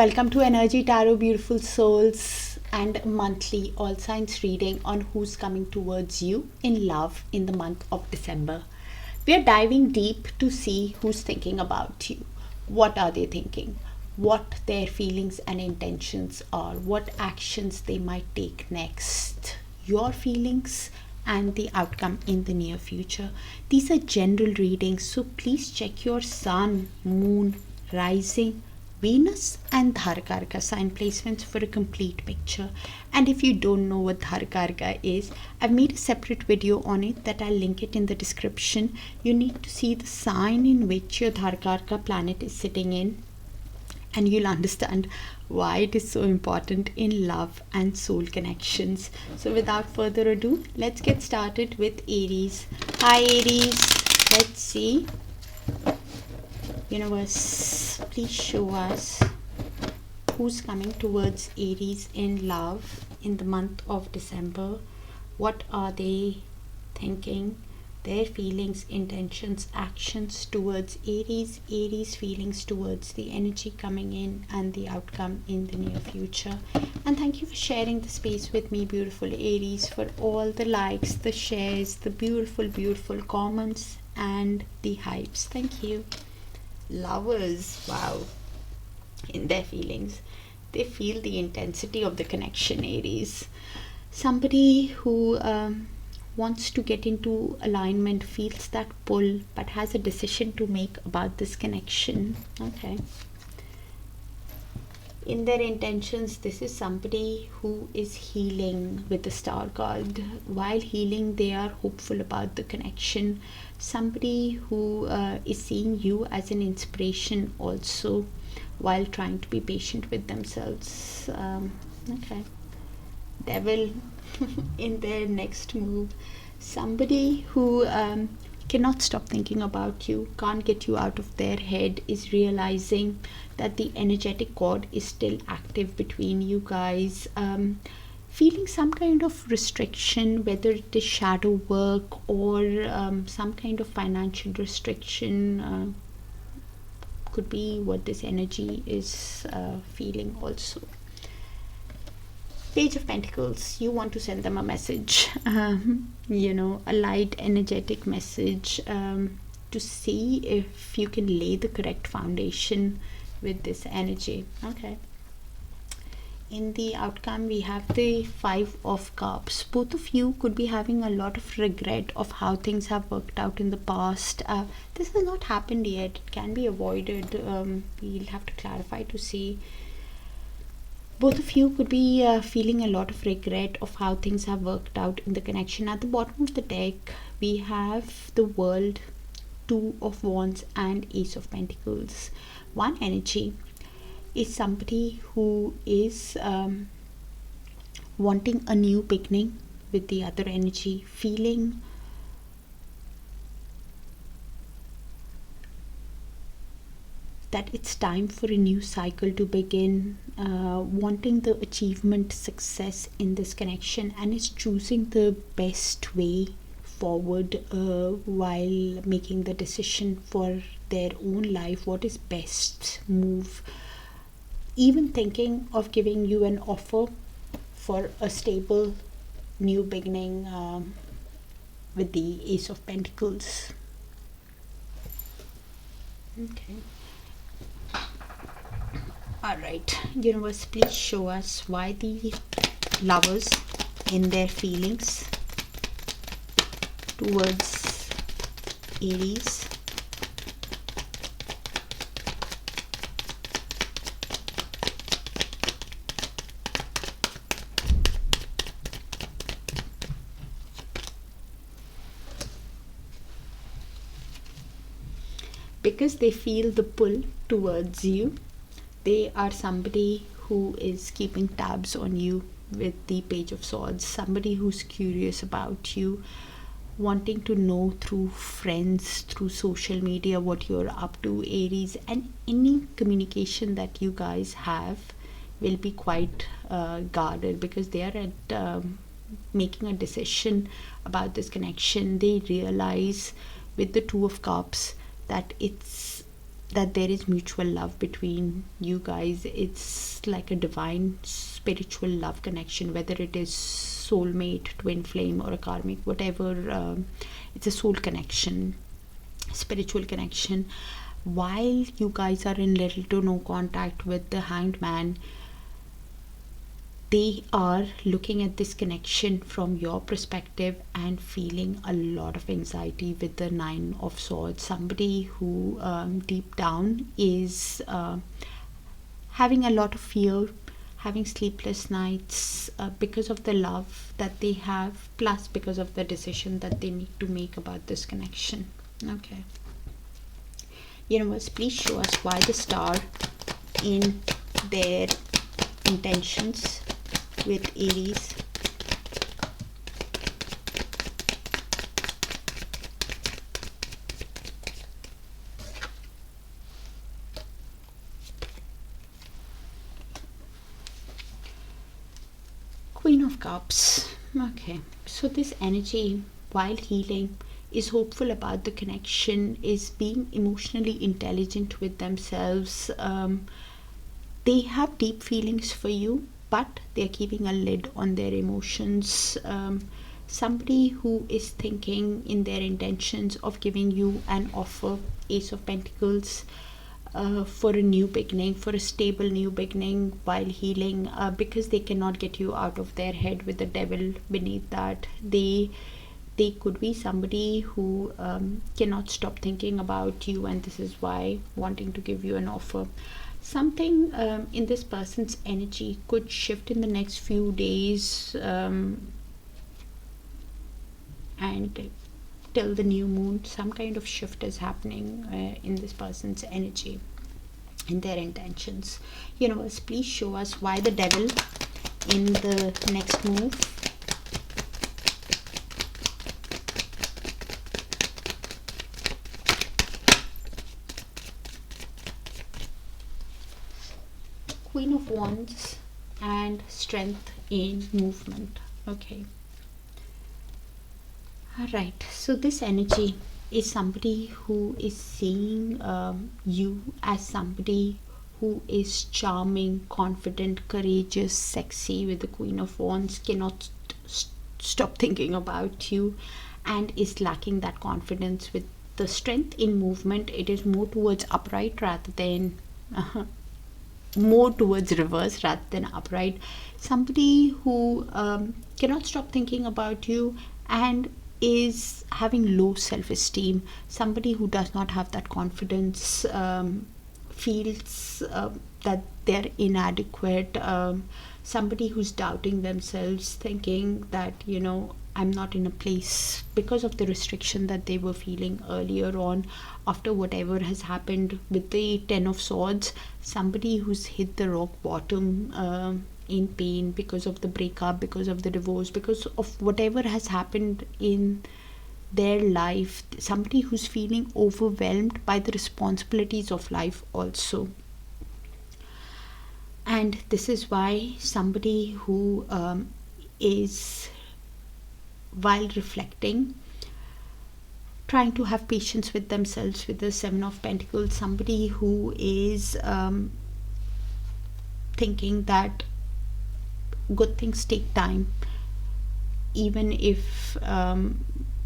Welcome to Energy Tarot, beautiful souls, and monthly all signs reading on who's coming towards you in love in the month of December. We are diving deep to see who's thinking about you. What are they thinking? What their feelings and intentions are. What actions they might take next. Your feelings and the outcome in the near future. These are general readings, so please check your sun, moon, rising, Venus and Darakaraka sign placements for a complete picture. And if you don't know what Darakaraka is, I've made a separate video on it that I'll link it in the description. You need to see the sign in which your Darakaraka planet is sitting in, and you'll understand why it is so important in love and soul connections. So without further ado, let's get started with Aries. Hi Aries, let's see. Universe, please show us who's coming towards Aries in love in the month of December. What are they thinking? Their feelings, intentions, actions towards Aries, Aries feelings towards the energy coming in and the outcome in the near future. And thank you for sharing the space with me, beautiful Aries, for all the likes, the shares, the beautiful comments and the hypes. Thank you. Lovers, wow, in their feelings, they feel the intensity of the connection. Aries, somebody who wants to get into alignment, feels that pull, but has a decision to make about this connection. Okay, in their intentions, this is somebody who is healing with the star card. While healing, they are hopeful about the connection. Somebody who is seeing you as an inspiration also, while trying to be patient with themselves. Okay, devil in their next move. Somebody who cannot stop thinking about you, can't get you out of their head, is realizing that the energetic cord is still active between you guys. Feeling some kind of restriction, whether it is shadow work or some kind of financial restriction, could be what this energy is feeling also. Page of Pentacles, you want to send them a message, a light energetic message, to see if you can lay the correct foundation with this energy. Okay, in the outcome we have the Five of Cups. Both of you could be having a lot of regret of how things have worked out in the past. This has not happened yet, it can be avoided. We'll have to clarify to see. Both of you could be feeling a lot of regret of how things have worked out in the connection. At the bottom of the deck, we have the World, Two of Wands and Ace of Pentacles. One energy is somebody who is wanting a new beginning with the other energy, feeling that it's time for a new cycle to begin, wanting the achievement, success in this connection, and is choosing the best way forward while making the decision for their own life. What is best move? Even thinking of giving you an offer for a stable new beginning with the Ace of Pentacles. Okay. Alright, universe, please show us why the lovers in their feelings towards Aries. Because they feel the pull towards you. They are somebody who is keeping tabs on you with the Page of Swords. Somebody who's curious about you, wanting to know through friends, through social media what you're up to, Aries. And any communication that you guys have will be quite guarded, because they are at making a decision about this connection. They realize with the Two of Cups that it's that there is mutual love between you guys. It's like a divine spiritual love connection, whether it is soulmate, twin flame, or a karmic, whatever. It's a soul connection, spiritual connection. While you guys are in little to no contact with the Hanged Man, they are looking at this connection from your perspective and feeling a lot of anxiety with the Nine of Swords. Somebody who deep down is having a lot of fear, having sleepless nights because of the love that they have, plus because of the decision that they need to make about this connection. Okay. Universe, please show us why the Star in their intentions with Aries. Queen of Cups. Okay, so this energy, while healing, is hopeful about the connection, is being emotionally intelligent with themselves. They have deep feelings for you, but they're keeping a lid on their emotions. Somebody who is thinking in their intentions of giving you an offer, Ace of Pentacles, for a new beginning, for a stable new beginning while healing, because they cannot get you out of their head with the Devil beneath that. They could be somebody who cannot stop thinking about you, and this is why wanting to give you an offer. Something in this person's energy could shift in the next few days, and till the new moon. Some kind of shift is happening in this person's energy, in their intentions. Universe, please show us why the Devil in the next move. Queen of Wands and Strength in movement. Okay. Alright, so this energy is somebody who is seeing you as somebody who is charming, confident, courageous, sexy, with the Queen of Wands, cannot stop thinking about you, and is lacking that confidence. With the Strength in movement, it is more towards upright rather than more towards reverse rather than upright. Somebody who cannot stop thinking about you and is having low self-esteem. Somebody who does not have that confidence, feels that they're inadequate. Somebody who's doubting themselves, thinking that, I'm not in a place, because of the restriction that they were feeling earlier on after whatever has happened with the Ten of Swords. Somebody who's hit the rock bottom in pain because of the breakup, because of the divorce, because of whatever has happened in their life. Somebody who's feeling overwhelmed by the responsibilities of life also. And this is why somebody who is, while reflecting, trying to have patience with themselves with the Seven of Pentacles. Somebody who is thinking that good things take time, even if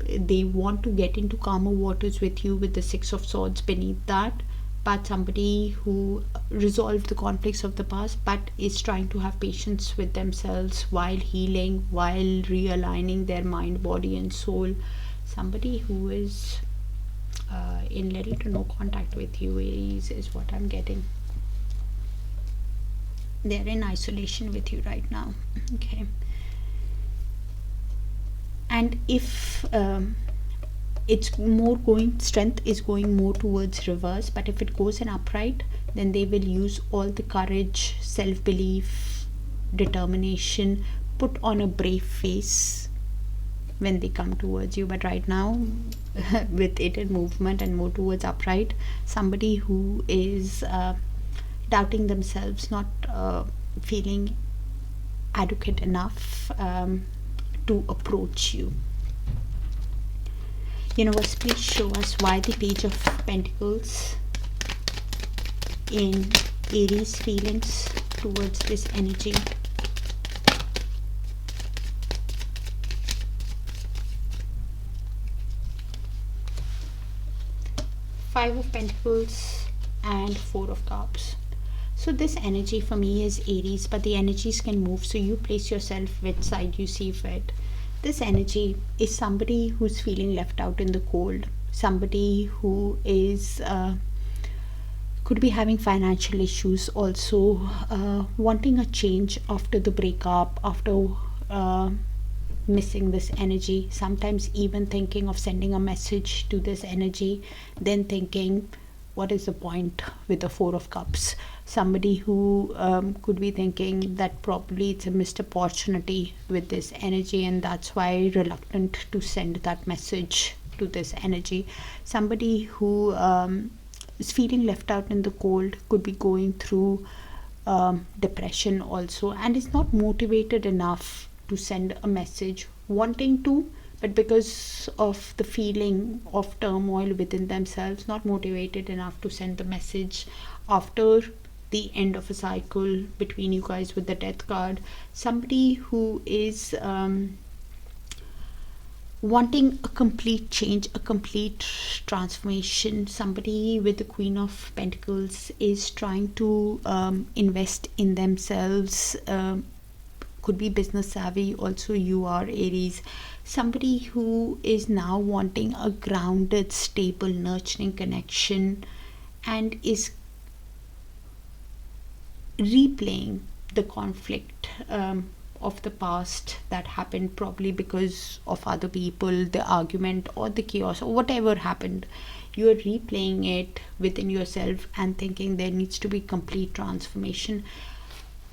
they want to get into calmer waters with you with the Six of Swords beneath that. But somebody who resolved the conflicts of the past, but is trying to have patience with themselves while healing, while realigning their mind, body and soul. Somebody who is in little to no contact with you, Aries, is what I'm getting. They're in isolation with you right now. Okay. And if it's more going, Strength is going more towards reverse, but if it goes in upright, then they will use all the courage, self-belief, determination, put on a brave face when they come towards you. But right now, with it in movement and more towards upright, somebody who is doubting themselves, not feeling adequate enough to approach you. Universe, please show us why the Page of Pentacles in Aries feelings towards this energy. Five of Pentacles and Four of Cups. So this energy for me is Aries, but the energies can move, so you place yourself which side you see fit. This energy is somebody who's feeling left out in the cold, somebody who is could be having financial issues, also wanting a change after the breakup, after missing this energy, sometimes even thinking of sending a message to this energy, then thinking, what is the point with the Four of Cups? Somebody who could be thinking that probably it's a missed opportunity with this energy, and that's why reluctant to send that message to this energy. Somebody who is feeling left out in the cold, could be going through depression also, and is not motivated enough to send a message, wanting to, but because of the feeling of turmoil within themselves, not motivated enough to send the message after the end of a cycle between you guys with the Death card. Somebody who is wanting a complete change, a complete transformation. Somebody with the Queen of Pentacles is trying to invest in themselves, could be business savvy. Also, you are Aries. Somebody who is now wanting a grounded, stable, nurturing connection, and is replaying the conflict of the past that happened, probably because of other people, the argument or the chaos or whatever happened. You are replaying it within yourself and thinking there needs to be complete transformation.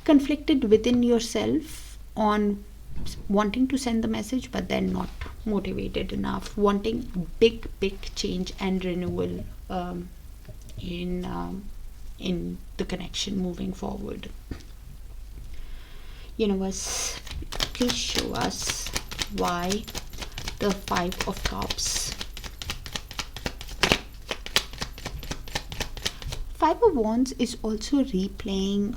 Conflicted within yourself on wanting to send the message, but then not motivated enough, wanting big change and renewal in the connection moving forward. Universe, please show us why the Five of Cups. Five of Wands is also replaying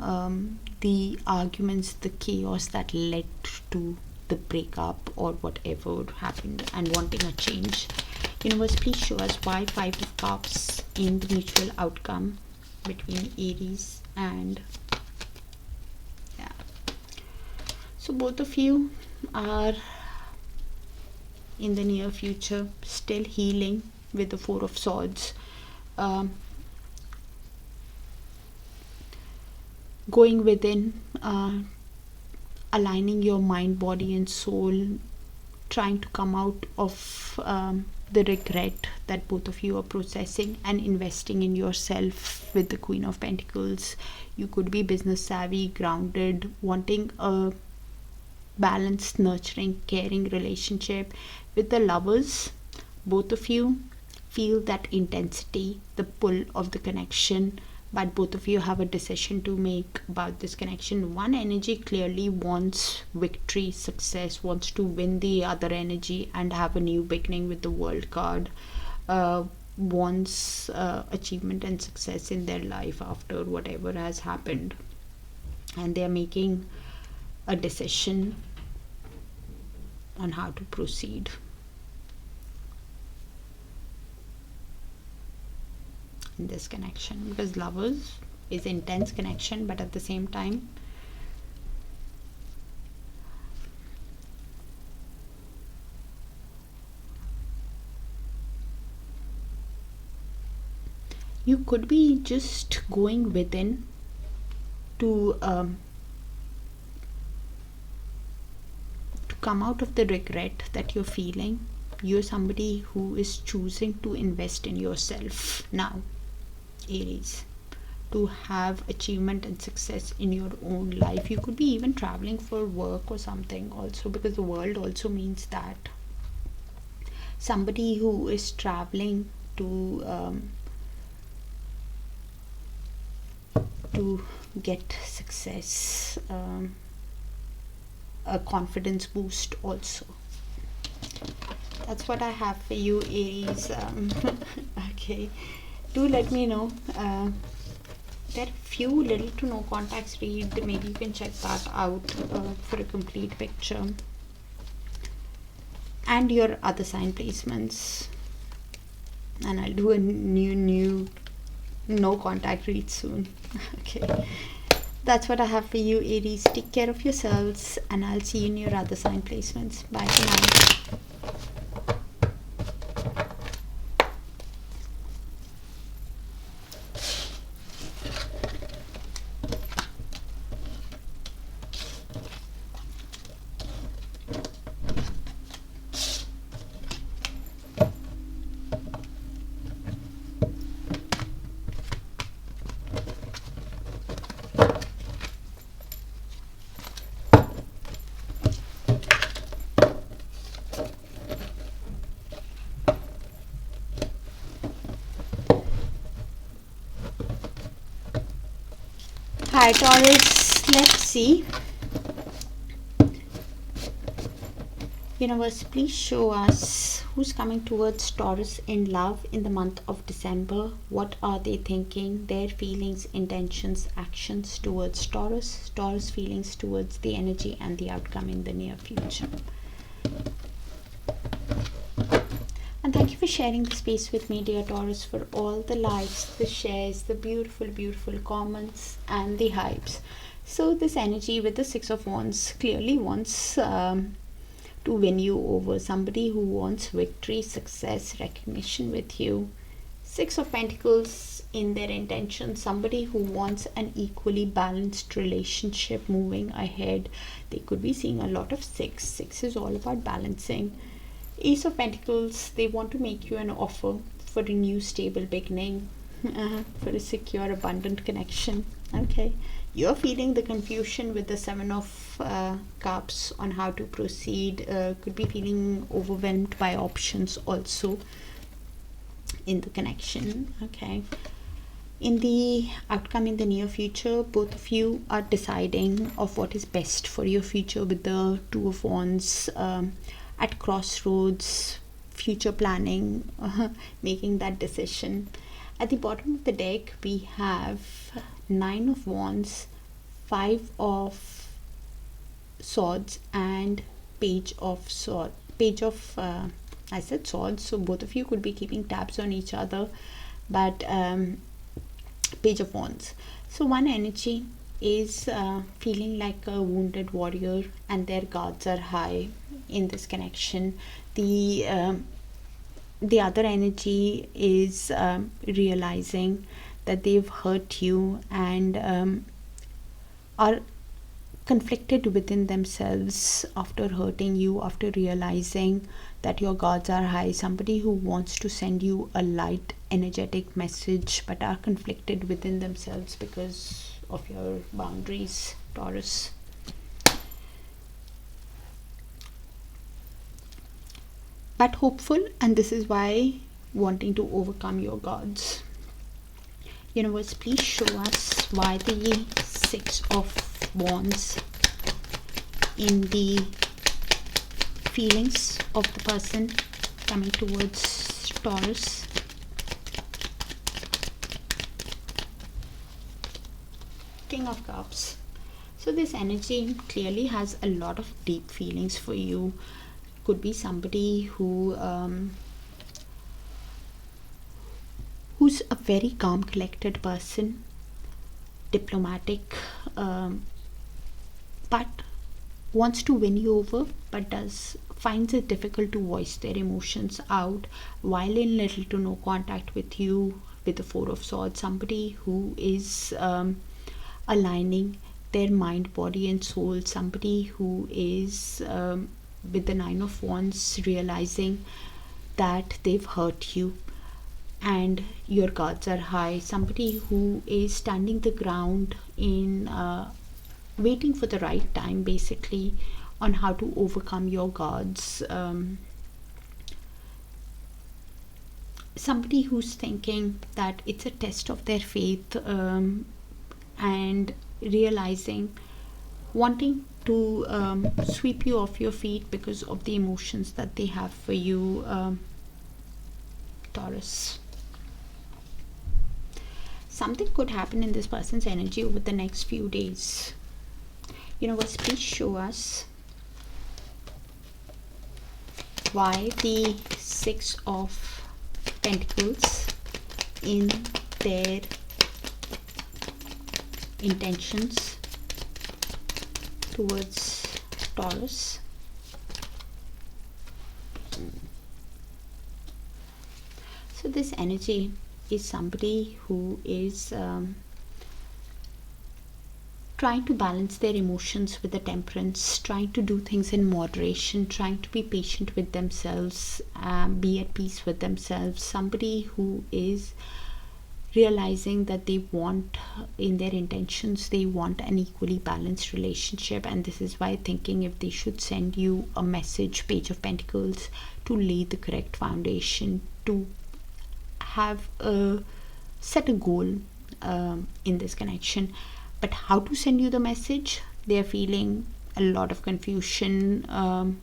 the arguments, the chaos that led to the breakup or whatever happened, and wanting a change. Universe, please show us why Five of Cups in the mutual outcome between Aries and so both of you are in the near future still healing with the Four of Swords, going within, aligning your mind, body and soul, trying to come out of the regret that both of you are processing, and investing in yourself with the Queen of Pentacles. You could be business savvy, grounded, wanting a balanced, nurturing, caring relationship. With the Lovers, both of you feel that intensity, the pull of the connection, but both of you have a decision to make about this connection. One energy clearly wants victory, success, wants to win the other energy and have a new beginning with the World card, wants achievement and success in their life after whatever has happened, and they are making a decision on how to proceed. In this connection, because Lovers is intense connection, but at the same time you could be just going within to come out of the regret that you're feeling. You're somebody who is choosing to invest in yourself now, Aries, to have achievement and success in your own life. You could be even traveling for work or something also, because the world also means that. Somebody who is traveling to get success, a confidence boost also. That's what I have for you, Aries. Okay, do let me know There are few little to no contacts read. Maybe you can check that out for a complete picture. And your other sign placements. And I'll do a new no contact read soon. Okay. That's what I have for you, Aries. Take care of yourselves, and I'll see you in your other sign placements. Bye for now. Hi Taurus, let's see. Universe, please show us who's coming towards Taurus in love in the month of December. What are they thinking? Their feelings, intentions, actions towards Taurus. Taurus feelings towards the energy and the outcome in the near future. And thank you for sharing the space with me, dear Taurus, for all the likes, the shares, the beautiful comments and the hypes. So this energy with the Six of Wands clearly wants to win you over. Somebody who wants victory, success, recognition with you. Six of Pentacles in their intention. Somebody who wants an equally balanced relationship moving ahead. They could be seeing a lot of six. Six is all about balancing. Ace of Pentacles, they want to make you an offer for a new stable beginning, for a secure, abundant connection. Okay, you're feeling the confusion with the Seven of Cups on how to proceed. Could be feeling overwhelmed by options also in the connection. Okay, in the outcome in the near future, both of you are deciding of what is best for your future with the Two of Wands. At crossroads, future planning, making that decision. At the bottom of the deck, we have Nine of Wands, Five of Swords, and Page of Swords. I said Swords, so both of you could be keeping tabs on each other, but Page of Wands. So one energy is feeling like a wounded warrior and their guards are high in this connection. The other energy is realizing that they've hurt you and are conflicted within themselves after hurting you, after realizing that your guards are high. Somebody who wants to send you a light energetic message but are conflicted within themselves because of your boundaries, Taurus. But hopeful, and this is why wanting to overcome your guards. Universe, please show us why the Six of Wands in the feelings of the person coming towards Taurus. King of Cups. So this energy clearly has a lot of deep feelings for you. Could be somebody who who's a very calm, collected person, diplomatic, but wants to win you over, but finds it difficult to voice their emotions out while in little to no contact with you with the Four of Swords. Somebody who is aligning their mind, body and soul. Somebody who is with the Nine of Wands realizing that they've hurt you and your guards are high. Somebody who is standing the ground in waiting for the right time, basically, on how to overcome your guards. Somebody who's thinking that it's a test of their faith and realizing, wanting to sweep you off your feet because of the emotions that they have for you, Taurus. Something could happen in this person's energy over the next few days. Universe, please show us why the Six of Pentacles in their intentions towards Taurus. So this energy is somebody who is trying to balance their emotions with the temperance, trying to do things in moderation, trying to be patient with themselves, be at peace with themselves. Somebody who is realizing that they want, in their intentions, they want an equally balanced relationship, and this is why thinking if they should send you a message, Page of Pentacles, to lay the correct foundation, to have set a goal in this connection. But how to send you the message? They are feeling a lot of confusion,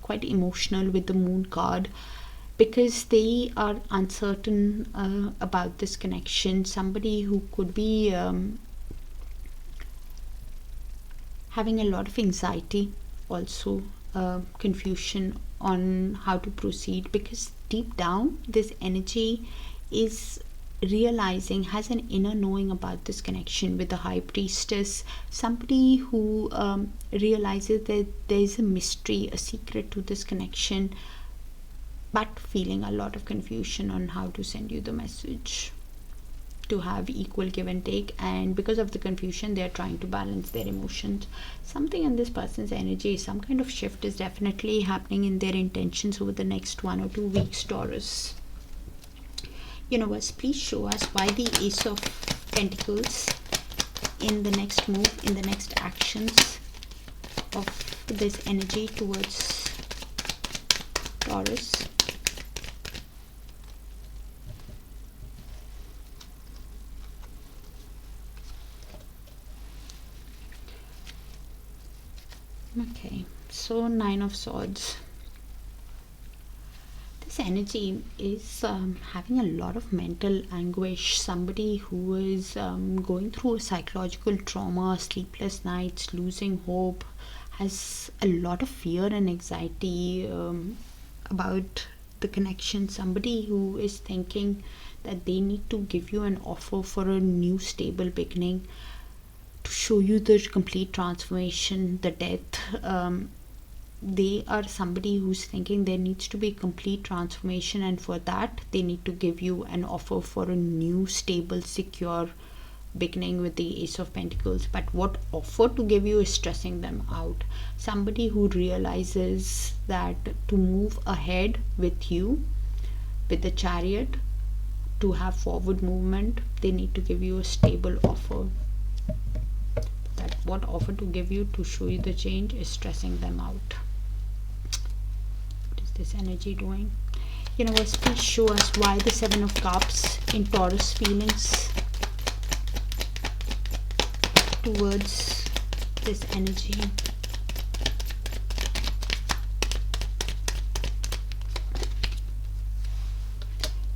quite emotional with the Moon card, because they are uncertain about this connection. Somebody who could be having a lot of anxiety, also confusion on how to proceed, because deep down this energy is realizing, has an inner knowing about this connection with the High Priestess. Somebody who realizes that there is a mystery, a secret to this connection, but feeling a lot of confusion on how to send you the message, to have equal give and take, and because of the confusion they are trying to balance their emotions. Something in this person's energy, some kind of shift is definitely happening in their intentions over the next 1 or 2 weeks, Taurus. Universe, please show us why the Ace of Pentacles in the next move, in the next actions of this energy towards Taurus. Okay, so 9 of Swords. This energy is having a lot of mental anguish. Somebody who is going through a psychological trauma, sleepless nights, losing hope, has a lot of fear and anxiety about the connection. Somebody who is thinking that they need to give you an offer for a new stable beginning, to show you the complete transformation, the death. They are somebody who's thinking there needs to be a complete transformation, and for that they need to give you an offer for a new stable secure beginning with the Ace of Pentacles. But what offer to give you is stressing them out. Somebody who realizes that to move ahead with you with the Chariot, to have forward movement, they need to give you a stable offer. That what offer to give you to show you the change is stressing them out. What is this energy doing? Universe, please show us why the Seven of Cups in Taurus feelings towards this energy.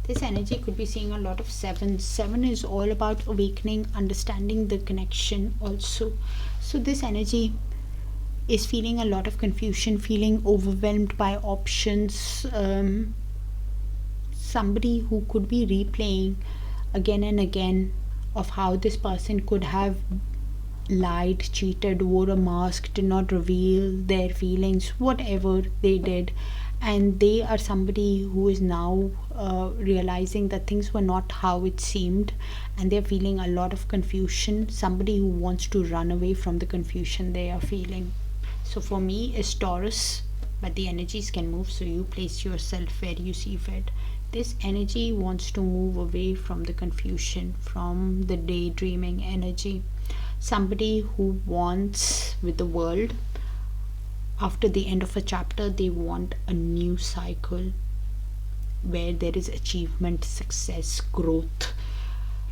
This energy could be seeing a lot of sevens. 7 is all about awakening, understanding the connection also. So this energy is feeling a lot of confusion, feeling overwhelmed by options. Somebody who could be replaying again and again of how this person could have lied, cheated, wore a mask, did not reveal their feelings, whatever they did. And they are somebody who is now realizing that things were not how it seemed, and they're feeling a lot of confusion. Somebody who wants to run away from the confusion they are feeling. So for me is Taurus, but the energies can move, so you place yourself where you see fit. This energy wants to move away from the confusion, from the daydreaming energy. Somebody who wants with the world, after the end of a chapter, they want a new cycle where there is achievement, success, growth.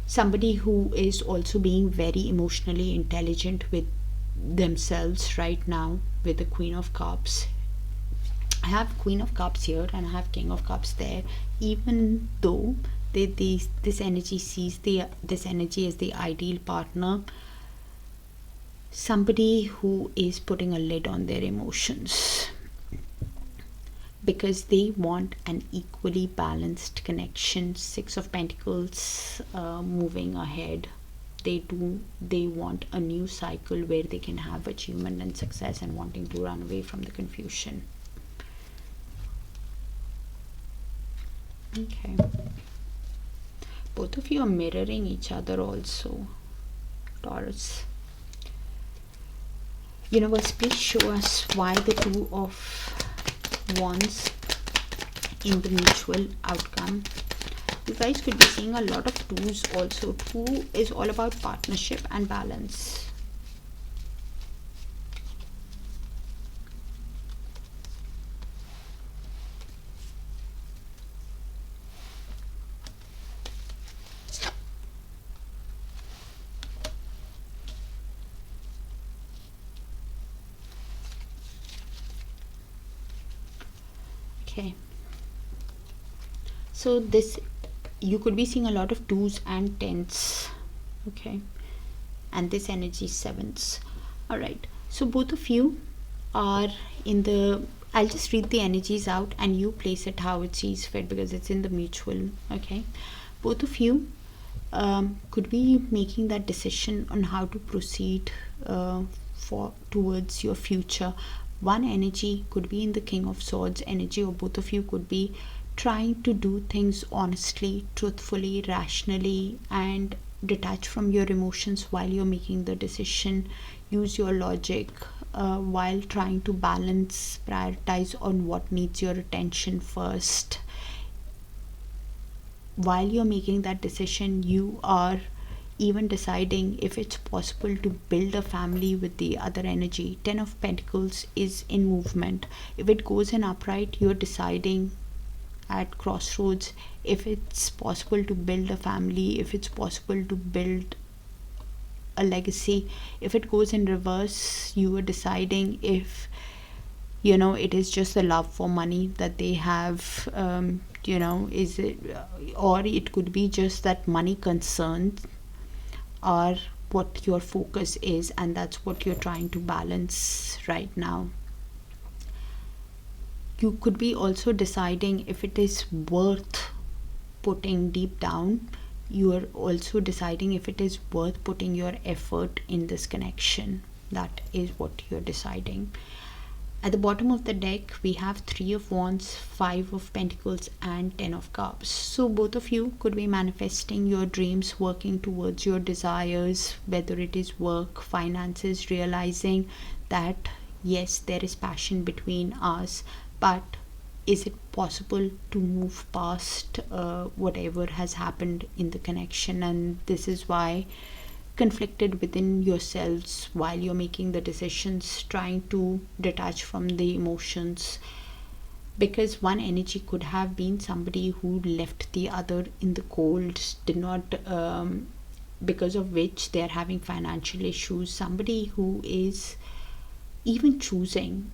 Somebody who is also being very emotionally intelligent with themselves right now with the Queen of Cups. I have Queen of Cups here and I have King of Cups there. Even though this energy sees this energy as the ideal partner, somebody who is putting a lid on their emotions, because they want an equally balanced connection. Six of Pentacles, moving ahead. They want a new cycle where they can have achievement and success, and wanting to run away from the confusion. Okay, both of you are mirroring each other also, Taurus. Universe, please show us why the Two of Wands in the mutual outcome. You guys could be seeing a lot of twos also. Two is all about partnership and balance. Okay, so this, you could be seeing a lot of twos and tens. Okay, and this energy sevens. All right, so both of you are in the, I'll just read the energies out and you place it how it sees fit, because it's in the mutual. Okay, both of you could be making that decision on how to proceed towards your future. One energy could be in the King of Swords energy, or both of you could be trying to do things honestly, truthfully, rationally, and detach from your emotions while you're making the decision. Use your logic while trying to balance, prioritize on what needs your attention first. While you're making that decision, you are even deciding if it's possible to build a family with the other energy. Ten of Pentacles is in movement. If it goes in upright, you're deciding at crossroads if it's possible to build a family, if it's possible to build a legacy. If it goes in reverse, you are deciding if it is just the love for money that they have, is it, or it could be just that money concerns are what your focus is, and that's what you're trying to balance right now. You could be also deciding if it is worth putting deep down. You are also deciding if it is worth putting your effort in this connection. That is what you're deciding. At the bottom of the deck, we have Three of Wands, Five of Pentacles, and Ten of Cups. So both of you could be manifesting your dreams, working towards your desires, whether it is work, finances, realizing that yes, there is passion between us, but is it possible to move past whatever has happened in the connection? And this is why conflicted within yourselves while you're making the decisions, trying to detach from the emotions, because one energy could have been somebody who left the other in the cold, did not because of which they're having financial issues. Somebody who is even choosing,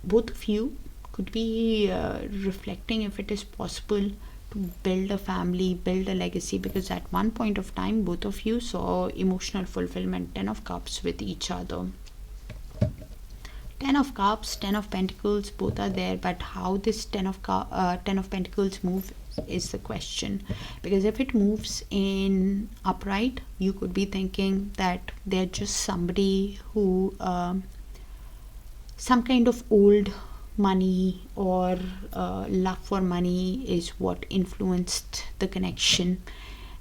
both of you could be reflecting if it is possible to build a family, build a legacy, because at one point of time both of you saw emotional fulfillment. Ten of Cups with each other. Ten of Cups, Ten of Pentacles, both are there, but how this Ten of Pentacles move is the question. Because if it moves in upright, you could be thinking that they're just somebody who some kind of old money or love for money is what influenced the connection,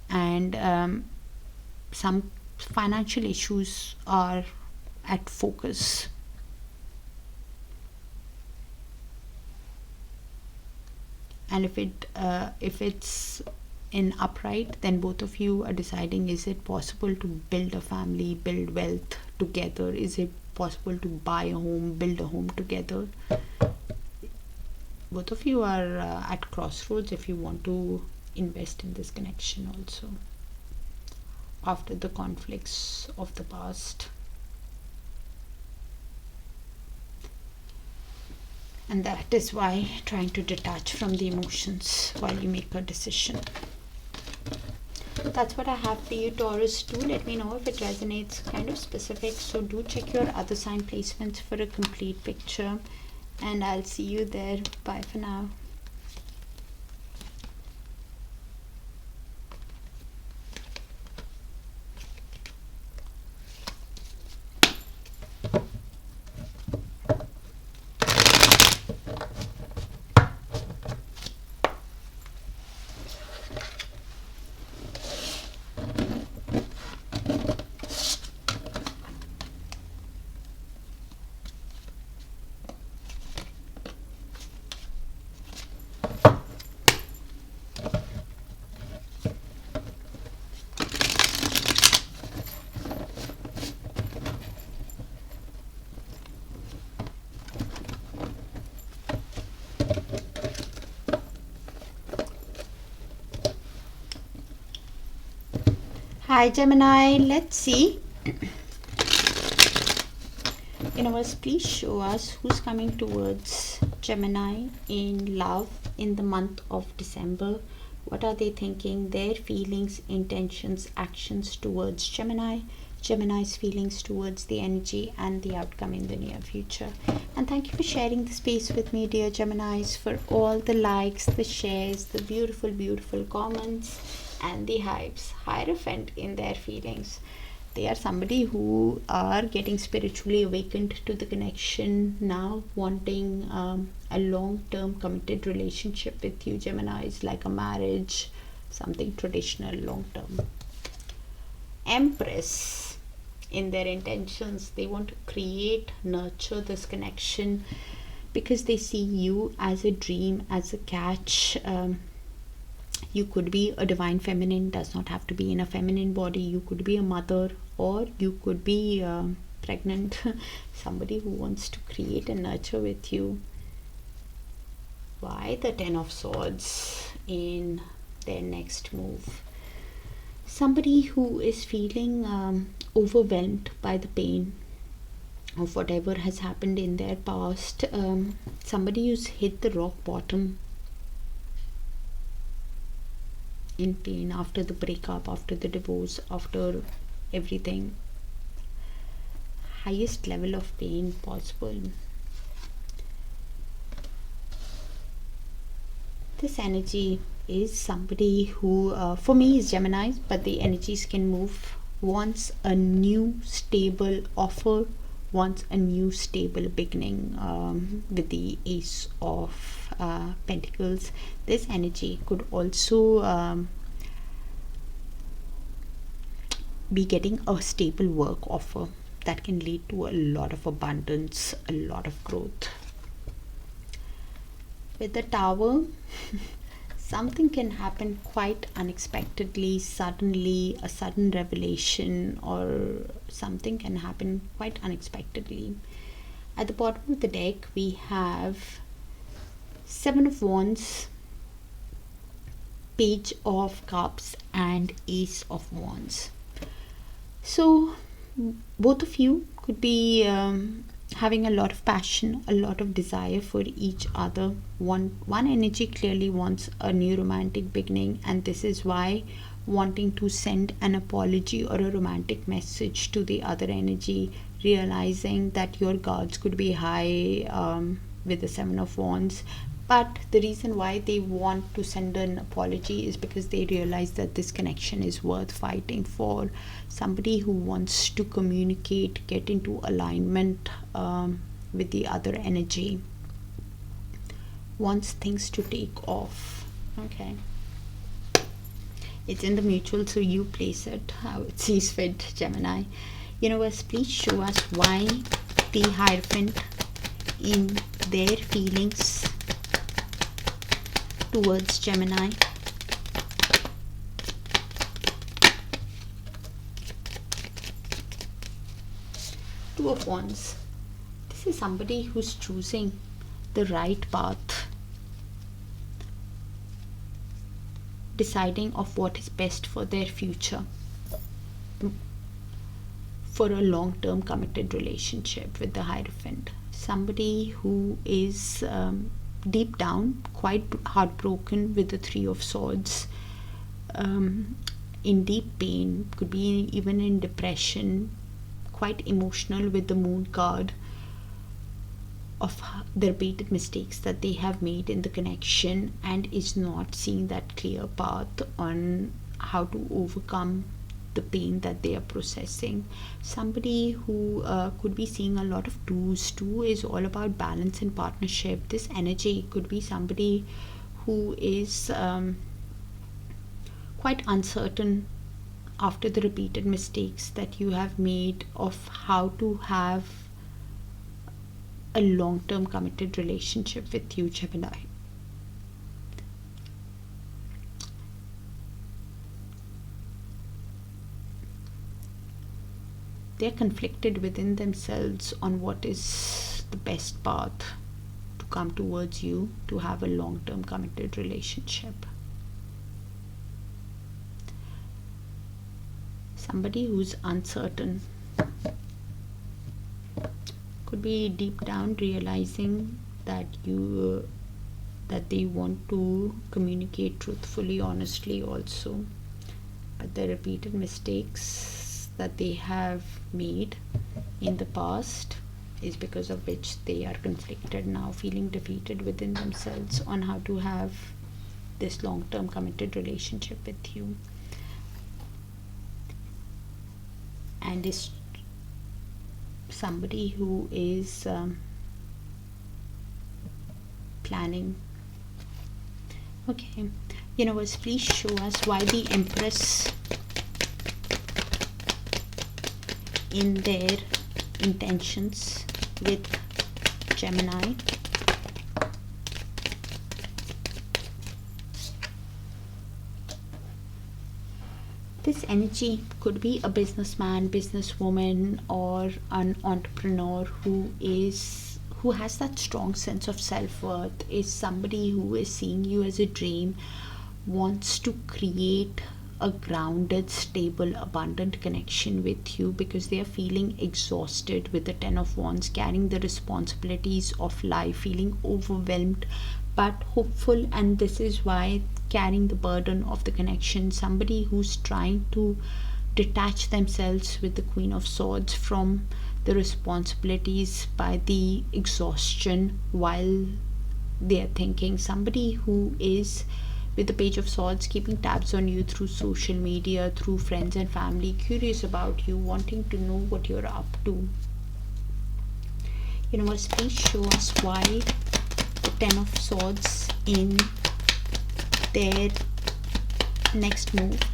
and some financial issues are at focus. And if it's in upright, then both of you are deciding, is it possible to build a family, build wealth together? Is it possible to buy a home, build a home together? Both of you are at crossroads if you want to invest in this connection also, after the conflicts of the past. and that is why trying to detach from the emotions while you make a decision. That's what I have for you, Taurus. Do let me know if it resonates, kind of specific, so do check your other sign placements for a complete picture, and I'll see you there. Bye for now. Hi Gemini, let's see. Universe, please show us who's coming towards Gemini in love in the month of December. What are they thinking? Their feelings, intentions, actions towards Gemini. Gemini's feelings towards the energy and the outcome in the near future. And thank you for sharing the space with me, dear Geminis, for all the likes, the shares, the beautiful, beautiful comments, and the hypes. Hierophant in their feelings. They are somebody who are getting spiritually awakened to the connection now, wanting a long-term committed relationship with you, Geminis, like a marriage, something traditional, long-term. Empress in their intentions. They want to create, nurture this connection because they see you as a dream, as a catch. You could be a divine feminine, does not have to be in a feminine body. You could be a mother, or you could be pregnant. Somebody who wants to create and nurture with you. Why the Ten of Swords in their next move? Somebody who is feeling overwhelmed by the pain of whatever has happened in their past. Somebody who's hit the rock bottom in pain after the breakup, after the divorce, after everything. Highest level of pain possible. This energy is somebody who, for me, is Gemini, but the energies can move. Wants a new stable offer, wants a new stable beginning, with the Ace of Pentacles. This energy could also be getting a stable work offer that can lead to a lot of abundance, a lot of growth. With the Tower, something can happen quite unexpectedly, suddenly, a sudden revelation, or something can happen quite unexpectedly. At the bottom of the deck, we have Seven of Wands, Page of Cups, and Ace of Wands. So both of you could be having a lot of passion, a lot of desire for each other. One energy clearly wants a new romantic beginning, and this is why wanting to send an apology or a romantic message to the other energy, realizing that your guards could be high with the Seven of Wands. But the reason why they want to send an apology is because they realize that this connection is worth fighting for. Somebody who wants to communicate, get into alignment with the other energy, wants things to take off. Okay. It's in the mutual, so you place it how it sees fit, Gemini. Universe, please show us why the Hierophant in their feelings towards Gemini. Two of Wands. This is somebody who's choosing the right path, deciding of what is best for their future, for a long-term committed relationship with the Hierophant. somebody who is deep down quite heartbroken with the Three of Swords, in deep pain, could be even in depression, quite emotional with the Moon card, of the repeated mistakes that they have made in the connection, and is not seeing that clear path on how to overcome the pain that they are processing. Somebody who could be seeing a lot of twos. Two is all about balance and partnership. This energy could be somebody who is quite uncertain after the repeated mistakes that you have made of how to have a long-term committed relationship with you, Gemini. They're conflicted within themselves on what is the best path to come towards you to have a long-term committed relationship. Somebody who's uncertain could be deep down realizing that that they want to communicate truthfully, honestly also, but the repeated mistakes that they have made in the past is because of which they are conflicted now, feeling defeated within themselves on how to have this long-term committed relationship with you. And is somebody who is planning. Okay, universe, please show us why the Empress in their intentions with Gemini. This energy could be a businessman, businesswoman, or an entrepreneur who has that strong sense of self-worth, is somebody who is seeing you as a dream, wants to create a grounded, stable, abundant connection with you because they are feeling exhausted with the Ten of Wands, carrying the responsibilities of life, feeling overwhelmed but hopeful, and this is why carrying the burden of the connection. Somebody who's trying to detach themselves with the Queen of Swords from the responsibilities by the exhaustion while they are thinking. Somebody who is with the Page of Swords keeping tabs on you through social media, through friends and family, curious about you, wanting to know what you're up to. Universe, please show us why the Ten of Swords in their next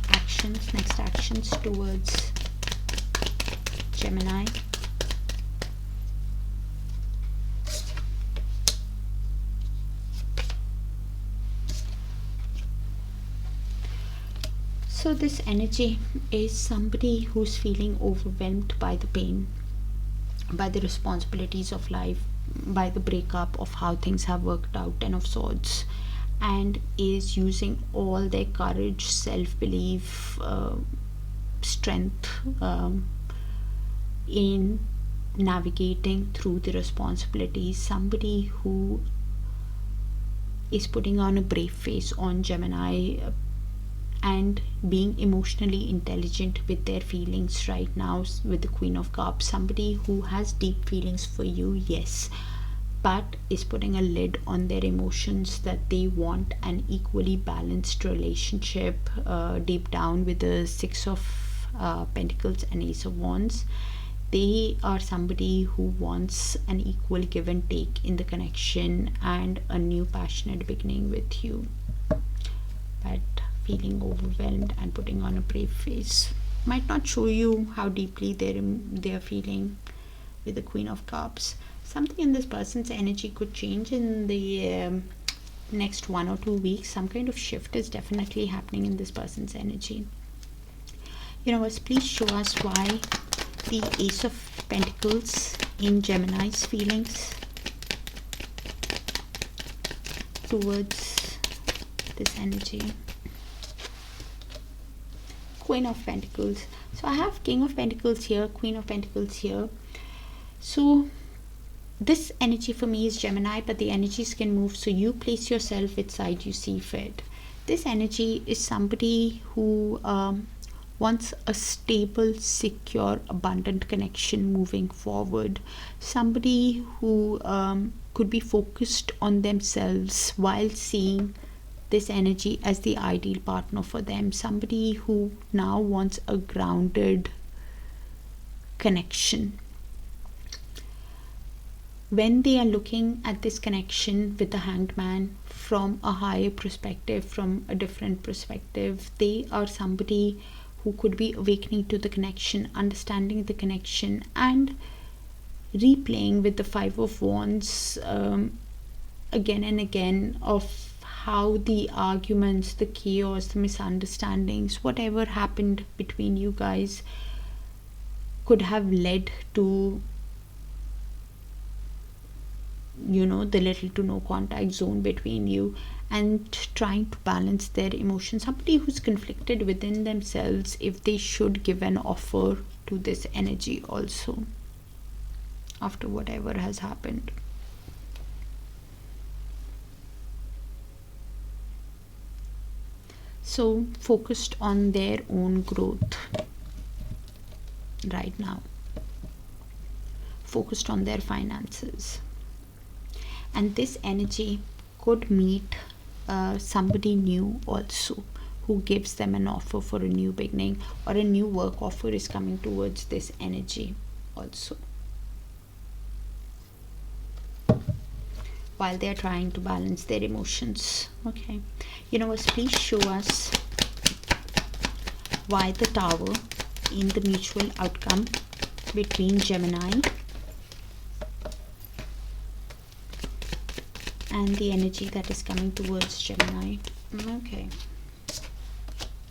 actions towards Gemini. So this energy is somebody who's feeling overwhelmed by the pain, by the responsibilities of life, by the breakup of how things have worked out, Ten of Swords, and is using all their courage, self-belief, strength in navigating through the responsibilities. Somebody who is putting on a brave face on Gemini and being emotionally intelligent with their feelings right now with the Queen of Cups. Somebody who has deep feelings for you, yes, but is putting a lid on their emotions, that they want an equally balanced relationship deep down with the Six of Pentacles and Ace of Wands. They are somebody who wants an equal give and take in the connection and a new passionate beginning with you, but feeling overwhelmed and putting on a brave face. Might not show you how deeply they're feeling with the Queen of Cups. Something in this person's energy could change in the next 1 or 2 weeks. Some kind of shift is definitely happening in this person's energy. Universe, please show us why the Ace of Pentacles in Gemini's feelings towards this energy. Queen of Pentacles. So I have King of Pentacles here, Queen of Pentacles here. So this energy for me is Gemini, but the energies can move, so you place yourself which side you see fit. This energy is somebody who wants a stable, secure, abundant connection moving forward. Somebody who could be focused on themselves while seeing this energy as the ideal partner for them. Somebody who now wants a grounded connection. When they are looking at this connection with the Hanged Man from a higher perspective, from a different perspective, they are somebody who could be awakening to the connection, understanding the connection, and replaying with the Five of Wands again and again of how the arguments, the chaos, the misunderstandings, whatever happened between you guys could have led to, you know, the little to no contact zone between you, and trying to balance their emotions. Somebody who's conflicted within themselves if they should give an offer to this energy also after whatever has happened. So focused on their own growth right now, focused on their finances. And this energy could meet somebody new also, who gives them an offer for a new beginning, or a new work offer is coming towards this energy also, while they are trying to balance their emotions. Okay, universe, please show us why the Tower in the mutual outcome between Gemini and the energy that is coming towards Gemini. Okay.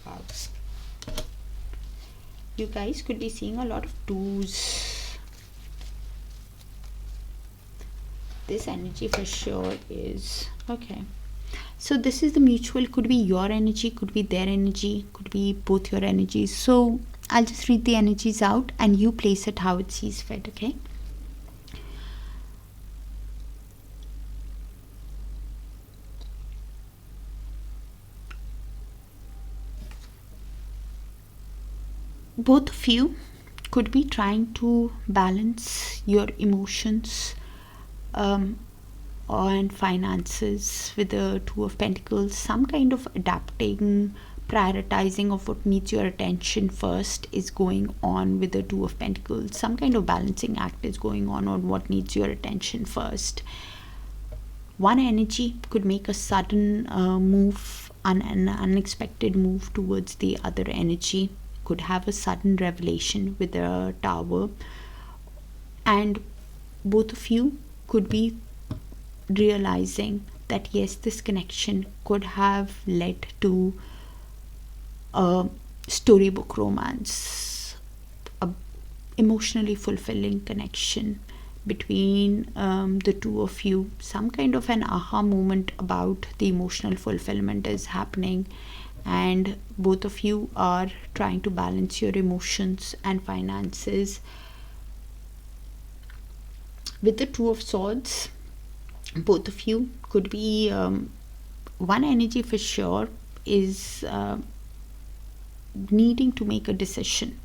Wow. You guys could be seeing a lot of twos. This energy for sure is okay. So this is the mutual, could be your energy, could be their energy, could be both your energies. So I'll just read the energies out and you place it how it sees fit, okay? Both of you could be trying to balance your emotions and finances with the Two of Pentacles. Some kind of adapting, prioritizing of what needs your attention first is going on with the Two of Pentacles. Some kind of balancing act is going on what needs your attention first. One energy could make a sudden move, an unexpected move towards the other energy, could have a sudden revelation with the Tower, and both of you could be realizing that yes, this connection could have led to a storybook romance, a emotionally fulfilling connection between the two of you. Some kind of an aha moment about the emotional fulfillment is happening, and both of you are trying to balance your emotions and finances. With the Two of Swords, both of you could be one energy for sure is needing to make a decision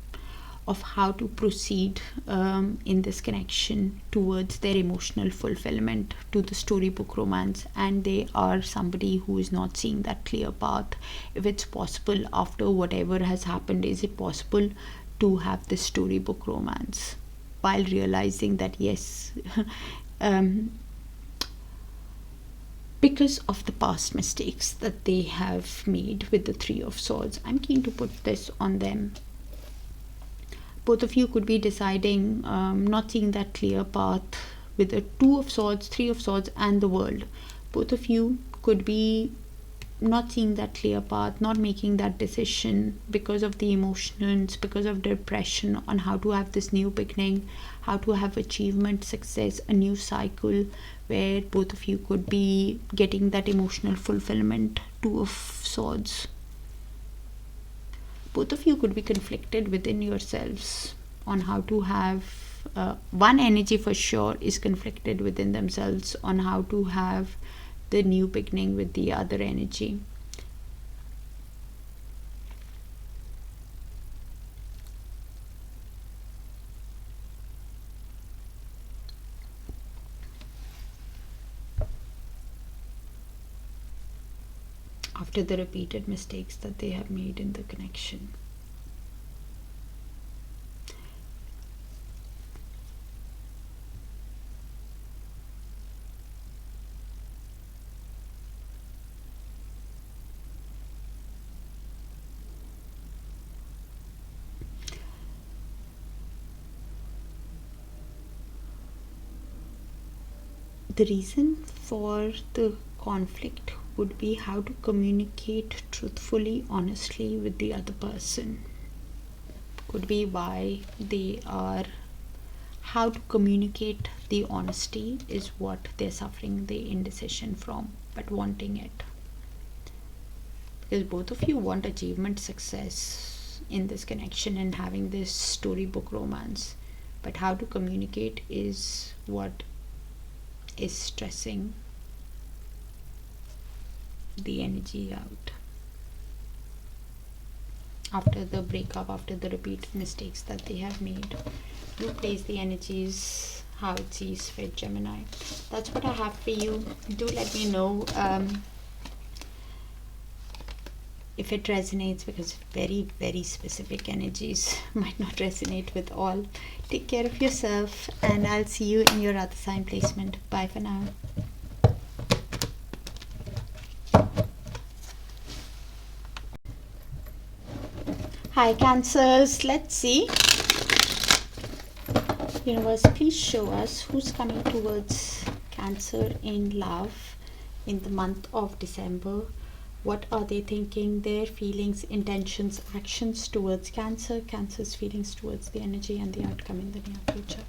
of how to proceed in this connection towards their emotional fulfillment, to the storybook romance, and they are somebody who is not seeing that clear path. If it's possible after whatever has happened, is it possible to have this storybook romance, while realizing that yes, because of the past mistakes that they have made with the Three of Swords. I'm keen to put this on them. Both of you could be deciding, not seeing that clear path with the Two of Swords, Three of Swords, and the World. Both of you could be not seeing that clear path, not making that decision because of the emotions, because of depression, on how to have this new beginning, how to have achievement, success, a new cycle where both of you could be getting that emotional fulfillment. Two of Swords. Both of you could be conflicted within yourselves on how to have one energy for sure is conflicted within themselves on how to have the new beginning with the other energy. After the repeated mistakes that they have made in the connection. The reason for the conflict would be how to communicate truthfully, honestly with the other person. Could be why they are, how to communicate the honesty is what they're suffering the indecision from, but wanting it. Because both of you want achievement, success in this connection and having this storybook romance, but how to communicate is what is stressing the energy out. After the breakup, after the repeated mistakes that they have made, you place the energies how it sees fit, Gemini. That's what I have for you. Do let me know if it resonates, because very, very specific energies might not resonate with all. Take care of yourself, and I'll see you in your other sign placement. Bye for now. Hi Cancers, let's see. Universe, please show us who's coming towards Cancer in love in the month of December. What are they thinking? Their feelings, intentions, actions towards Cancer, Cancer's feelings towards the energy and the outcome in the near future.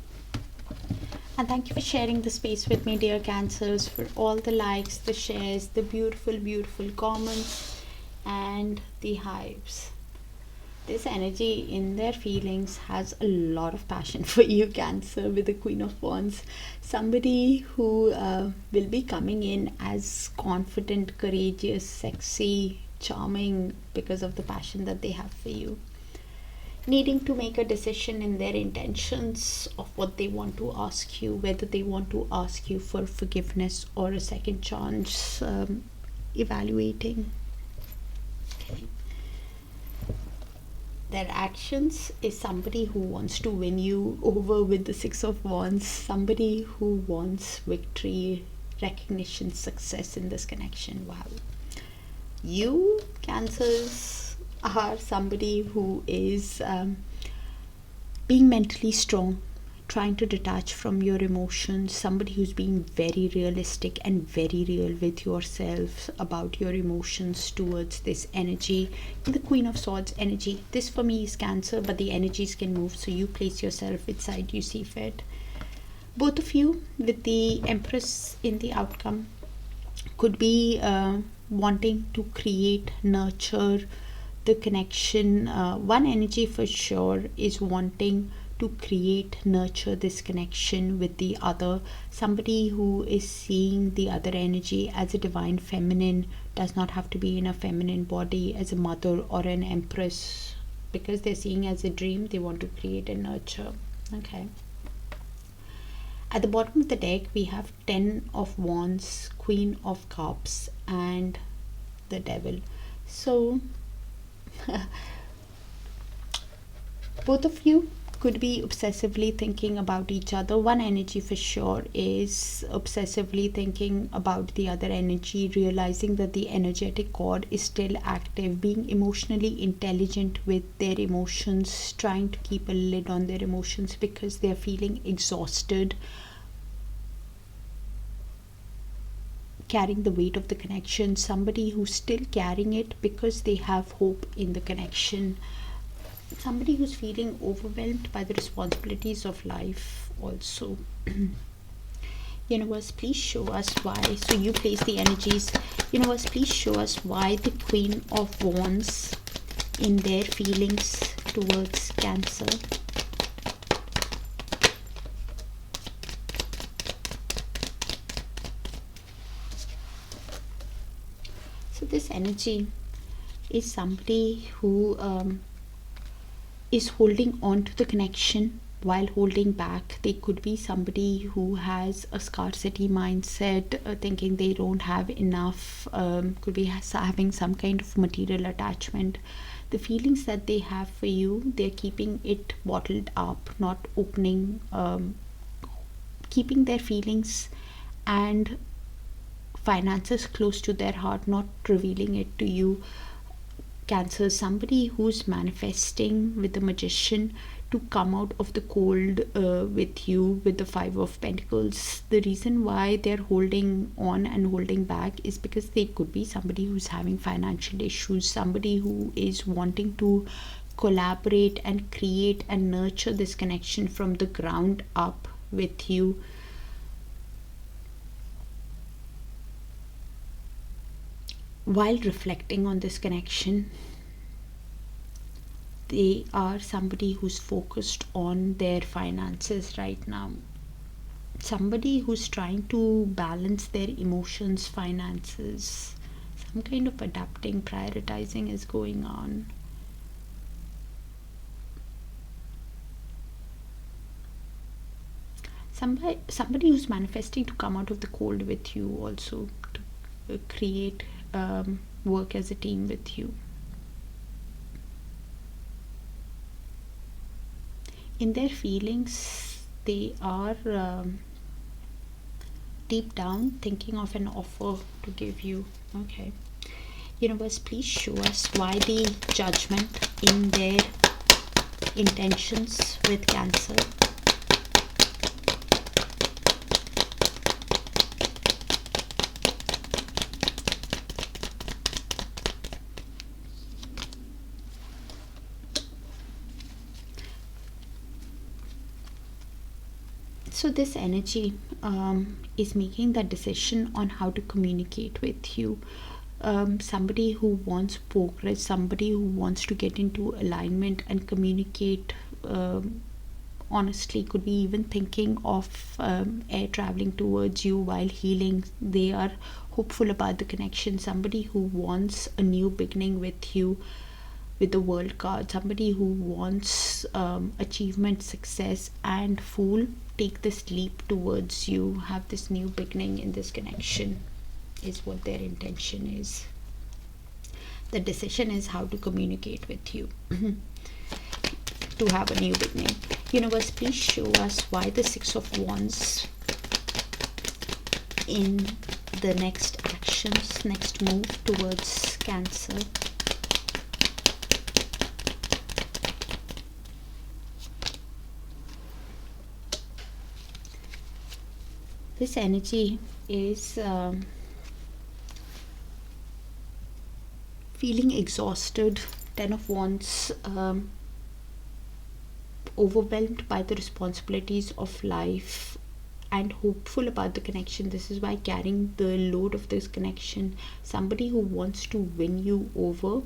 And thank you for sharing the space with me, dear Cancers, for all the likes, the shares, the beautiful, beautiful comments, and the hives. This energy in their feelings has a lot of passion for you, Cancer, with the Queen of Wands. Somebody who will be coming in as confident, courageous, sexy, charming because of the passion that they have for you. Needing to make a decision in their intentions of what they want to ask you, whether they want to ask you for forgiveness or a second chance, evaluating. Okay. Their actions is somebody who wants to win you over with the Six of Wands, somebody who wants victory, recognition, success in this connection. Wow. You, Cancers, are somebody who is being mentally strong, trying to detach from your emotions, somebody who's being very realistic and very real with yourself about your emotions towards this energy. The Queen of Swords energy, this for me is Cancer, but the energies can move, so you place yourself which side you see fit. Both of you with the Empress in the outcome could be wanting to create, nurture the connection. One energy for sure is wanting to create, nurture this connection with the other. Somebody who is seeing the other energy as a divine feminine, does not have to be in a feminine body, as a mother or an empress, because they're seeing as a dream, they want to create and nurture. Okay. At the bottom of the deck, we have 10 of Wands, Queen of Cups, and the Devil. So, both of you could be obsessively thinking about each other. One energy for sure is obsessively thinking about the other energy, realizing that the energetic cord is still active, being emotionally intelligent with their emotions, trying to keep a lid on their emotions because they're feeling exhausted, carrying the weight of the connection. Somebody who's still carrying it because they have hope in the connection. Somebody who's feeling overwhelmed by the responsibilities of life also. Universe, please show us why. So you place the energies. Universe, please show us why the Queen of Wands in their feelings towards Cancer. this energy is somebody who is holding on to the connection while holding back. They could be somebody who has a scarcity mindset, thinking they don't have enough, could be having some kind of material attachment. The feelings that they have for you, they're keeping it bottled up, not opening, keeping their feelings and finances close to their heart, not revealing it to you. Cancer, somebody who's manifesting with the Magician to come out of the cold with you with the Five of Pentacles. The reason why they're holding on and holding back is because they could be somebody who's having financial issues, somebody who is wanting to collaborate and create and nurture this connection from the ground up with you. While reflecting on this connection, they are somebody who's focused on their finances right now. Somebody who's trying to balance their emotions, finances. Some kind of adapting, prioritizing is going on. Somebody who's manifesting to come out of the cold with you also, to create, work as a team with you. In their feelings, they are deep down thinking of an offer to give you. Okay, universe, please show us why the Judgment in their intentions with Cancer. So this energy is making the decision on how to communicate with you. Somebody who wants progress, somebody who wants to get into alignment and communicate honestly, could be even thinking of air traveling towards you while healing. They are hopeful about the connection. Somebody who wants a new beginning with you with the World card. Somebody who wants achievement, success, and Fool. Take this leap towards you, have this new beginning in this connection is what their intention is. The decision is how to communicate with you to have a new beginning. Universe, please show us why the Six of Wands in the next actions, next move towards Cancer. This energy is feeling exhausted, 10 of Wands, overwhelmed by the responsibilities of life and hopeful about the connection. This is why carrying the load of this connection. Somebody who wants to win you over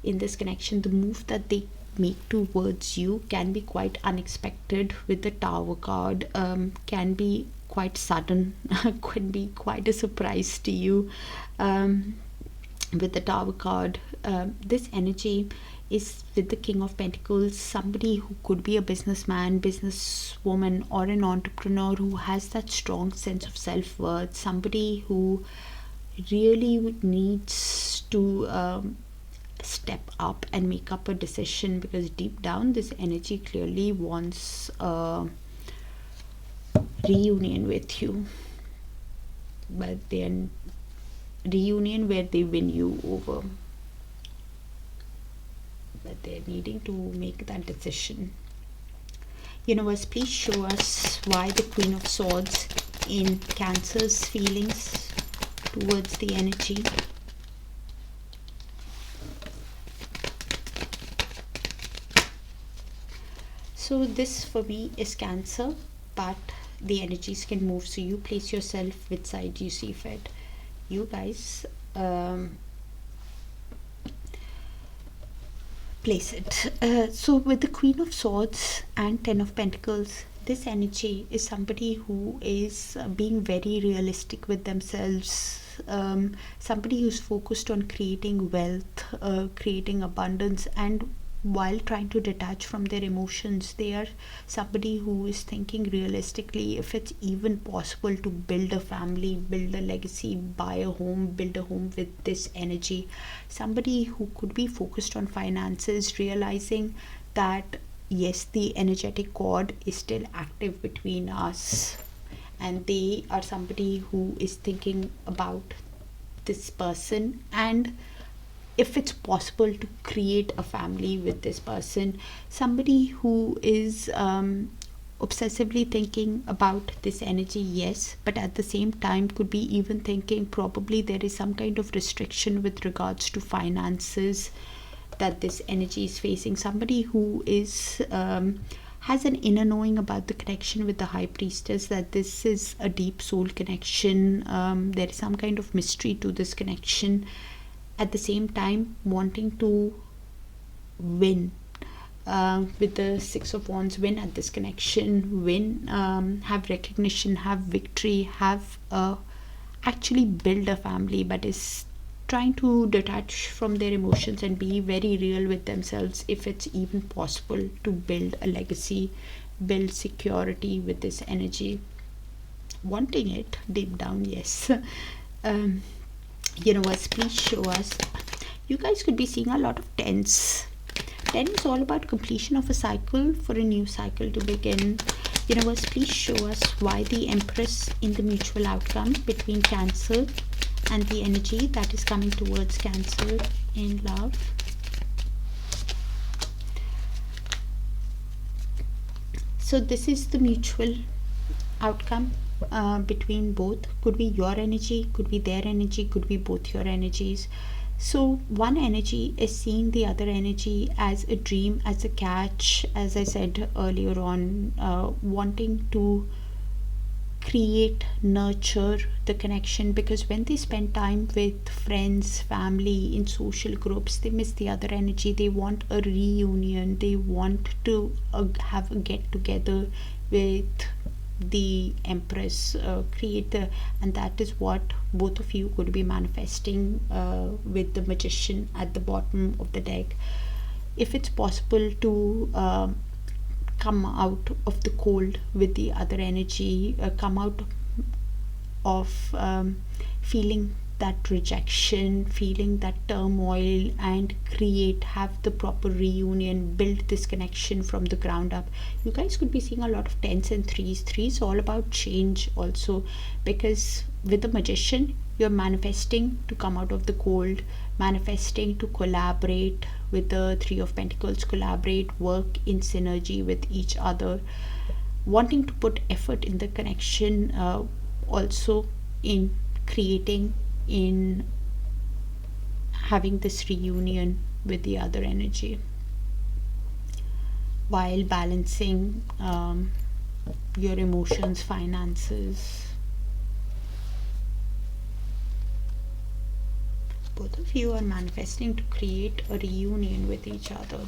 in this connection. The move that they make towards you can be quite unexpected with the Tower card, can be quite sudden, could be quite a surprise to you. With the Tower card, this energy is with the King of Pentacles, somebody who could be a businessman, businesswoman, or an entrepreneur who has that strong sense of self-worth, somebody who really needs to step up and make up a decision, because deep down this energy clearly wants a reunion with you, but then reunion where they win you over, but they're needing to make that decision. Universe, please show us why the Queen of Swords in Cancer's feelings towards the energy. So this for me is Cancer, but the energies can move, so you place yourself which side you see fit. You guys place it. So with the Queen of Swords and 10 of Pentacles, this energy is somebody who is being very realistic with themselves, somebody who's focused on creating wealth, creating abundance, and while trying to detach from their emotions, they are somebody who is thinking realistically if it's even possible to build a family, build a legacy, buy a home, build a home with this energy. Somebody who could be focused on finances, realizing that yes, the energetic cord is still active between us, and they are somebody who is thinking about this person, and if it's possible to create a family with this person. Somebody who is obsessively thinking about this energy, yes, but at the same time could be even thinking probably there is some kind of restriction with regards to finances that this energy is facing. Somebody who is has an inner knowing about the connection with the high priestess, that this is a deep soul connection. There is some kind of mystery to this connection. At the same time wanting to win with the Six of Wands, win at this connection, win, have recognition, have victory, have actually build a family, but is trying to detach from their emotions and be very real with themselves if it's even possible to build a legacy, build security with this energy. Wanting it deep down, yes. Universe, please show us. You guys could be seeing a lot of 10s. 10 is all about completion of a cycle, for a new cycle to begin. Universe, please show us why the Empress in the mutual outcome between Cancer and the energy that is coming towards Cancer in love. So this is the mutual outcome between both. Could be your energy, could be their energy, could be both your energies. So one energy is seeing the other energy as a dream, as a catch, as I said earlier on, wanting to create, nurture the connection, because when they spend time with friends, family, in social groups, they miss the other energy. They want a reunion, they want to have a get together with the Empress, and that is what both of you could be manifesting with the Magician at the bottom of the deck. If it's possible to come out of the cold with the other energy, come out of feeling that rejection, feeling that turmoil, and have the proper reunion, build this connection from the ground up. You guys could be seeing a lot of 10s and 3s. 3 is all about change also, because with the Magician, you're manifesting to come out of the cold, manifesting to collaborate with the 3 of Pentacles, collaborate, work in synergy with each other, wanting to put effort in the connection, also in creating, in having this reunion with the other energy, while balancing your emotions, finances. Both of you are manifesting to create a reunion with each other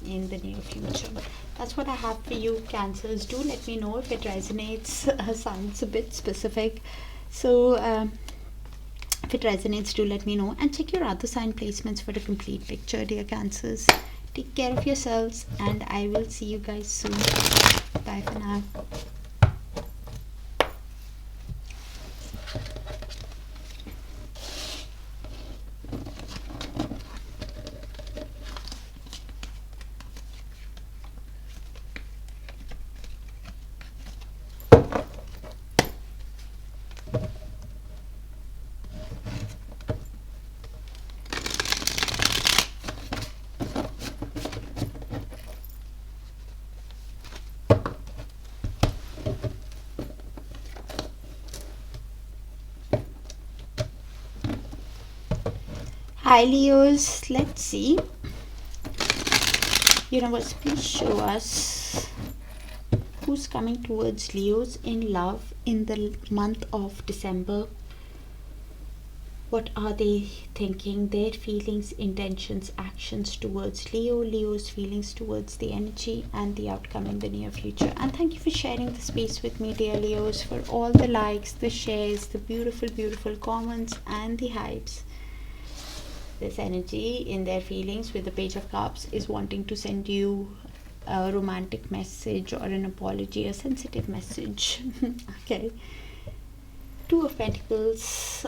in the near future. That's what I have for you, Cancers. Do let me know if it resonates. Sounds a bit specific, so if it resonates, do let me know, and check your other sign placements for the complete picture, dear Cancers. Take care of yourselves, and I will see you guys soon. Bye for now. Hi Leos, let's see. Universe, please show us who's coming towards Leos in love in the month of December. What are they thinking? Their feelings, intentions, actions towards Leo, Leo's feelings towards the energy and the outcome in the near future. And thank you for sharing the space with me, dear Leos, for all the likes, the shares, the beautiful, beautiful comments and the hypes. This energy in their feelings with the Page of Cups is wanting to send you a romantic message or an apology, a sensitive message. Okay. Two of Pentacles,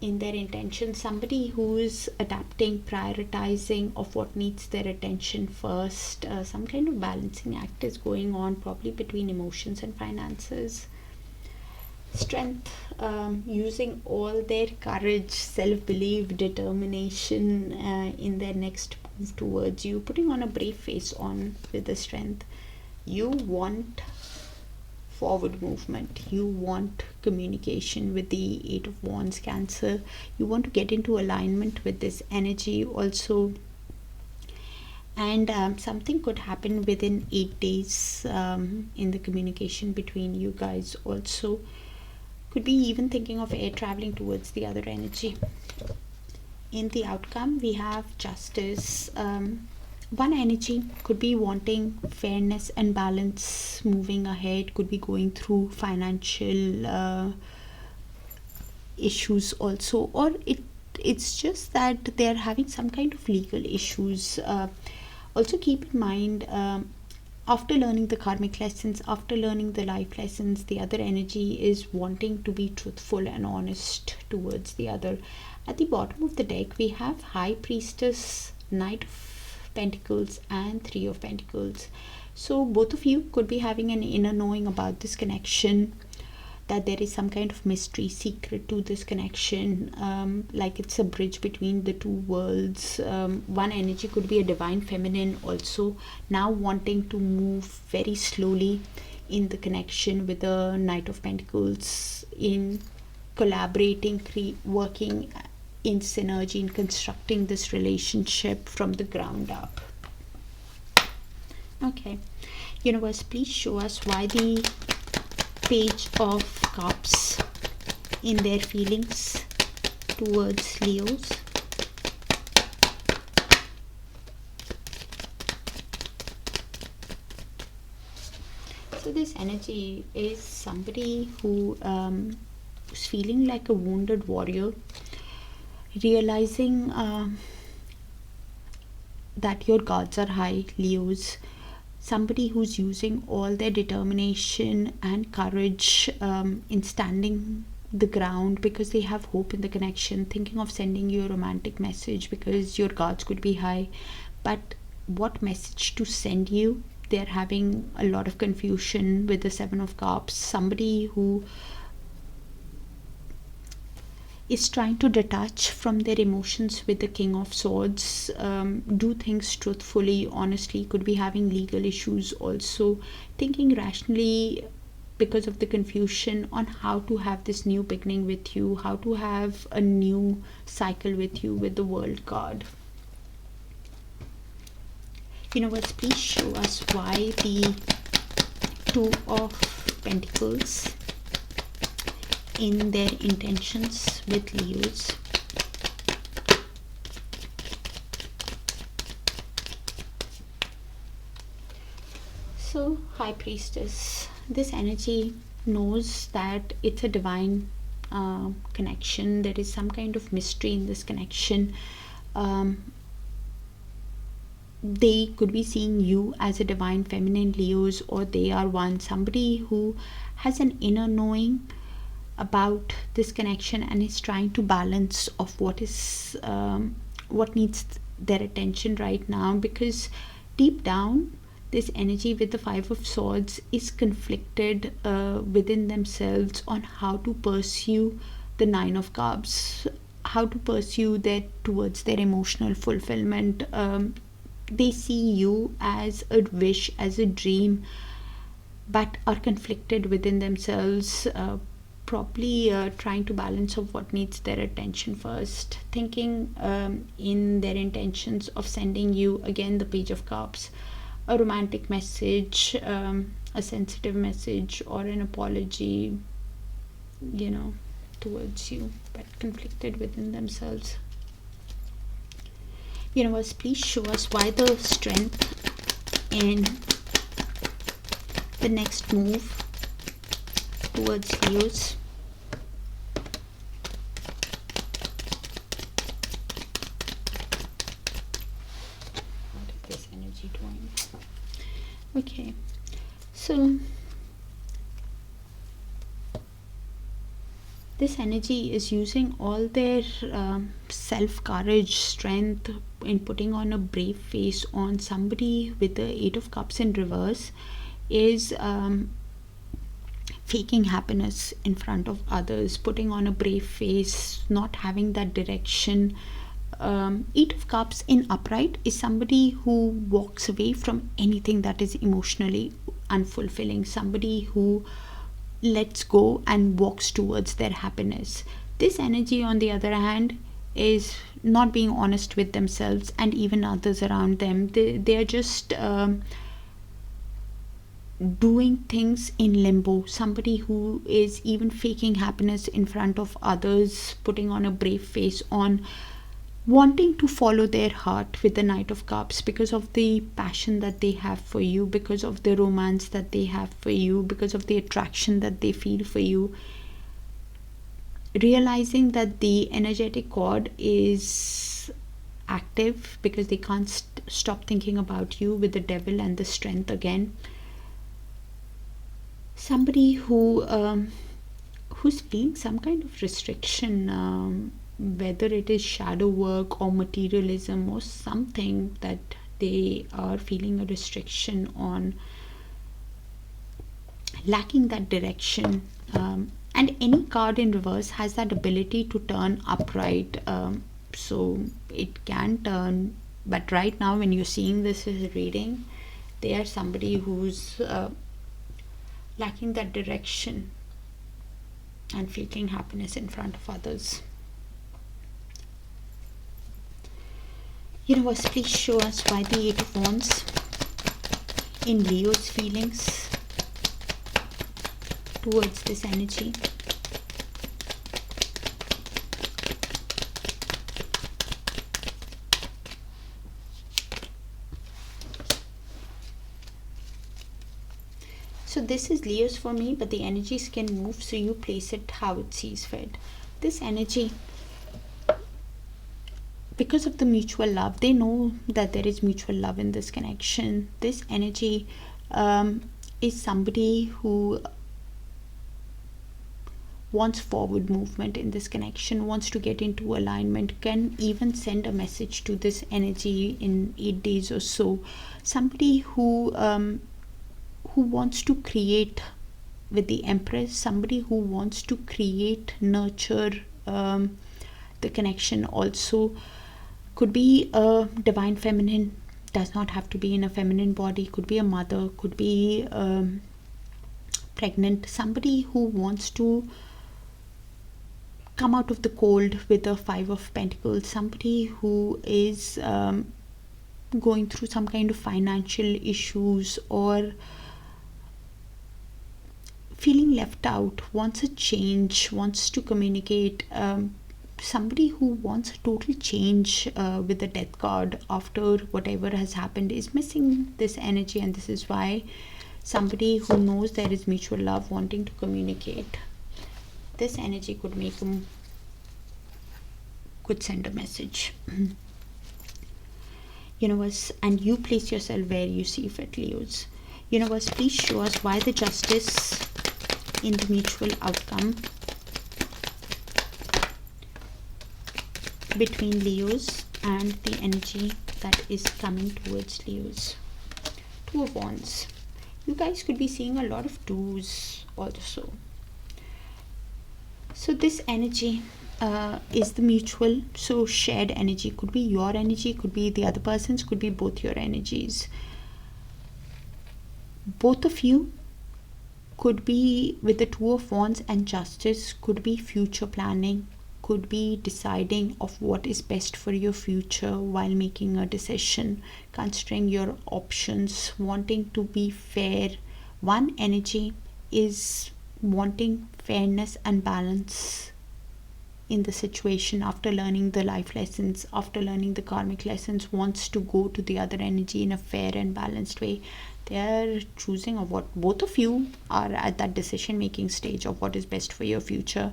in their intention, somebody who is adapting, prioritizing of what needs their attention first. Some kind of balancing act is going on, probably between emotions and finances. Strength, using all their courage, self-belief, determination in their next move towards you, putting on a brave face on with the Strength. You want forward movement, you want communication with the Eight of Wands, Cancer. You want to get into alignment with this energy also, and something could happen within 8 days in the communication between you guys. Also could be even thinking of air traveling towards the other energy. In the outcome, we have Justice. One energy could be wanting fairness and balance moving ahead, could be going through financial issues also, or it's just that they're having some kind of legal issues. Also keep in mind, after learning the karmic lessons, after learning the life lessons, the other energy is wanting to be truthful and honest towards the other. At the bottom of the deck, we have High Priestess, Knight of Pentacles and Three of Pentacles. So both of you could be having an inner knowing about this connection, that there is some kind of mystery, secret to this connection, like it's a bridge between the two worlds. One energy could be a divine feminine also, now wanting to move very slowly in the connection with the Knight of Pentacles, in collaborating, working in synergy, in constructing this relationship from the ground up. Okay, universe, please show us why the Page of Cups in their feelings towards Leos. So this energy is somebody who is feeling like a wounded warrior, realizing that your guards are high, Leos. Somebody who's using all their determination and courage in standing the ground because they have hope in the connection, thinking of sending you a romantic message because your guards could be high. But what message to send you? They're having a lot of confusion with the Seven of Cups. Somebody who is trying to detach from their emotions with the King of Swords, do things truthfully, honestly, could be having legal issues also, thinking rationally because of the confusion on how to have this new beginning with you, how to have a new cycle with you with the World card. Universe, please show us why the Two of Pentacles in their intentions with Leos. So High Priestess, this energy knows that it's a divine connection. There is some kind of mystery in this connection. They could be seeing you as a divine feminine, Leos, or they are one, somebody who has an inner knowing about this connection and is trying to balance of what is what needs their attention right now, because deep down this energy with the Five of Swords is conflicted within themselves on how to pursue the Nine of Cups, how to pursue their towards their emotional fulfillment. They see you as a wish, as a dream, but are conflicted within themselves, probably trying to balance of what needs their attention first, thinking in their intentions of sending you again the Page of Cups, a romantic message, a sensitive message, or an apology, towards you, but conflicted within themselves. Universe, please show us why the strength in the next move towards Leos. What is this energy doing? Okay, so this energy is using all their self-courage, strength in putting on a brave face on somebody with the Eight of Cups in reverse is faking happiness in front of others, putting on a brave face, not having that direction. Eight of Cups in upright is somebody who walks away from anything that is emotionally unfulfilling, somebody who lets go and walks towards their happiness. This energy, on the other hand, is not being honest with themselves and even others around them. They are just doing things in limbo. Somebody who is even faking happiness in front of others, putting on a brave face on wanting to follow their heart with the Knight of Cups because of the passion that they have for you, because of the romance that they have for you, because of the attraction that they feel for you. Realizing that the energetic cord is active because they can't stop thinking about you with the Devil and the Strength again. Somebody who's feeling some kind of restriction, whether it is shadow work or materialism or something, that they are feeling a restriction on, lacking that direction. And any card in reverse has that ability to turn upright, so it can turn, but right now when you're seeing this as a reading, they are somebody who's lacking that direction and faking happiness in front of others. Universe, please show us why the Eight of Wands in Leo's feelings towards this energy. So this is Leo's for me, but the energies can move, so you place it how it sees fit. This energy, because of the mutual love, they know that there is mutual love in this connection. This energy is somebody who wants forward movement in this connection, wants to get into alignment, can even send a message to this energy in 8 days or so. Somebody who wants to create with the Empress, somebody who wants to create, nurture the connection also. Could be a divine feminine, does not have to be in a feminine body, could be a mother, could be pregnant, somebody who wants to come out of the cold with a Five of Pentacles, somebody who is going through some kind of financial issues or feeling left out, wants a change, wants to communicate. Somebody who wants a total change with the Death card after whatever has happened is missing this energy, and this is why somebody who knows there is mutual love wanting to communicate, this energy could make them, could send a message. Universe, and you place yourself where you see fit, Leos. Universe, please show us why the Justice in the mutual outcome between Leos and the energy that is coming towards Leos. Two of Wands. You guys could be seeing a lot of twos also. So this energy is the mutual, so shared energy. Could be your energy, could be the other person's, could be both your energies. Both of you could be with the Two of Wands and Justice, could be future planning, could be deciding of what is best for your future while making a decision, considering your options, wanting to be fair. One energy is wanting fairness and balance in the situation, after learning the life lessons, after learning the karmic lessons, wants to go to the other energy in a fair and balanced way. They are choosing of what, both of you are at that decision making stage of what is best for your future.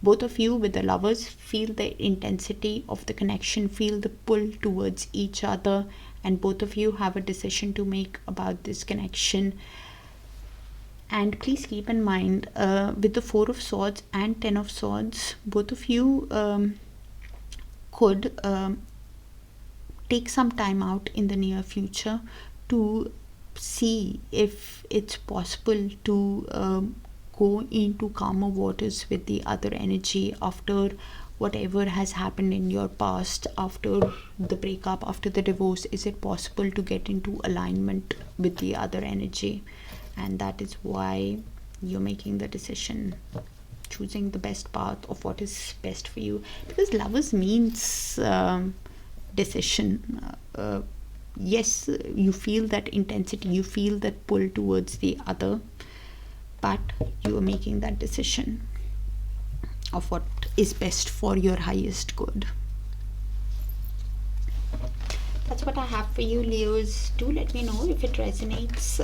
Both of you with the lovers feel the intensity of the connection, feel the pull towards each other, and both of you have a decision to make about this connection. And please keep in mind, with the 4 of Swords and 10 of Swords, both of you could take some time out in the near future to see if it's possible to go into calmer waters with the other energy after whatever has happened in your past, after the breakup, after the divorce. Is it possible to get into alignment with the other energy? And that is why you're making the decision, choosing the best path of what is best for you. Because lovers means decision. Yes, you feel that intensity, you feel that pull towards the other, but you are making that decision of what is best for your highest good. That's what I have for you, Leos. Do let me know if it resonates.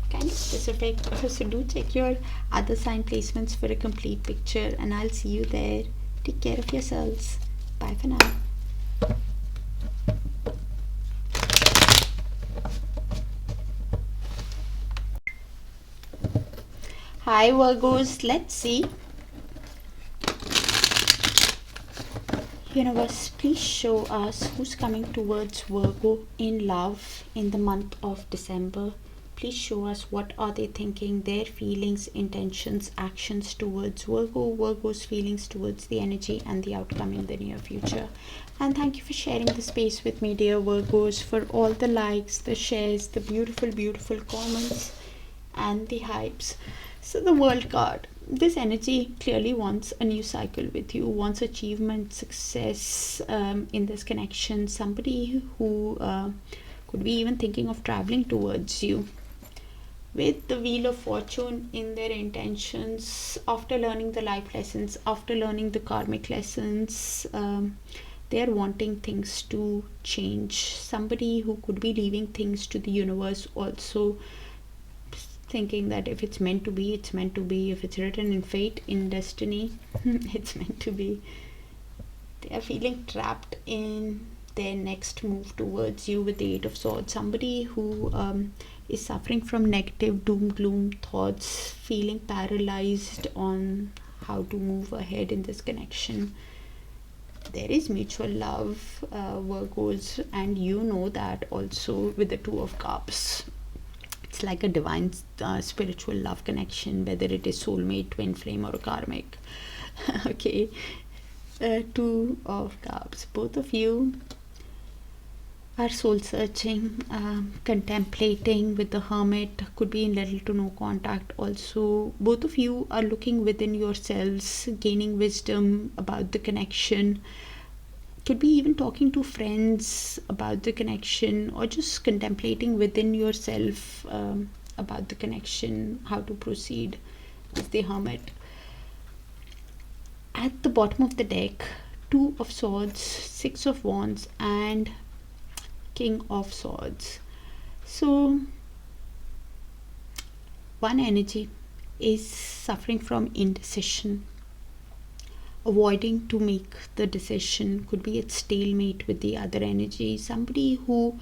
Kind of specific. So do check your other sign placements for a complete picture, and I'll see you there. Take care of yourselves. Bye for now. Hi Virgos, let's see. Universe, please show us who's coming towards Virgo in love in the month of December. Please show us what are they thinking, their feelings, intentions, actions towards Virgo, Virgo's feelings towards the energy and the outcome in the near future. And thank you for sharing the space with me, dear Virgos, for all the likes, the shares, the beautiful, beautiful comments and the hypes. So the World card, this energy clearly wants a new cycle with you, wants achievement, success in this connection. Somebody who could be even thinking of traveling towards you. With the Wheel of Fortune in their intentions, after learning the life lessons, after learning the karmic lessons, they are wanting things to change. Somebody who could be leaving things to the universe, also thinking that if it's meant to be, it's meant to be. If it's written in fate, in destiny, it's meant to be. They are feeling trapped in their next move towards you with the 8 of Swords. Somebody who is suffering from negative doom gloom thoughts, feeling paralyzed on how to move ahead in this connection. There is mutual love, Virgos, and you know that also with the 2 of Cups. It's like a divine spiritual love connection, whether it is soulmate, twin flame or a karmic. Okay, 2 of Cups. Both of you are soul searching, contemplating with the Hermit, could be in little to no contact. Also, both of you are looking within yourselves, gaining wisdom about the connection. Could be even talking to friends about the connection, or just contemplating within yourself about the connection, how to proceed with the Hermit. At the bottom of the deck, 2 of Swords, 6 of Wands and King of Swords. So one energy is suffering from indecision, avoiding to make the decision. Could be at stalemate with the other energy. Somebody who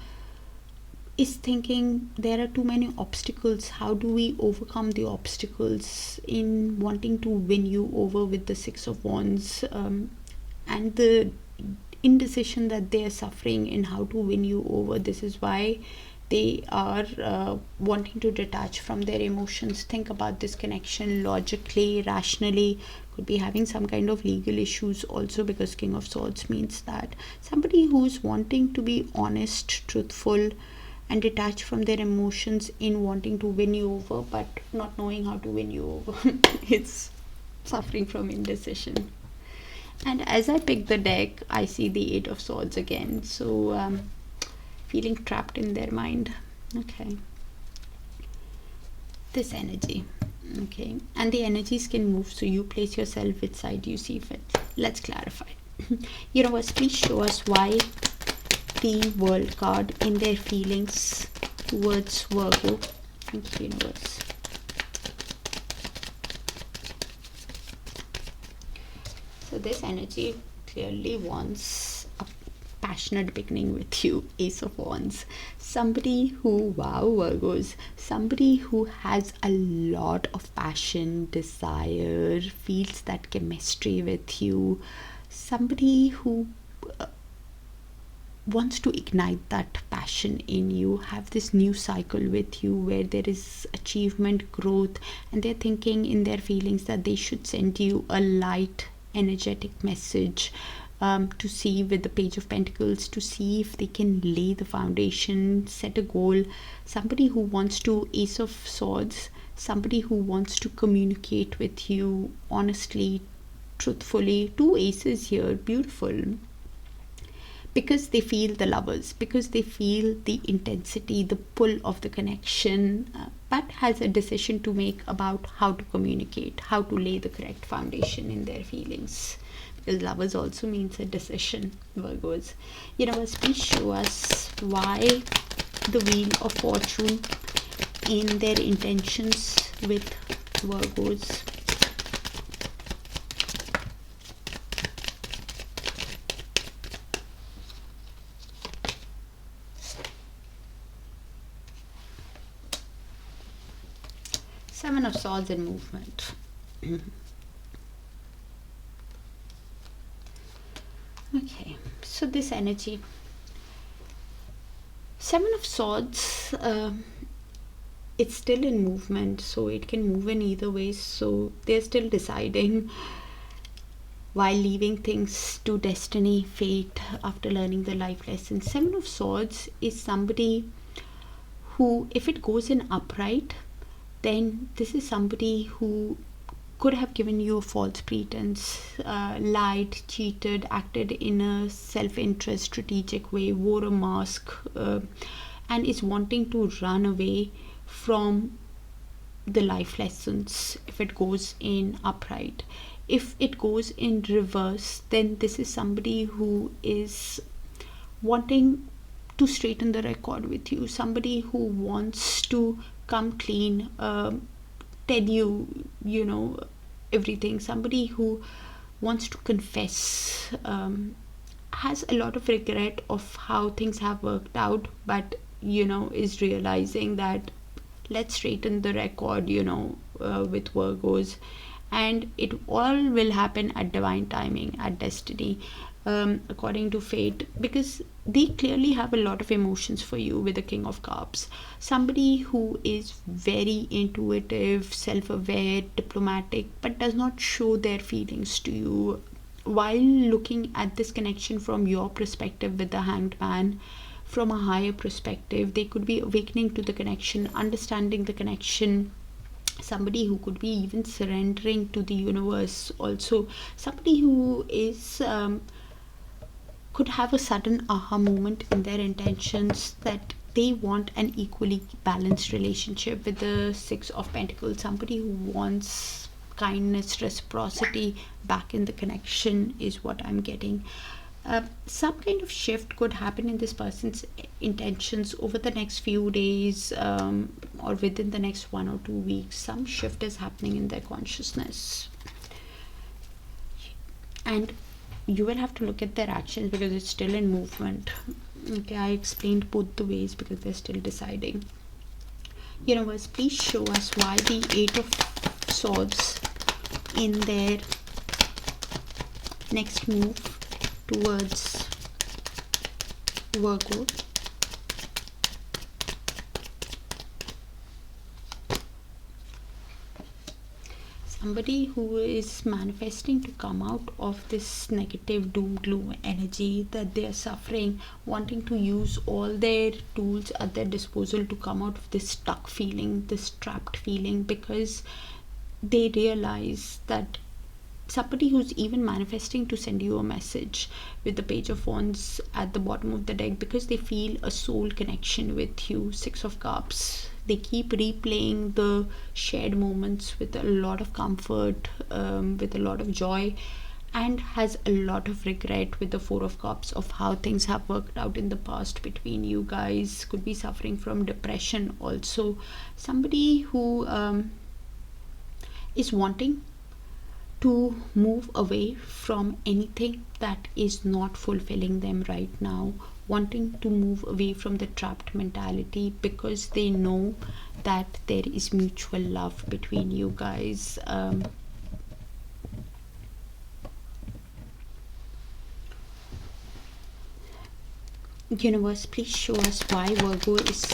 is thinking there are too many obstacles. How do we overcome the obstacles in wanting to win you over with the 6 of Wands, and the indecision that they are suffering in how to win you over. This is why they are wanting to detach from their emotions, think about this connection logically, rationally. Could be having some kind of legal issues also, because King of Swords means that somebody who's wanting to be honest, truthful and detach from their emotions in wanting to win you over, but not knowing how to win you over. It's suffering from indecision. And as I pick the deck, I see the 8 of Swords again. So feeling trapped in their mind. Okay, this energy. Okay, and the energies can move, so you place yourself which side you see fit. Let's clarify. Universe, please show us why the World card in their feelings towards Virgo. Thank you, universe. So this energy clearly wants a passionate beginning with you. Ace of Wands. Somebody who, wow, Virgos, somebody who has a lot of passion, desire, feels that chemistry with you. Somebody who wants to ignite that passion in you, have this new cycle with you where there is achievement, growth, and they're thinking in their feelings that they should send you a light, energetic message to see with the Page of Pentacles, to see if they can lay the foundation, set a goal. Somebody who wants to, Ace of Swords, somebody who wants to communicate with you honestly, truthfully. Two aces here, beautiful. Because they feel the lovers, because they feel the intensity, the pull of the connection, but has a decision to make about how to communicate, how to lay the correct foundation in their feelings. Because lovers also means a decision, Virgos. Universe, please show us why the Wheel of Fortune in their intentions with Virgos. Seven of Swords in movement. Okay, so this energy, Seven of Swords, it's still in movement, so it can move in either way. So they're still deciding while leaving things to destiny, fate, after learning the life lessons. Seven of Swords is somebody who, if it goes in upright, then this is somebody who could have given you a false pretense, lied, cheated, acted in a self-interest, strategic way, wore a mask, and is wanting to run away from the life lessons if it goes in upright. If it goes in reverse, then this is somebody who is wanting to straighten the record with you, somebody who wants to come clean, tell you everything, somebody who wants to confess, has a lot of regret of how things have worked out, but is realizing that let's straighten the record with Virgos, and it all will happen at divine timing, at destiny, according to fate, because they clearly have a lot of emotions for you with the King of Cups. Somebody who is very intuitive, self-aware, diplomatic, but does not show their feelings to you. While looking at this connection from your perspective with the Hanged Man, from a higher perspective, they could be awakening to the connection, understanding the connection. Somebody who could be even surrendering to the universe also. Somebody who is could have a sudden aha moment in their intentions that they want an equally balanced relationship with the Six of Pentacles. Somebody who wants kindness, reciprocity back in the connection is what I'm getting. Some kind of shift could happen in this person's intentions over the next few days, or within the next 1 or 2 weeks. Some shift is happening in their consciousness, and you will have to look at their actions because it's still in movement. Okay, I explained both the ways because they're still deciding. Universe, please show us why the Eight of Swords in their next move towards Virgo. Somebody who is manifesting to come out of this negative doom gloom energy that they are suffering, wanting to use all their tools at their disposal to come out of this stuck feeling, this trapped feeling, because they realize that somebody who's even manifesting to send you a message with the Page of Wands at the bottom of the deck, because they feel a soul connection with you. Six of Cups, they keep replaying the shared moments with a lot of comfort, with a lot of joy, and has a lot of regret with the Four of Cups of how things have worked out in the past between you guys. Could be suffering from depression also. Somebody who is wanting to move away from anything that is not fulfilling them right now, wanting to move away from the trapped mentality, because they know that there is mutual love between you guys. Universe, please show us why Virgo is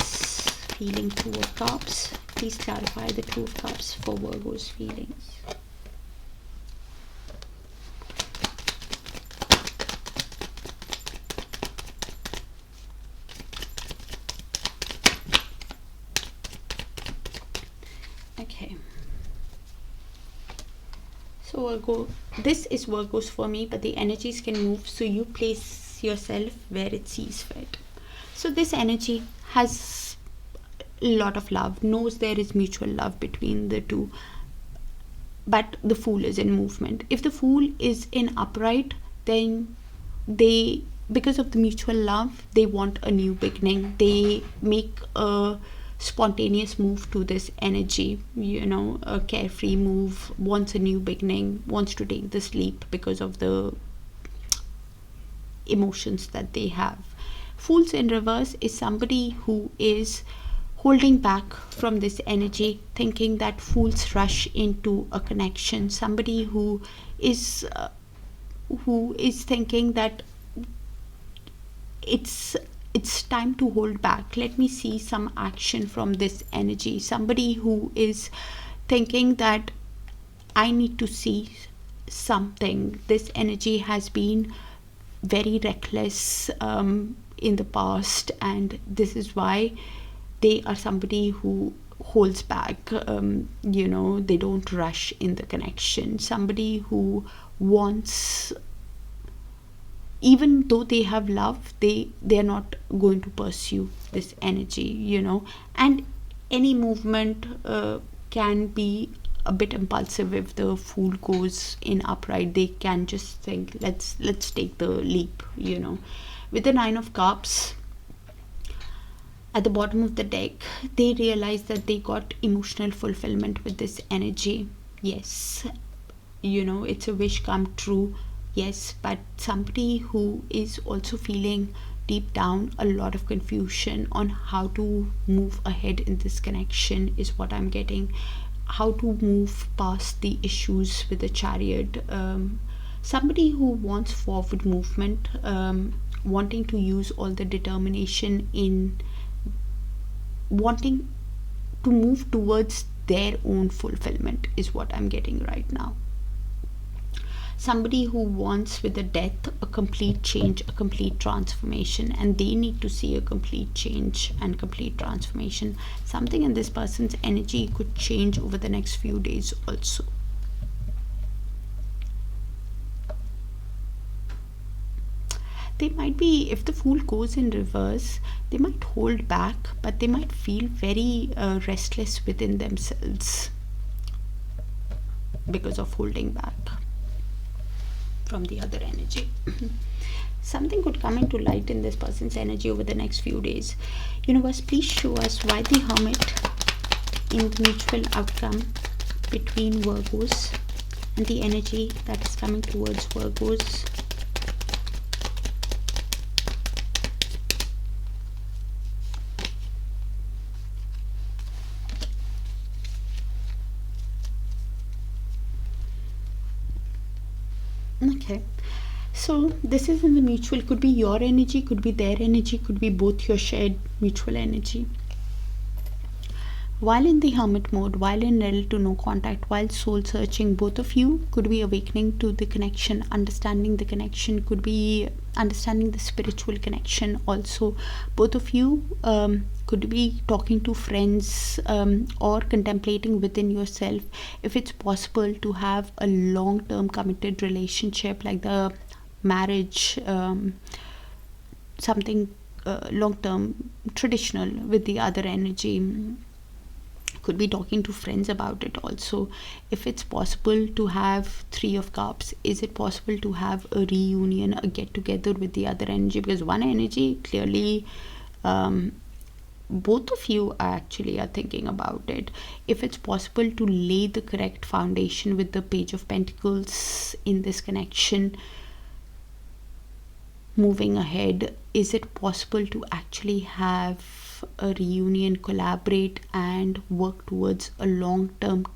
feeling Two of Cups. Please clarify the Two of Cups for Virgo's feelings. Okay. So Virgo, this is Virgo's for me, but the energies can move, so you place yourself where it sees fit. So this energy has a lot of love, knows there is mutual love between the two, but the Fool is in movement. If the Fool is in upright, then they, because of the mutual love, they want a new beginning. They make a spontaneous move to this energy, you know, a carefree move, wants a new beginning, wants to take this leap because of the emotions that they have. Fools in reverse is somebody who is holding back from this energy, thinking that fools rush into a connection. Somebody who is thinking that it's time to hold back. Let me see some action from this energy. Somebody who is thinking that I need to see something. This energy has been very reckless in the past, and this is why they are somebody who holds back. You know, they don't rush in the connection. Somebody who wants, even though they have love, they are not going to pursue this energy, you know. And any movement can be a bit impulsive. If the Fool goes in upright, they can just think, let's take the leap, you know. With the Nine of Cups at the bottom of the deck, they realize that they got emotional fulfillment with this energy. Yes, you know, it's a wish come true. Yes, but somebody who is also feeling deep down a lot of confusion on how to move ahead in this connection is what I'm getting. How to move past the issues with the Chariot. Somebody who wants forward movement, wanting to use all the determination in wanting to move towards their own fulfillment is what I'm getting right now. Somebody who wants, with the Death, a complete change, a complete transformation, and they need to see a complete change and complete transformation. Something in this person's energy could change over the next few days also. They might be, if the Fool goes in reverse, they might hold back, but they might feel very restless within themselves because of holding back from the other energy. Something could come into light in this person's energy over the next few days. Universe, please show us why the Hermit in the mutual outcome between Virgos and the energy that is coming towards Virgos. Okay, so this is in the mutual, could be your energy, could be their energy, could be both your shared mutual energy. While in the Hermit mode, while in little to no contact, while soul searching, both of you could be awakening to the connection, understanding the connection, could be understanding the spiritual connection also. Both of you could be talking to friends or contemplating within yourself if it's possible to have a long-term committed relationship, like the marriage, something long-term traditional with the other energy. Could be talking to friends about it also. If it's possible to have Three of Cups, is it possible to have a reunion, a get together with the other energy? Because one energy clearly, both of you actually are thinking about it. If it's possible to lay the correct foundation with the Page of Pentacles in this connection, moving ahead, is it possible to actually have a reunion, collaborate and work towards a long-term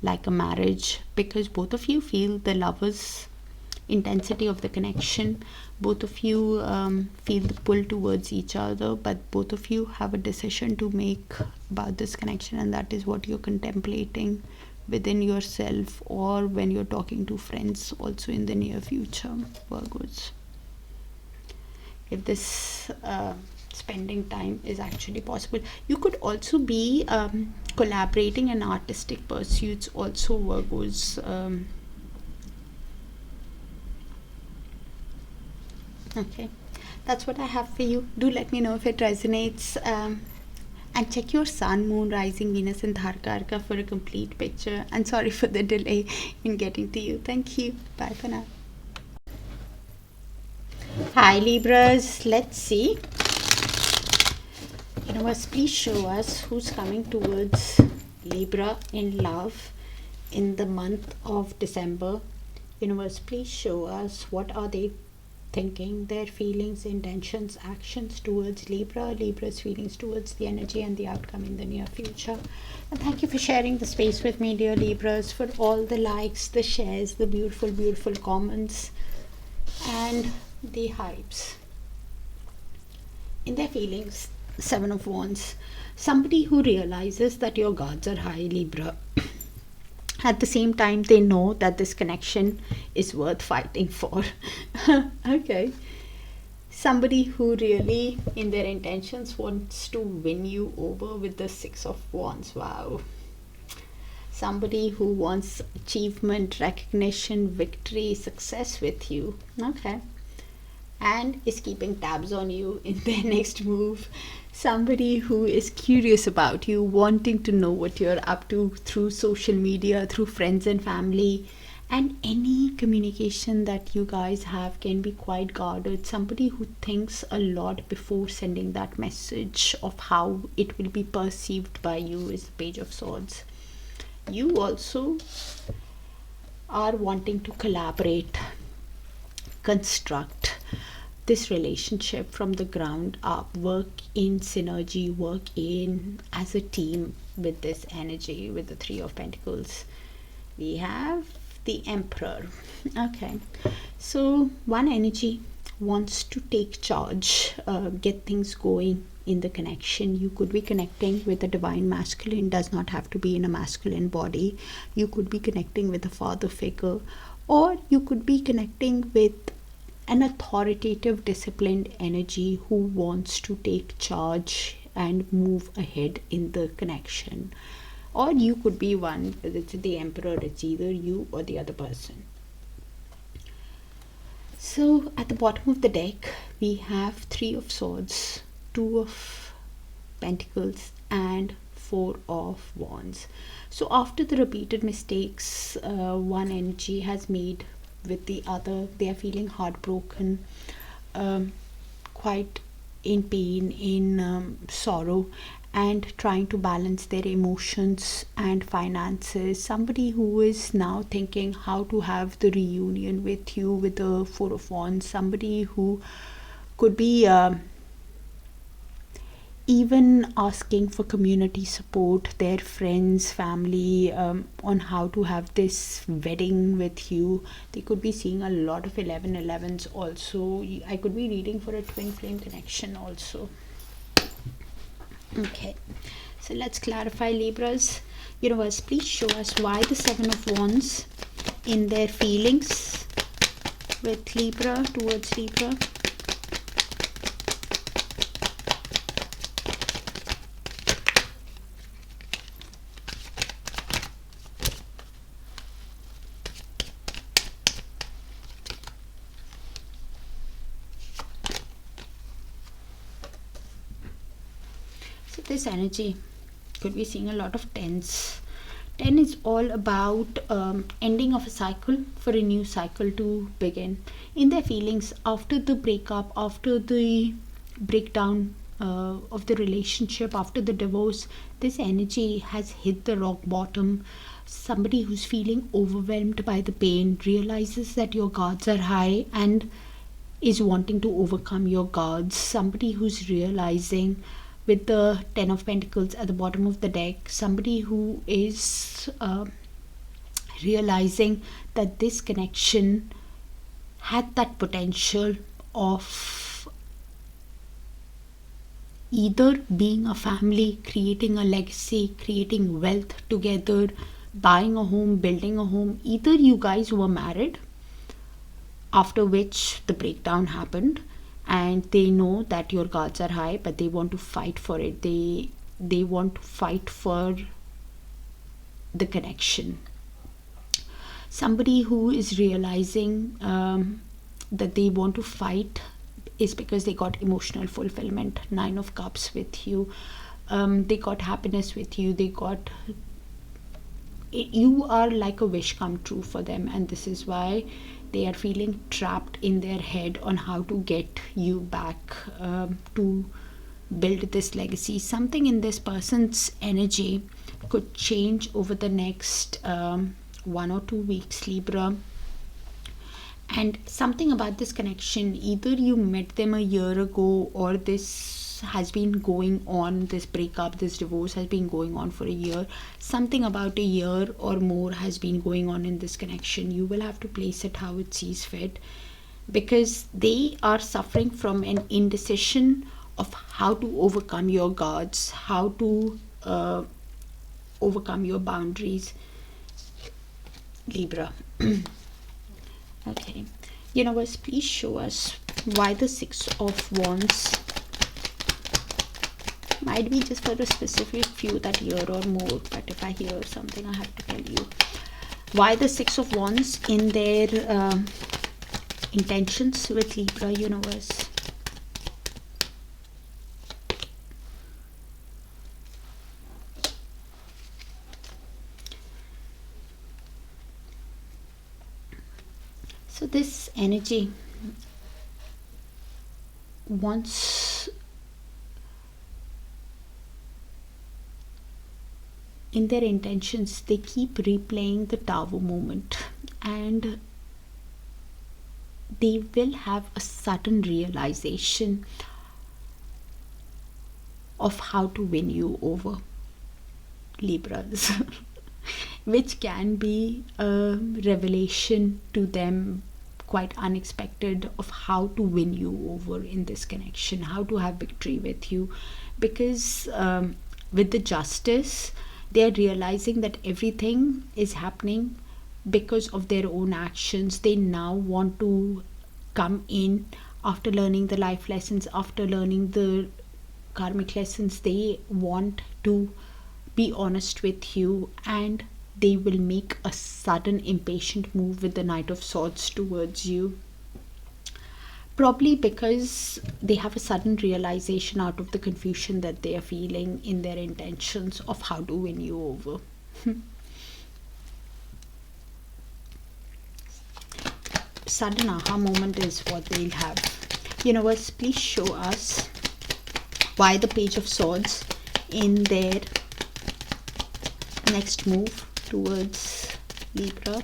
like a marriage? Because both of you feel the lovers intensity of the connection. Both of you feel the pull towards each other, but both of you have a decision to make about this connection, and that is what you're contemplating within yourself, or when you're talking to friends also in the near future, Virgos. If this spending time is actually possible, you could also be collaborating in artistic pursuits also, Virgos. Okay, that's what I have for you. Do let me know if it resonates, and check your sun, moon, rising, Venus and Darakaraka for a complete picture. And sorry for the delay in getting to you. Thank you. Bye for now. Hi Libras, let's see. Universe, please show us who's coming towards Libra in love in the month of December. Universe, please show us what are they thinking, their feelings, intentions, actions towards Libra, Libra's feelings towards the energy and the outcome in the near future. And thank you for sharing the space with me, dear Libras, for all the likes, the shares, the beautiful, beautiful comments and the hypes. In their feelings, Seven of Wands, somebody who realizes that your guards are high, Libra. At the same time, they know that this connection is worth fighting for. Okay. Somebody who really, in their intentions, wants to win you over with the Six of Wands. Wow. Somebody who wants achievement, recognition, victory, success with you. Okay. And is keeping tabs on you in their next move. Somebody who is curious about you, wanting to know what you're up to through social media, through friends and family. And any communication that you guys have can be quite guarded. Somebody who thinks a lot before sending that message of how it will be perceived by you is the Page of Swords. You also are wanting to collaborate, construct this relationship from the ground up, work in synergy, work in as a team with this energy, with the Three of Pentacles. We have the Emperor. Okay, so one energy wants to take charge, get things going in the connection. You could be connecting with a divine masculine, does not have to be in a masculine body. You could be connecting with a father figure, or you could be connecting with an authoritative, disciplined energy who wants to take charge and move ahead in the connection. Or you could be one, it's the Emperor, it's either you or the other person. So at the bottom of the deck, we have Three of Swords, Two of Pentacles and Four of Wands. So after the repeated mistakes one energy has made with the other, they are feeling heartbroken, quite in pain, in sorrow, and trying to balance their emotions and finances. Somebody who is now thinking how to have the reunion with you with the Four of Wands. Somebody who could be even asking for community support, their friends, family, on how to have this wedding with you. They could be seeing a lot of 1111s also. I could be reading for a twin flame connection also. Okay, so let's clarify, Libras. Universe, please show us why the Seven of Wands in their feelings with Libra, towards Libra. This energy Could be seeing a lot of tens. 10 is all about ending of a cycle for a new cycle to begin. In their feelings, after the breakup, after the breakdown of the relationship, after the divorce, this energy has hit the rock bottom. Somebody who's feeling overwhelmed by the pain realizes that your guards are high and is wanting to overcome your guards. Somebody who's realizing, with the 10 of Pentacles at the bottom of the deck, somebody who is realizing that this connection had that potential of either being a family, creating a legacy, creating wealth together, buying a home, building a home. Either you guys were married, after which the breakdown happened, and they know that your guards are high, but they want to fight for it. They want to fight for the connection. Somebody who is realizing that they want to fight is because they got emotional fulfillment. 9 of Cups with you. They got happiness with you. You are like a wish come true for them, and this is why they are feeling trapped in their head on how to get you back to build this legacy. Something in this person's energy could change over the next 1 or 2 weeks, Libra. And something about this connection, either you met them a year ago, or this has been going on, this breakup, this divorce has been going on for a year. Something about a year or more has been going on in this connection. You will have to place it how it sees fit, because they are suffering from an indecision of how to overcome your guards, how to overcome your boundaries, Libra. Okay, universe, please show us why the 6 of Wands, might be just for a specific few that year or more, but if I hear something, I have to tell you why the 6 of Wands in their intentions with Libra, universe. So this energy wants, in their intentions, they keep replaying the Tower moment, and they will have a sudden realization of how to win you over, Libras. Which can be a revelation to them, quite unexpected, of how to win you over in this connection, how to have victory with you. Because with the Justice, they are realizing that everything is happening because of their own actions. They now want to come in after learning the life lessons, after learning the karmic lessons. They want to be honest with you, and they will make a sudden impatient move with the Knight of Swords towards you. Probably because they have a sudden realization out of the confusion that they are feeling in their intentions of how to win you over. Sudden aha moment is what they'll have. Universe, please show us why the Page of Swords in their next move towards Libra.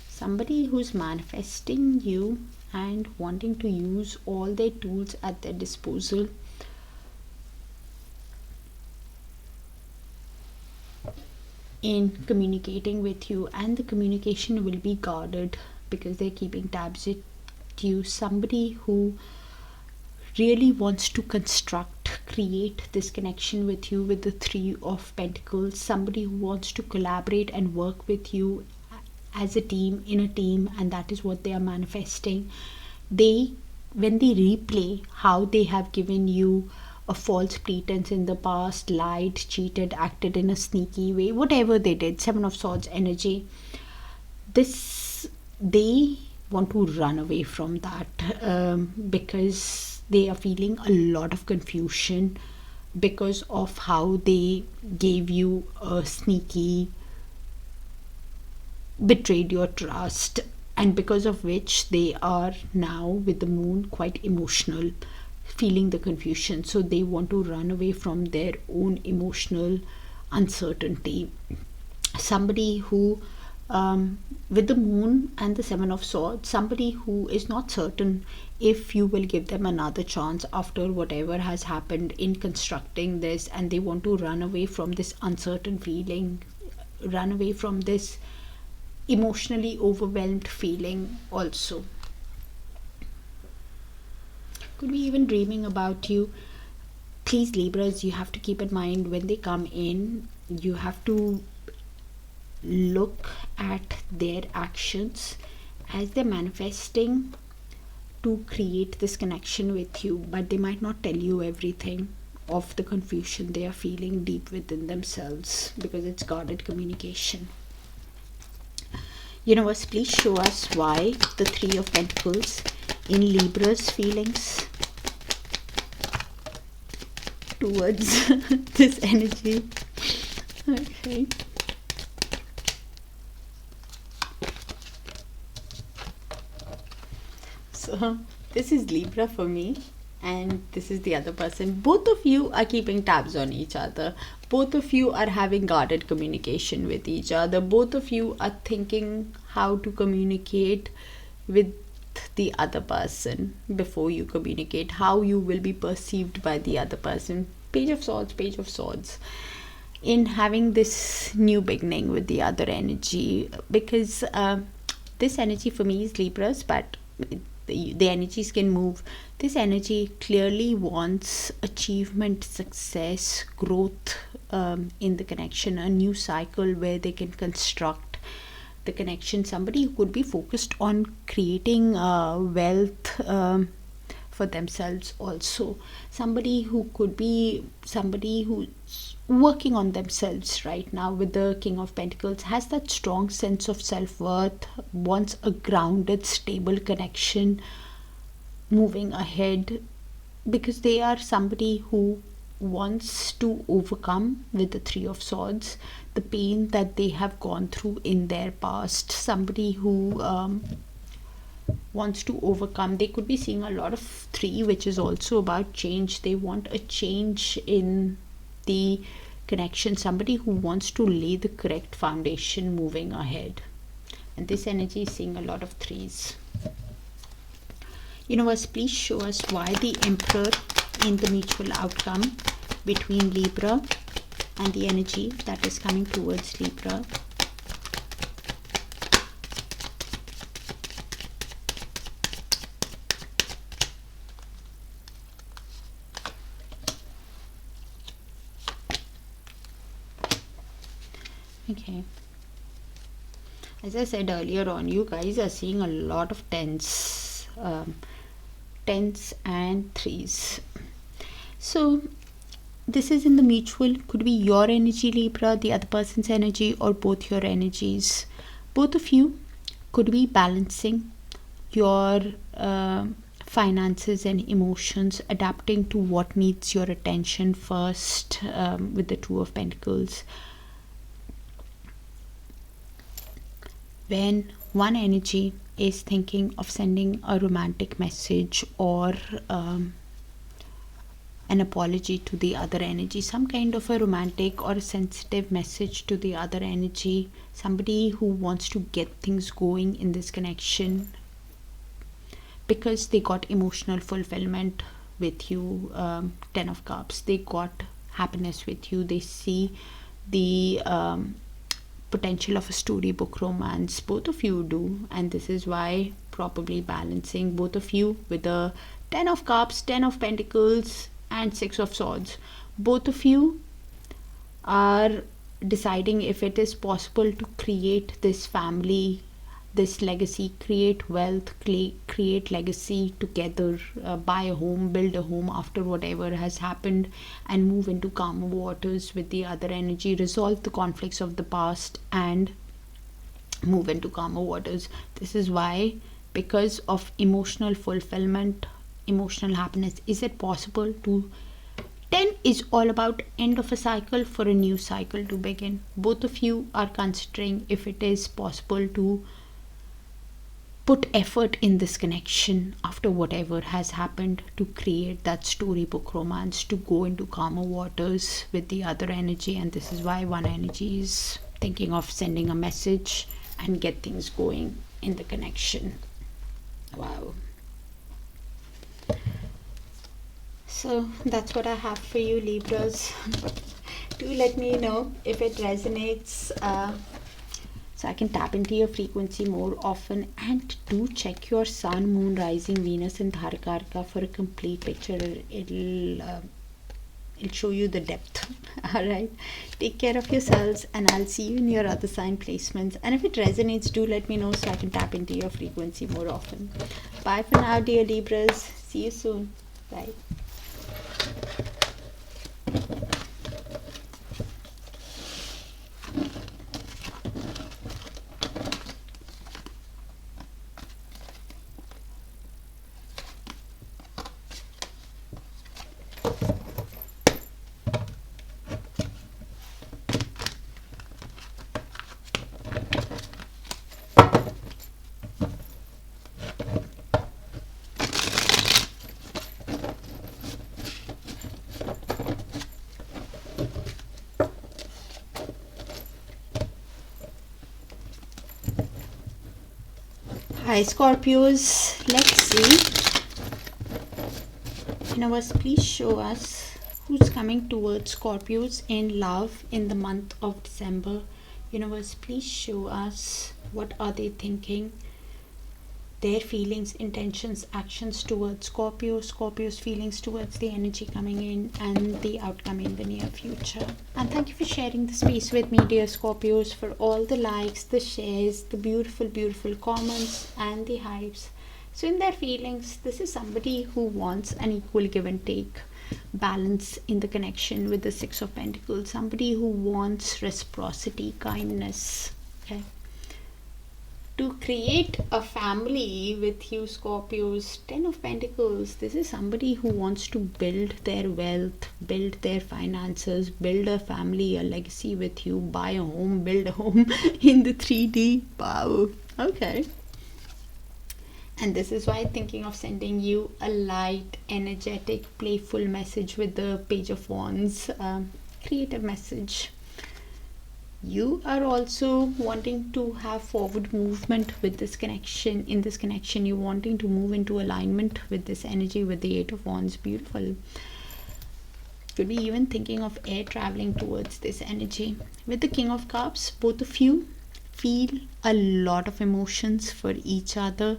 Somebody who's manifesting you and wanting to use all their tools at their disposal in communicating with you, and the communication will be guarded because they're keeping tabs at you. Somebody who really wants to create this connection with you with the 3 of Pentacles. Somebody who wants to collaborate and work with you as a team, in a team, and that is what they are manifesting. When they replay how they have given you a false pretense in the past, lied, cheated, acted in a sneaky way, whatever they did, 7 of Swords energy, they want to run away from that, because they are feeling a lot of confusion because of how they gave you a sneaky, betrayed your trust, and because of which they are now with the moon quite emotional, feeling the confusion. So they want to run away from their own emotional uncertainty. Somebody who with the moon and the seven of swords, somebody who is not certain if you will give them another chance after whatever has happened in constructing this, and they want to run away from this uncertain feeling, run away from this emotionally overwhelmed feeling also. Could be even dreaming about you. Please, Libras, you have to keep in mind when they come in, you have to look at their actions as they're manifesting to create this connection with you, but they might not tell you everything of the confusion they are feeling deep within themselves, because it's guarded communication. Universe, please show us why the Three of Pentacles in Libra's feelings towards this energy. Okay. So this is Libra for me, and this is the other person. Both of you are keeping tabs on each other. Both of you are having guarded communication with each other. Both of you are thinking how to communicate with the other person before you communicate, how you will be perceived by the other person. Page of Swords, Page of Swords. In having this new beginning with the other energy, because this energy for me is Libras, but the energies can move. This energy clearly wants achievement, success, growth in the connection, a new cycle where they can construct the connection. Somebody who could be focused on creating wealth for themselves also. Somebody who could be somebody who's working on themselves right now with the King of Pentacles, has that strong sense of self-worth, wants a grounded, stable connection moving ahead, because they are somebody who wants to overcome, with the Three of Swords, the pain that they have gone through in their past. Somebody who wants to overcome. They could be seeing a lot of three, which is also about change. They want a change in the connection. Somebody who wants to lay the correct foundation moving ahead. And this energy is seeing a lot of threes. Universe, please show us why the Emperor in the mutual outcome between Libra and the energy that is coming towards Libra. Okay, as I said earlier on, you guys are seeing a lot of tens and threes. So this is in the mutual, could be your energy Libra, the other person's energy, or both your energies. Both of you could be balancing your finances and emotions, adapting to what needs your attention first, with the Two of Pentacles. When one energy is thinking of sending a romantic message or an apology to the other energy, some kind of a romantic or a sensitive message to the other energy, somebody who wants to get things going in this connection because they got emotional fulfillment with you, Ten of Cups, they got happiness with you, they see the potential of a storybook romance. Both of you do, and this is why probably balancing both of you with the Ten of Cups, Ten of Pentacles, and Six of Swords. Both of you are deciding if it is possible to create this family, this legacy, create wealth, create legacy together, buy a home, build a home after whatever has happened, and move into calmer waters with the other energy, resolve the conflicts of the past, and move into calmer waters. This is why, because of emotional fulfillment, emotional happiness, is it possible to 10 is all about end of a cycle for a new cycle to begin. Both of you are considering if it is possible to put effort in this connection after whatever has happened, to create that storybook romance, to go into calmer waters with the other energy. And this is why one energy is thinking of sending a message and get things going in the connection. Wow. So that's what I have for you, Libras. Do let me know if it resonates, so I can tap into your frequency more often. And do check your sun, moon, rising, Venus in Darakaraka for a complete picture. It'll show you the depth. All right, take care of yourselves, and I'll see you in your other sign placements. And if it resonates, do let me know so I can tap into your frequency more often. Bye for now, dear Libras. See you soon. Bye. Hi Scorpios, let's see. Universe, please show us who's coming towards Scorpios in love in the month of December. Universe, please show us what are they thinking, their feelings, intentions, actions towards Scorpio, Scorpio's feelings towards the energy coming in, and the outcome in the near future. And thank you for sharing the space with me, dear Scorpios, for all the likes, the shares, the beautiful, beautiful comments, and the hypes. So in their feelings, this is somebody who wants an equal give and take balance in the connection with the Six of Pentacles. Somebody who wants reciprocity, kindness, okay? To create a family with you, Scorpios. 10 of Pentacles. This is somebody who wants to build their wealth, build their finances, build a family, a legacy with you, buy a home, build a home in the 3D. Wow. Okay. And this is why I'm thinking of sending you a light, energetic, playful message with the Page of Wands. Creative message. You are also wanting to have forward movement with this connection. In this connection, you're wanting to move into alignment with this energy, with the Eight of Wands. Beautiful. Could be even thinking of air traveling towards this energy. With the King of Cups, both of you feel a lot of emotions for each other.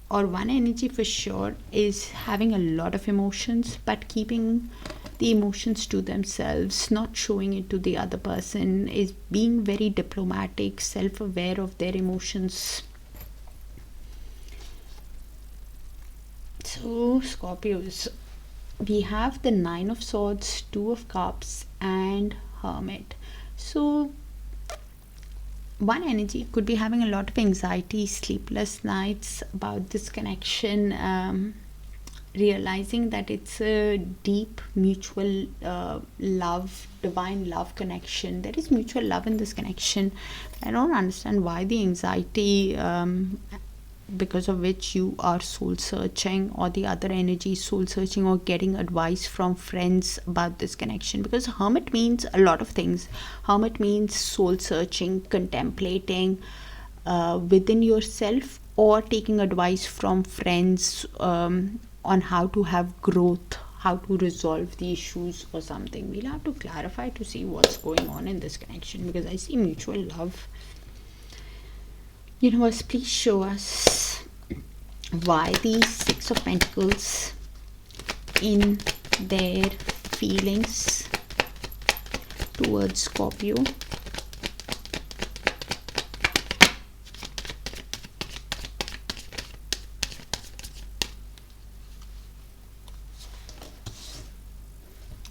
Or one energy for sure is having a lot of emotions, but keeping the emotions to themselves, not showing it to the other person, is being very diplomatic, self-aware of their emotions. So Scorpios, we have the Nine of Swords, Two of Cups, and Hermit. So one energy could be having a lot of anxiety, sleepless nights about this connection, realizing that it's a deep mutual love, divine love connection. There is mutual love in this connection. I don't understand why the anxiety, because of which you are soul searching, or the other energy soul searching, or getting advice from friends about this connection. Because Hermit means a lot of things. Hermit means soul searching, contemplating within yourself, or taking advice from friends on how to have growth, how to resolve the issues or something. We'll have to clarify to see what's going on in this connection, because I see mutual love. Universe, please show us why the Six of Pentacles in their feelings towards Scorpio.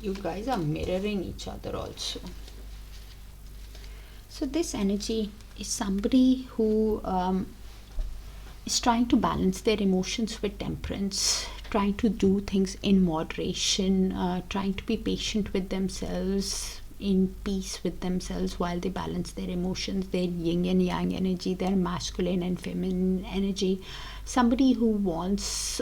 You guys are mirroring each other also. So this energy is somebody who is trying to balance their emotions with temperance, trying to do things in moderation, trying to be patient with themselves, in peace with themselves while they balance their emotions, their yin and yang energy, their masculine and feminine energy. Somebody who wants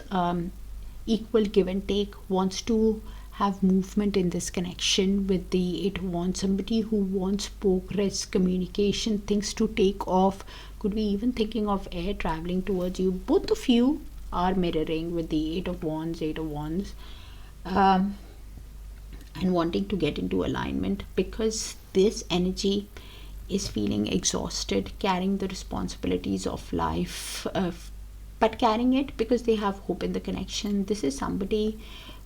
equal give and take, wants to have movement in this connection with the 8 of Wands. Somebody who wants progress, communication, things to take off. Could be even thinking of air traveling towards you. Both of you are mirroring with the 8 of Wands, 8 of Wands, and wanting to get into alignment, because this energy is feeling exhausted, carrying the responsibilities of life, but carrying it because they have hope in the connection. This is somebody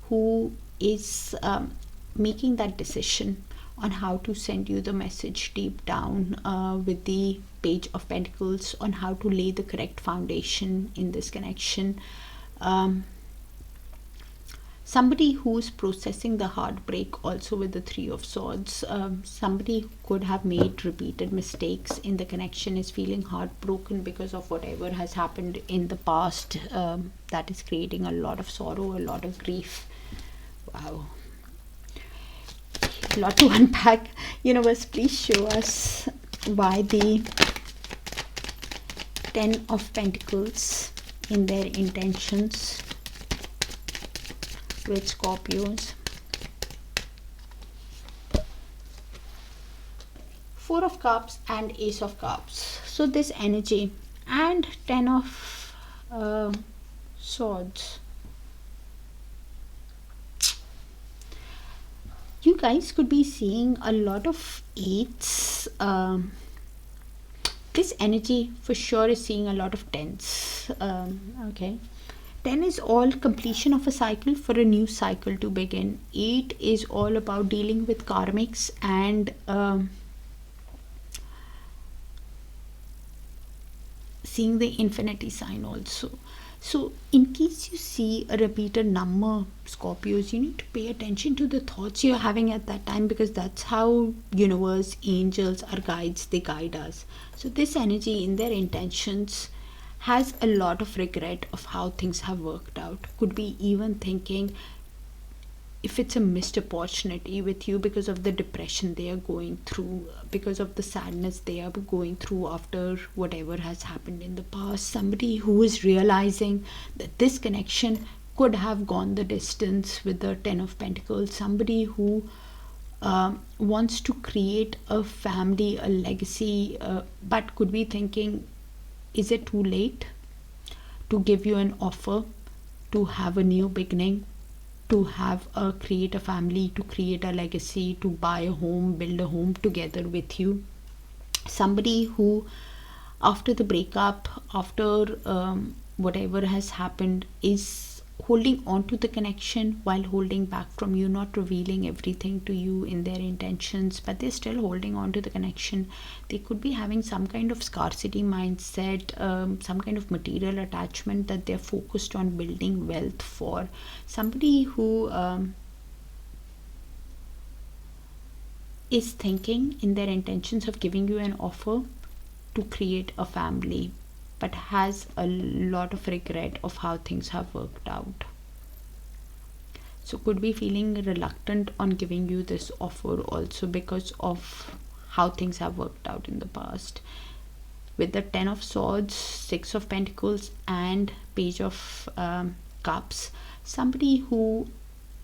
who is making that decision on how to send you the message deep down, with the Page of Pentacles, on how to lay the correct foundation in this connection. Somebody who's processing the heartbreak also with the 3 of Swords. Somebody who could have made repeated mistakes in the connection is feeling heartbroken because of whatever has happened in the past, that is creating a lot of sorrow, a lot of grief. Wow, a lot to unpack. Universe, please show us why the 10 of Pentacles in their intentions with Scorpios. 4 of Cups and Ace of Cups. So this energy and 10 of Swords. You guys could be seeing a lot of 8s. This energy for sure is seeing a lot of 10s. Okay. 10 is all completion of a cycle, for a new cycle to begin. 8 is all about dealing with karmics and seeing the infinity sign also. So in case you see a repeated number, Scorpios, you need to pay attention to the thoughts you're having at that time, because that's how universe, angels, our guides, they guide us. So this energy in their intentions has a lot of regret of how things have worked out. Could be even thinking if it's a missed opportunity with you because of the depression they are going through, because of the sadness they are going through after whatever has happened in the past. Somebody who is realizing that this connection could have gone the distance with the 10 of Pentacles. Somebody who wants to create a family, a legacy, but could be thinking, is it too late to give you an offer to have a new beginning, to have create a family, to create a legacy, to buy a home, build a home together with you? Somebody who after the breakup, after whatever has happened, is holding on to the connection while holding back from you, not revealing everything to you in their intentions, but they're still holding on to the connection. They could be having some kind of scarcity mindset, some kind of material attachment that they're focused on building wealth for. Somebody who is thinking in their intentions of giving you an offer to create a family, but has a lot of regret of how things have worked out. So could be feeling reluctant on giving you this offer also because of how things have worked out in the past. With the 10 of Swords, 6 of Pentacles and Page of Cups, somebody who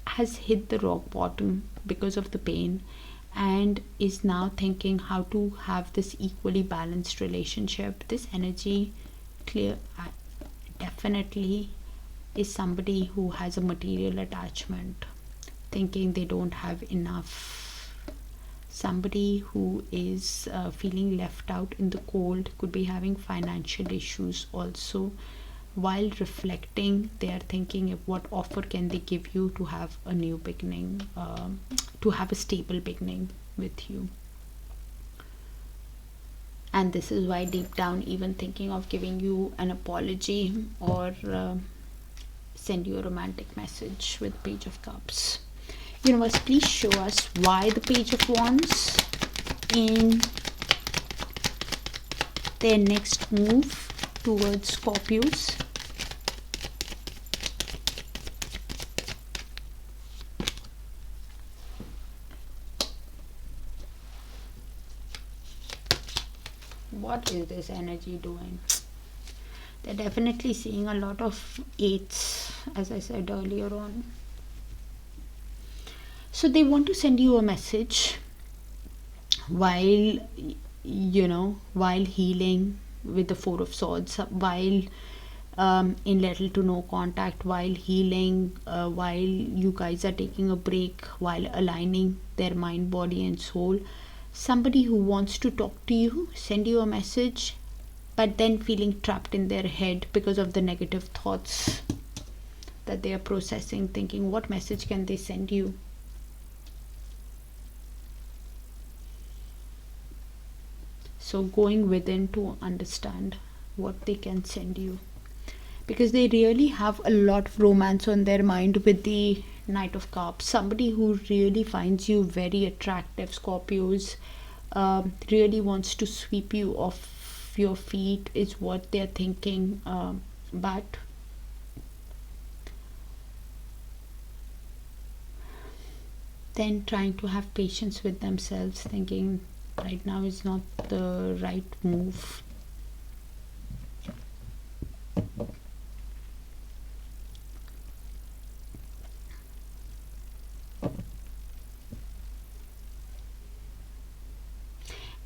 has hit the rock bottom because of the pain and is now thinking how to have this equally balanced relationship. This energy clear definitely is somebody who has a material attachment, thinking they don't have enough. Somebody who is feeling left out in the cold, could be having financial issues also. While reflecting, they are thinking of what offer can they give you to have a new beginning, to have a stable beginning with you. And this is why deep down even thinking of giving you an apology or send you a romantic message with Page of Cups. Universe, please show us why the Page of Wands in their next move towards Scorpios. What is this energy doing? They're definitely seeing a lot of eights, as I said earlier on. So they want to send you a message while, while healing with the Four of Swords, while in little to no contact, while healing, while you guys are taking a break, while aligning their mind, body and soul. Somebody who wants to talk to you, send you a message, but then feeling trapped in their head because of the negative thoughts that they are processing, thinking, what message can they send you? So going within to understand what they can send you, because they really have a lot of romance on their mind with the Knight of Cups. Somebody who really finds you very attractive, Scorpios, really wants to sweep you off your feet is what they're thinking, but then trying to have patience with themselves, thinking right now is not the right move.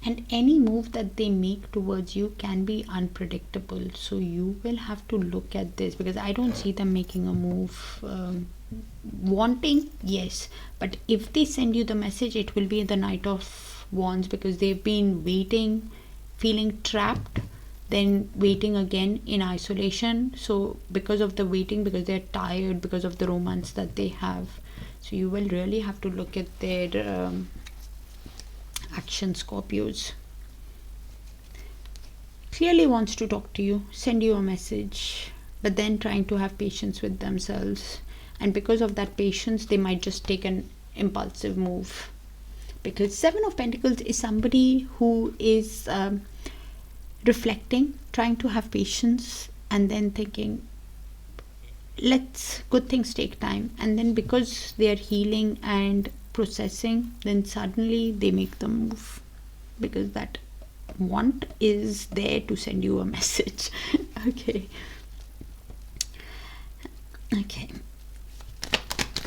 And any move that they make towards you can be unpredictable, so you will have to look at this, because I don't see them making a move. Wanting, yes, but if they send you the message, it will be the Knight of Wands, because they've been waiting, feeling trapped, then waiting again in isolation. So because of the waiting, because they're tired, because of the romance that they have, so you will really have to look at their action, Scorpios. Clearly wants to talk to you, send you a message, but then trying to have patience with themselves, and because of that patience they might just take an impulsive move, because Seven of Pentacles is somebody who is reflecting, trying to have patience, and then thinking, let's good things take time, and then because they are healing and processing, then suddenly they make the move, because that want is there to send you a message. Okay,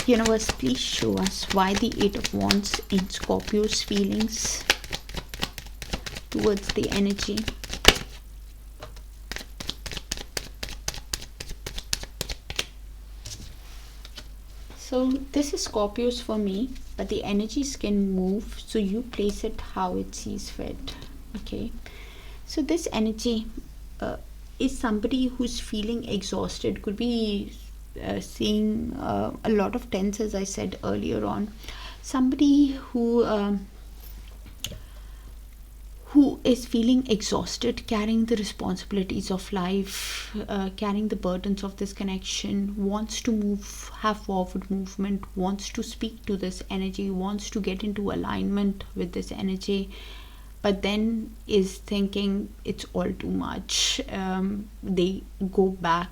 universe, please show us why the Eight of Wands in Scorpio's feelings towards the energy. So this is Scorpios for me, but the energies can move, so you place it how it sees fit. Okay, so this energy is somebody who's feeling exhausted, could be seeing a lot of tens, as I said earlier on. Somebody who is feeling exhausted, carrying the responsibilities of life, carrying the burdens of this connection, wants to move, have forward movement, wants to speak to this energy, wants to get into alignment with this energy, but then is thinking it's all too much. They go back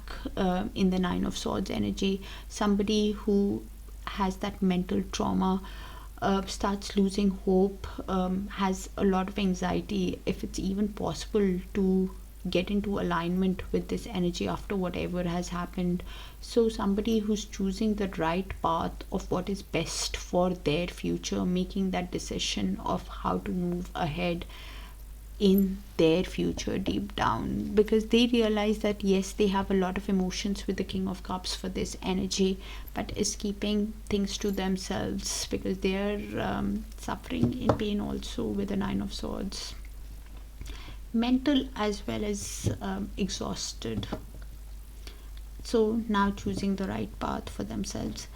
in the Nine of Swords energy. Somebody who has that mental trauma, starts losing hope, has a lot of anxiety if it's even possible to get into alignment with this energy after whatever has happened. So somebody who's choosing the right path of what is best for their future, making that decision of how to move ahead in their future deep down, because they realize that yes, they have a lot of emotions with the King of Cups for this energy, but is keeping things to themselves because they are suffering in pain also with the Nine of Swords, mental as well as exhausted. So now choosing the right path for themselves.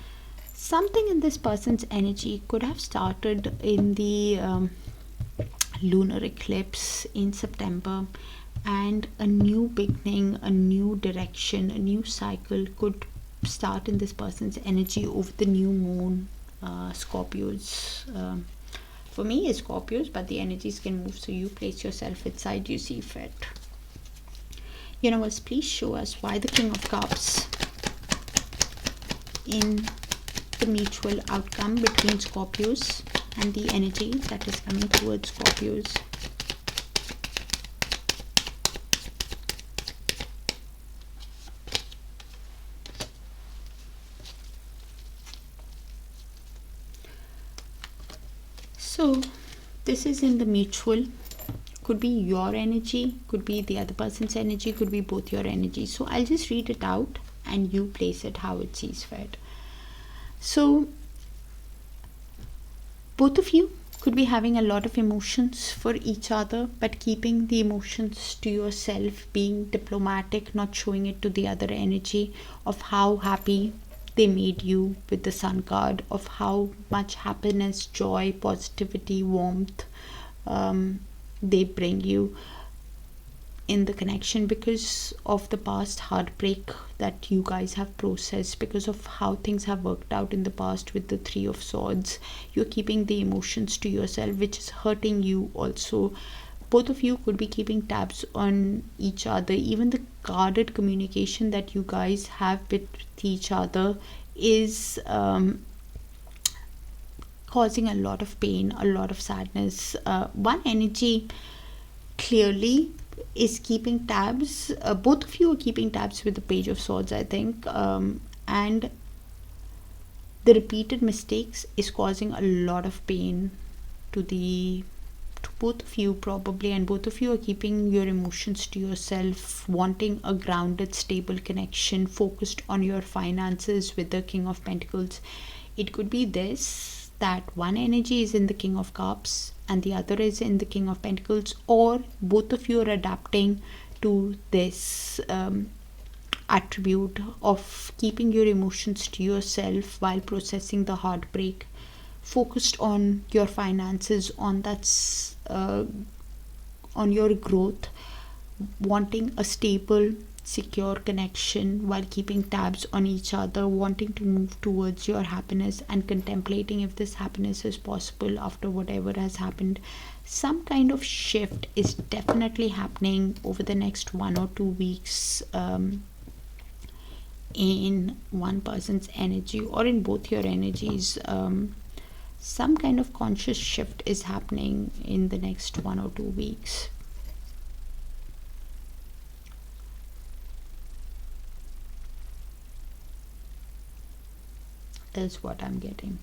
Something in this person's energy could have started in the lunar eclipse in September, and a new beginning, a new direction, a new cycle could start in this person's energy over the new moon, Scorpios. For me, it's Scorpios, but the energies can move, so you place yourself inside, you see fit. Universe, please show us why the King of Cups in the mutual outcome between Scorpios and the energy that is coming towards Scorpios. So this is in the mutual. Could be your energy, could be the other person's energy, could be both your energy. So I'll just read it out and you place it how it sees fit. So both of you could be having a lot of emotions for each other, but keeping the emotions to yourself, being diplomatic, not showing it to the other energy of how happy they made you with the Sun card, of how much happiness, joy, positivity, warmth they bring you in the connection, because of the past heartbreak that you guys have processed, because of how things have worked out in the past with the Three of Swords. You're keeping the emotions to yourself, which is hurting you also. Both of you could be keeping tabs on each other. Even the guarded communication that you guys have with each other is causing a lot of pain, a lot of sadness. One energy clearly is keeping tabs. Both of you are keeping tabs with the Page of Swords, I think. And the repeated mistakes is causing a lot of pain to both of you probably, and both of you are keeping your emotions to yourself, wanting a grounded, stable connection, focused on your finances with the King of Pentacles. It could be this, that one energy is in the King of Cups and the other is in the King of Pentacles, or both of you are adapting to this attribute of keeping your emotions to yourself while processing the heartbreak, focused on your finances, on that's on your growth, wanting a stable, secure connection while keeping tabs on each other, wanting to move towards your happiness and contemplating if this happiness is possible after whatever has happened. Some kind of shift is definitely happening over the next 1 or 2 weeks in one person's energy or in both your energies. Some kind of conscious shift is happening in the next 1 or 2 weeks. Is what I'm getting,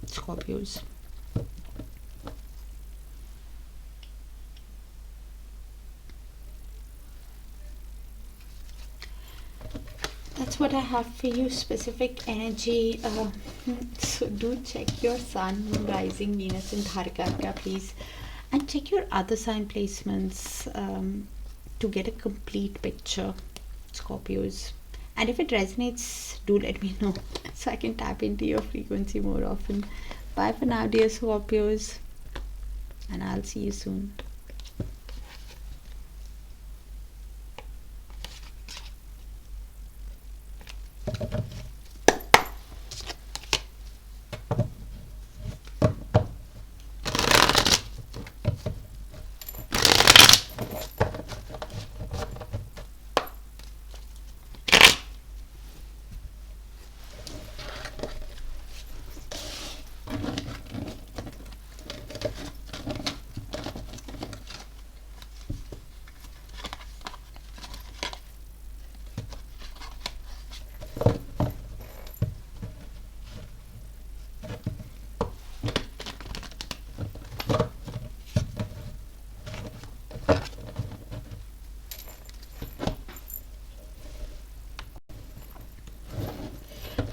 Scorpios. That's what I have for you, specific energy. So do check your Sun, Moon, Rising, Venus in Darakaraka, please, and check your other sign placements to get a complete picture, Scorpios. And if it resonates, do let me know so I can tap into your frequency more often. Bye for now, dear Scorpios, and I'll see you soon.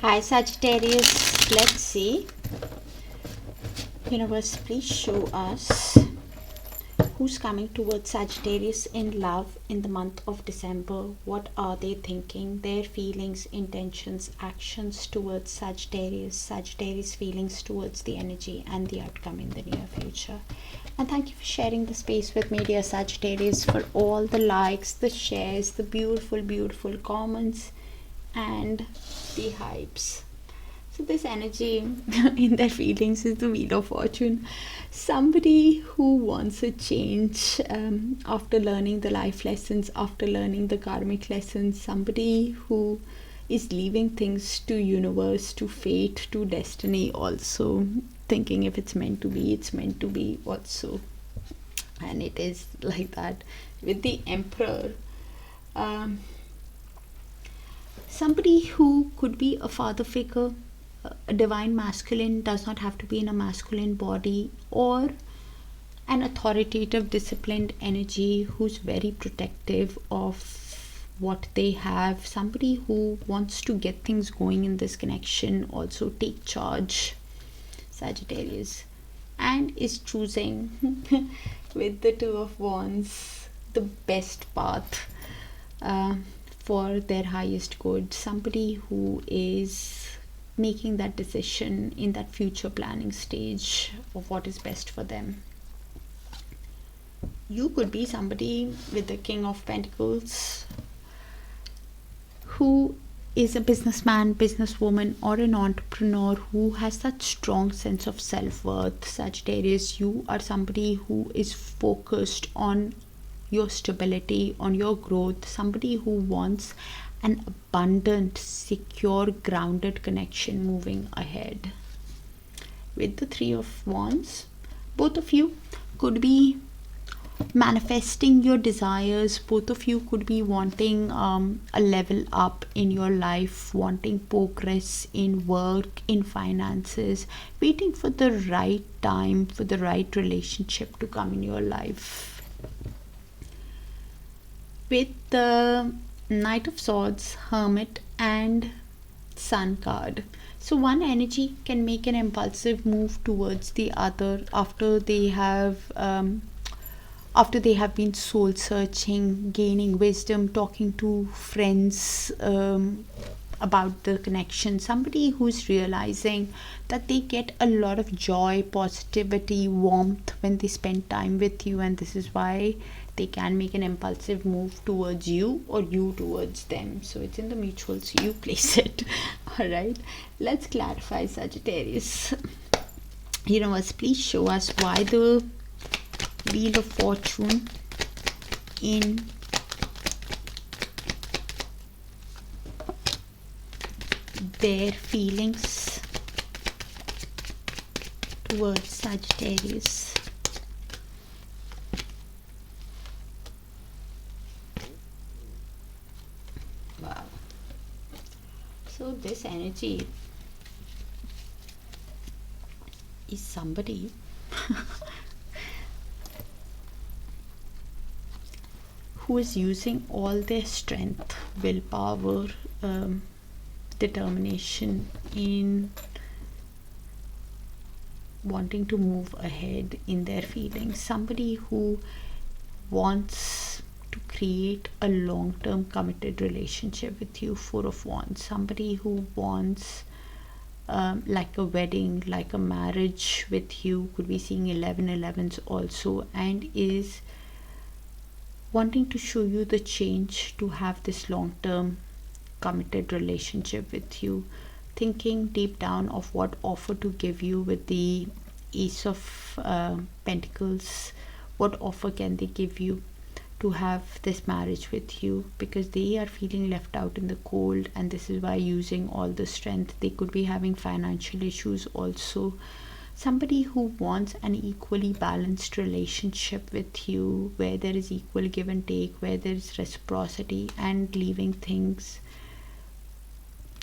Hi Sagittarius, let's see. Universe, please show us who's coming towards Sagittarius in love in the month of December. What are they thinking? Their feelings, intentions, actions towards Sagittarius feelings towards the energy and the outcome in the near future. And thank you for sharing the space with me, dear Sagittarius, for all the likes, the shares, the beautiful, beautiful comments and the hypes. So this energy in their feelings is the Wheel of Fortune. Somebody who wants a change after learning the life lessons, after learning the karmic lessons. Somebody who is leaving things to universe, to fate, to destiny also. Thinking if it's meant to be, it's meant to be also. And it is like that with the Emperor. Somebody who could be a father figure, a divine masculine, does not have to be in a masculine body, or an authoritative disciplined energy who's very protective of what they have. Somebody who wants to get things going in this connection, also take charge, Sagittarius, and is choosing with the Two of Wands the best path for their highest good. Somebody who is making that decision in that future planning stage of what is best for them. You could be somebody with the King of Pentacles who is a businessman, businesswoman, or an entrepreneur who has that strong sense of self-worth. Sagittarius, you are somebody who is focused on your stability, on your growth. Somebody who wants an abundant, secure, grounded connection moving ahead. With the Three of Wands, both of you could be manifesting your desires. Both of you could be wanting a level up in your life, wanting progress in work, in finances, waiting for the right time, for the right relationship to come in your life. With the Knight of Swords, Hermit, and Sun card. So one energy can make an impulsive move towards the other after they have been soul searching, gaining wisdom, talking to friends about the connection. Somebody who's realizing that they get a lot of joy, positivity, warmth when they spend time with you, and this is why they can make an impulsive move towards you or you towards them. So it's in the mutual, so you place it. All right, let's clarify, Sagittarius. Universe, please show us why the Wheel of Fortune in their feelings towards Sagittarius. Wow. So this energy is somebody who is using all their strength, willpower, determination in wanting to move ahead in their feelings. Somebody who wants to create a long-term committed relationship with you, Four of Wands. Somebody who wants like a wedding, like a marriage with you, could be seeing 11/11s also, and is wanting to show you the change to have this long-term committed relationship with you, thinking deep down of what offer to give you with the Ace of Pentacles. What offer can they give you to have this marriage with you, because they are feeling left out in the cold, and this is why using all the strength. They could be having financial issues also. Somebody who wants an equally balanced relationship with you, where there is equal give and take, where there is reciprocity, and leaving things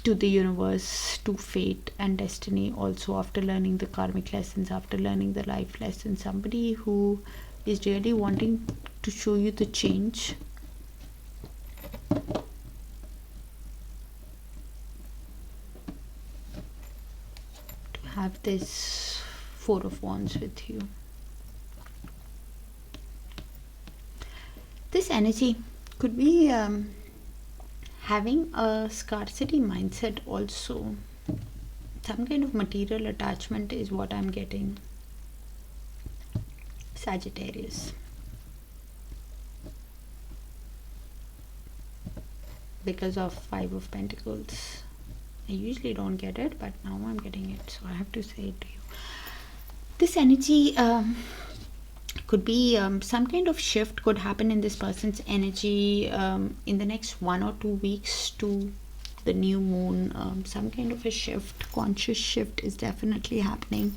to the universe, to fate and destiny also, after learning the karmic lessons, after learning the life lessons. Somebody who is really wanting to show you the change. To have this Four of Wands with you. This energy could be having a scarcity mindset also. Some kind of material attachment is what I'm getting, Sagittarius. Because of Five of Pentacles. I usually don't get it, but now I'm getting it, so I have to say it to you. This energy could be some kind of shift could happen in this person's energy in the next 1 or 2 weeks to the new moon. Some kind of a shift, conscious shift is definitely happening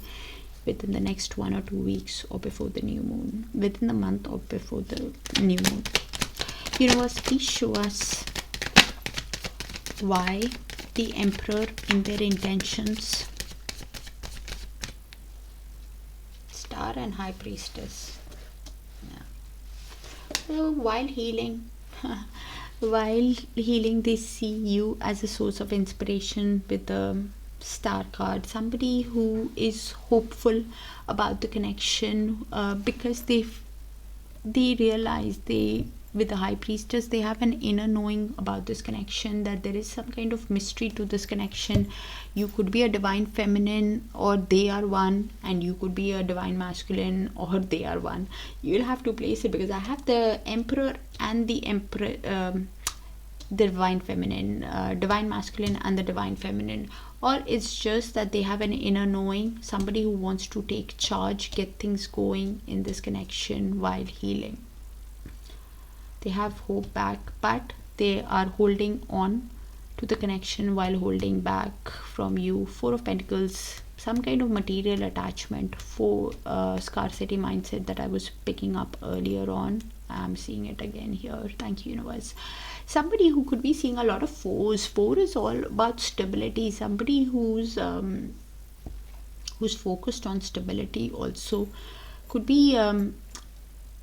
within the next 1 or 2 weeks or before the new moon, within the month or before the new moon. Universe, please show us why the Emperor in their intentions, Star and High Priestess. Yeah. So while healing they see you as a source of inspiration with the Star card, somebody who is hopeful about the connection because they realize with the High Priestess, they have an inner knowing about this connection, that there is some kind of mystery to this connection. You could be a divine feminine or they are one, and you could be a divine masculine or they are one. You'll have to place it, because I have the Emperor and the the divine feminine, divine masculine and the divine feminine. Or it's just that they have an inner knowing, somebody who wants to take charge, get things going in this connection while healing. They have hope back, but they are holding on to the connection while holding back from you. 4 of Pentacles, some kind of material attachment, for scarcity mindset that I was picking up earlier on. I'm seeing it again here. Thank you, universe. Somebody who could be seeing a lot of 4s. 4 is all about stability. Somebody who's focused on stability also could be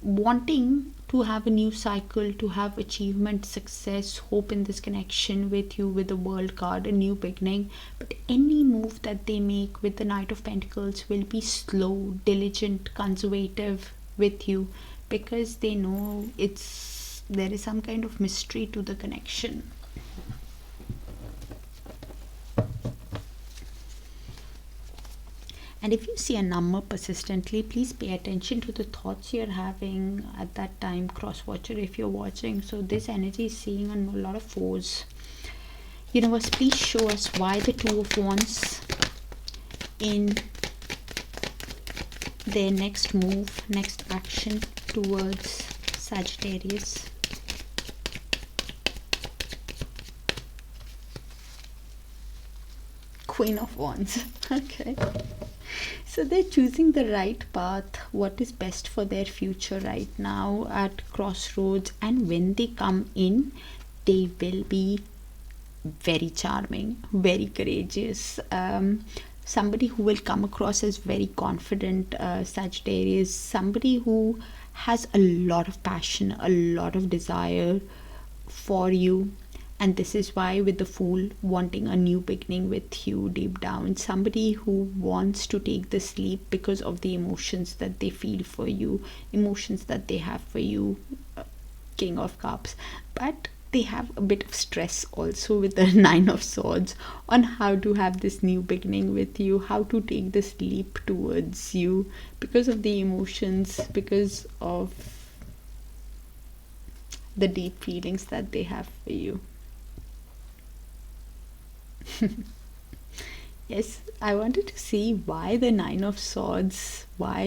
wanting to have a new cycle, to have achievement, success, hope in this connection with you, with the World card, a new beginning. But any move that they make with the Knight of Pentacles will be slow, diligent, conservative with you, because they know there is some kind of mystery to the connection. And if you see a number persistently, please pay attention to the thoughts you're having at that time. Cross watcher if you're watching. So this energy is seeing a lot of 4s. Universe, please show us why the 2 of Wands in their next move, next action towards Sagittarius. Queen of Wands. Okay. So they're choosing the right path, what is best for their future right now at crossroads. And when they come in, they will be very charming, very courageous. Somebody who will come across as very confident, Sagittarius. Somebody who has a lot of passion, a lot of desire for you. And this is why with the Fool, wanting a new beginning with you deep down. Somebody who wants to take this leap because of the emotions that they feel for you, emotions that they have for you, King of Cups. But they have a bit of stress also with the 9 of Swords on how to have this new beginning with you, how to take this leap towards you, because of the emotions, because of the deep feelings that they have for you. Yes, I wanted to see why the 9 of Swords, why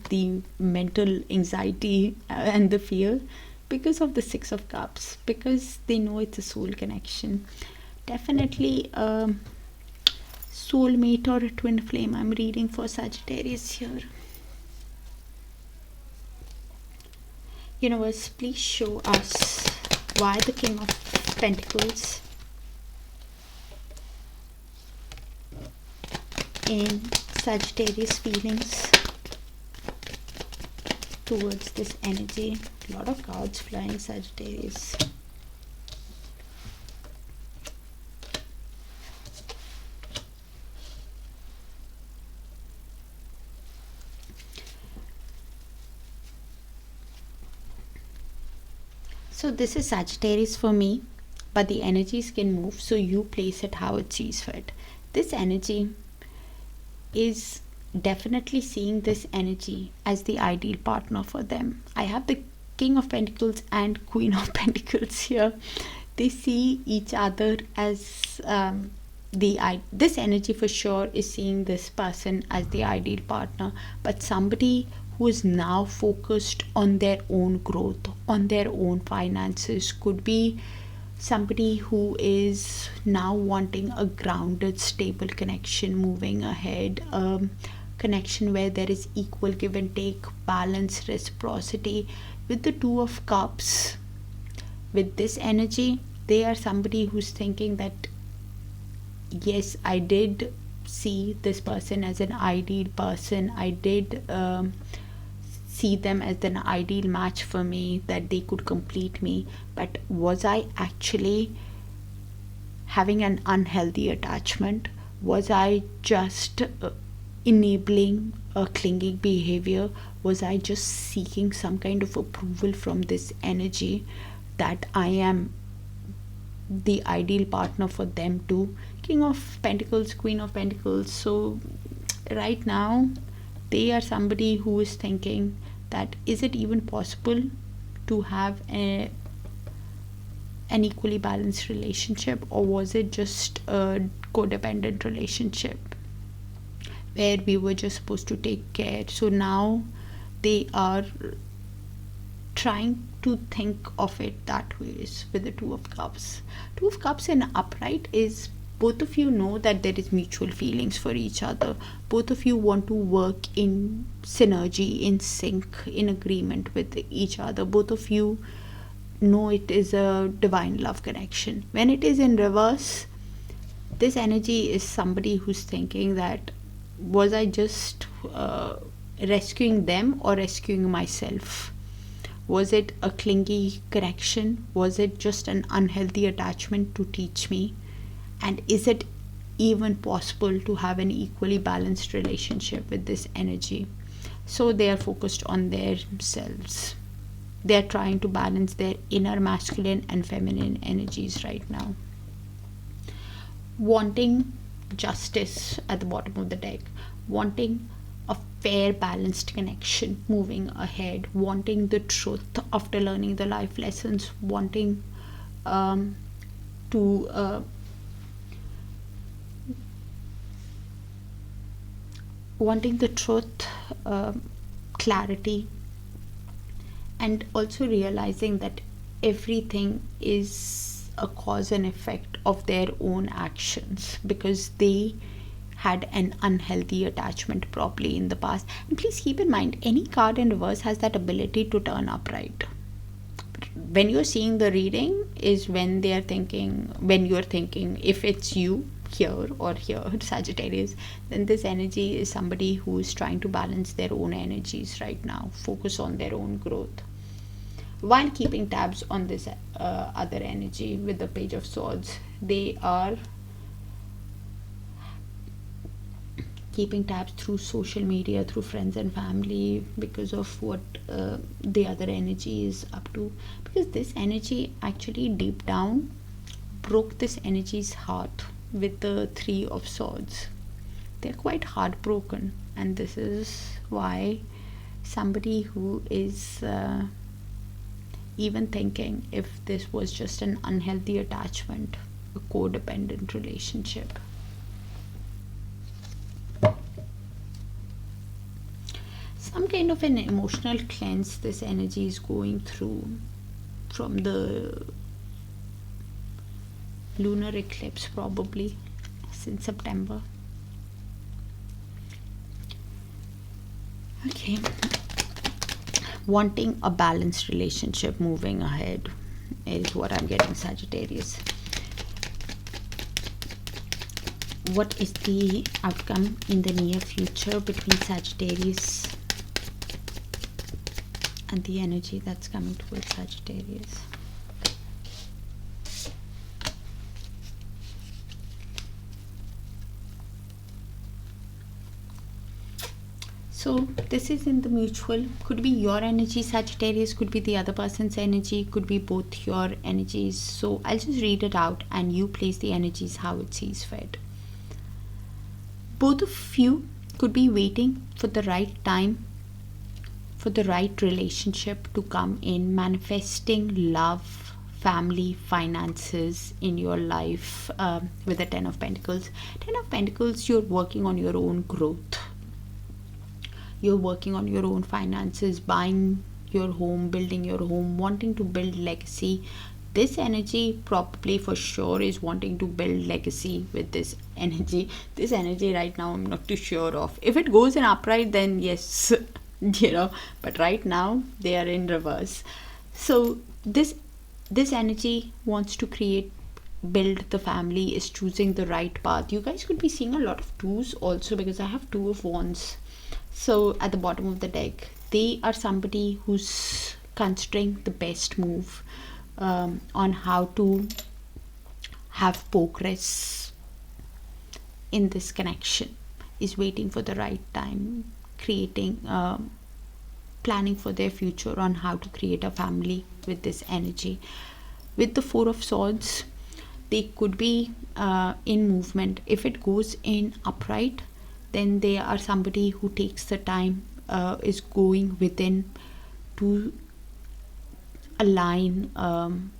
the mental anxiety and the fear, because of the 6 of Cups, because they know it's a soul connection. Definitely a soulmate or a twin flame I'm reading for Sagittarius here. Universe, please show us why the King of Pentacles in Sagittarius feelings towards this energy. A lot of cards flying, Sagittarius. So this is Sagittarius for me, but the energies can move, so you place it how it sees fit. This energy is definitely seeing this energy as the ideal partner for them. I have the King of Pentacles and Queen of Pentacles here. they see each other as this energy for sure is seeing this person as the ideal partner, but somebody who is now focused on their own growth, on their own finances. Could be somebody who is now wanting a grounded, stable connection moving ahead, connection where there is equal give and take, balance, reciprocity. With the Two of Cups, with this energy, they are somebody who's thinking that yes, I did see this person as an ideal person. I did see them as an ideal match for me, that they could complete me. But was I actually having an unhealthy attachment? Was I just enabling a clinging behavior? Was I just seeking some kind of approval from this energy that I am the ideal partner for them too? King of Pentacles, Queen of Pentacles. So right now they are somebody who is thinking that is it even possible to have an equally balanced relationship, or was it just a codependent relationship where we were just supposed to take care? So now they are trying to think of it that way with the Two of Cups. Two of Cups in upright is both of you know that there is mutual feelings for each other. Both of you want to work in synergy, in sync, in agreement with each other. Both of you know it is a divine love connection. When it is in reverse, this energy is somebody who's thinking that was I just rescuing them or rescuing myself? Was it a clingy connection? Was it just an unhealthy attachment to teach me? And is it even possible to have an equally balanced relationship with this energy? So they are focused on themselves. They are trying to balance their inner masculine and feminine energies right now. Wanting justice at the bottom of the deck. Wanting a fair, balanced connection moving ahead. Wanting the truth after learning the life lessons. Wanting wanting the truth, clarity, and also realizing that everything is a cause and effect of their own actions, because they had an unhealthy attachment probably in the past. And please keep in mind, any card in reverse has that ability to turn upright. When you're seeing the reading is when you're thinking, if it's you here or here, Sagittarius, then this energy is somebody who is trying to balance their own energies right now, focus on their own growth, while keeping tabs on this other energy with the Page of Swords. They are keeping tabs through social media, through friends and family, because of what the other energy is up to. Because this energy actually deep down broke this energy's heart with the Three of Swords. They're quite heartbroken, and this is why somebody who is even thinking if this was just an unhealthy attachment, a codependent relationship. Some kind of an emotional cleanse this energy is going through from the lunar eclipse, probably since September. Okay, wanting a balanced relationship moving ahead is what I'm getting, Sagittarius. What is the outcome in the near future between Sagittarius and the energy that's coming towards Sagittarius? So this is in the mutual. Could be your energy, Sagittarius, could be the other person's energy, could be both your energies. So I'll just read it out and you place the energies how it sees fit. Both of you could be waiting for the right time, for the right relationship to come in, manifesting love, family, finances in your life with the Ten of Pentacles. Ten of Pentacles, you're working on your own growth. You're working on your own finances, buying your home, building your home, wanting to build legacy. This energy probably for sure is wanting to build legacy with this energy. This energy right now I'm not too sure of. If it goes in upright, then yes, but right now they are in reverse. So this energy wants to build the family, is choosing the right path. You guys could be seeing a lot of twos also, because I have Two of Wands. So at the bottom of the deck, they are somebody who's considering the best move on how to have progress in this connection, is waiting for the right time, creating planning for their future on how to create a family with this energy. With the Four of Swords, they could be in movement. If it goes in upright, then they are somebody who takes the time, is going within to align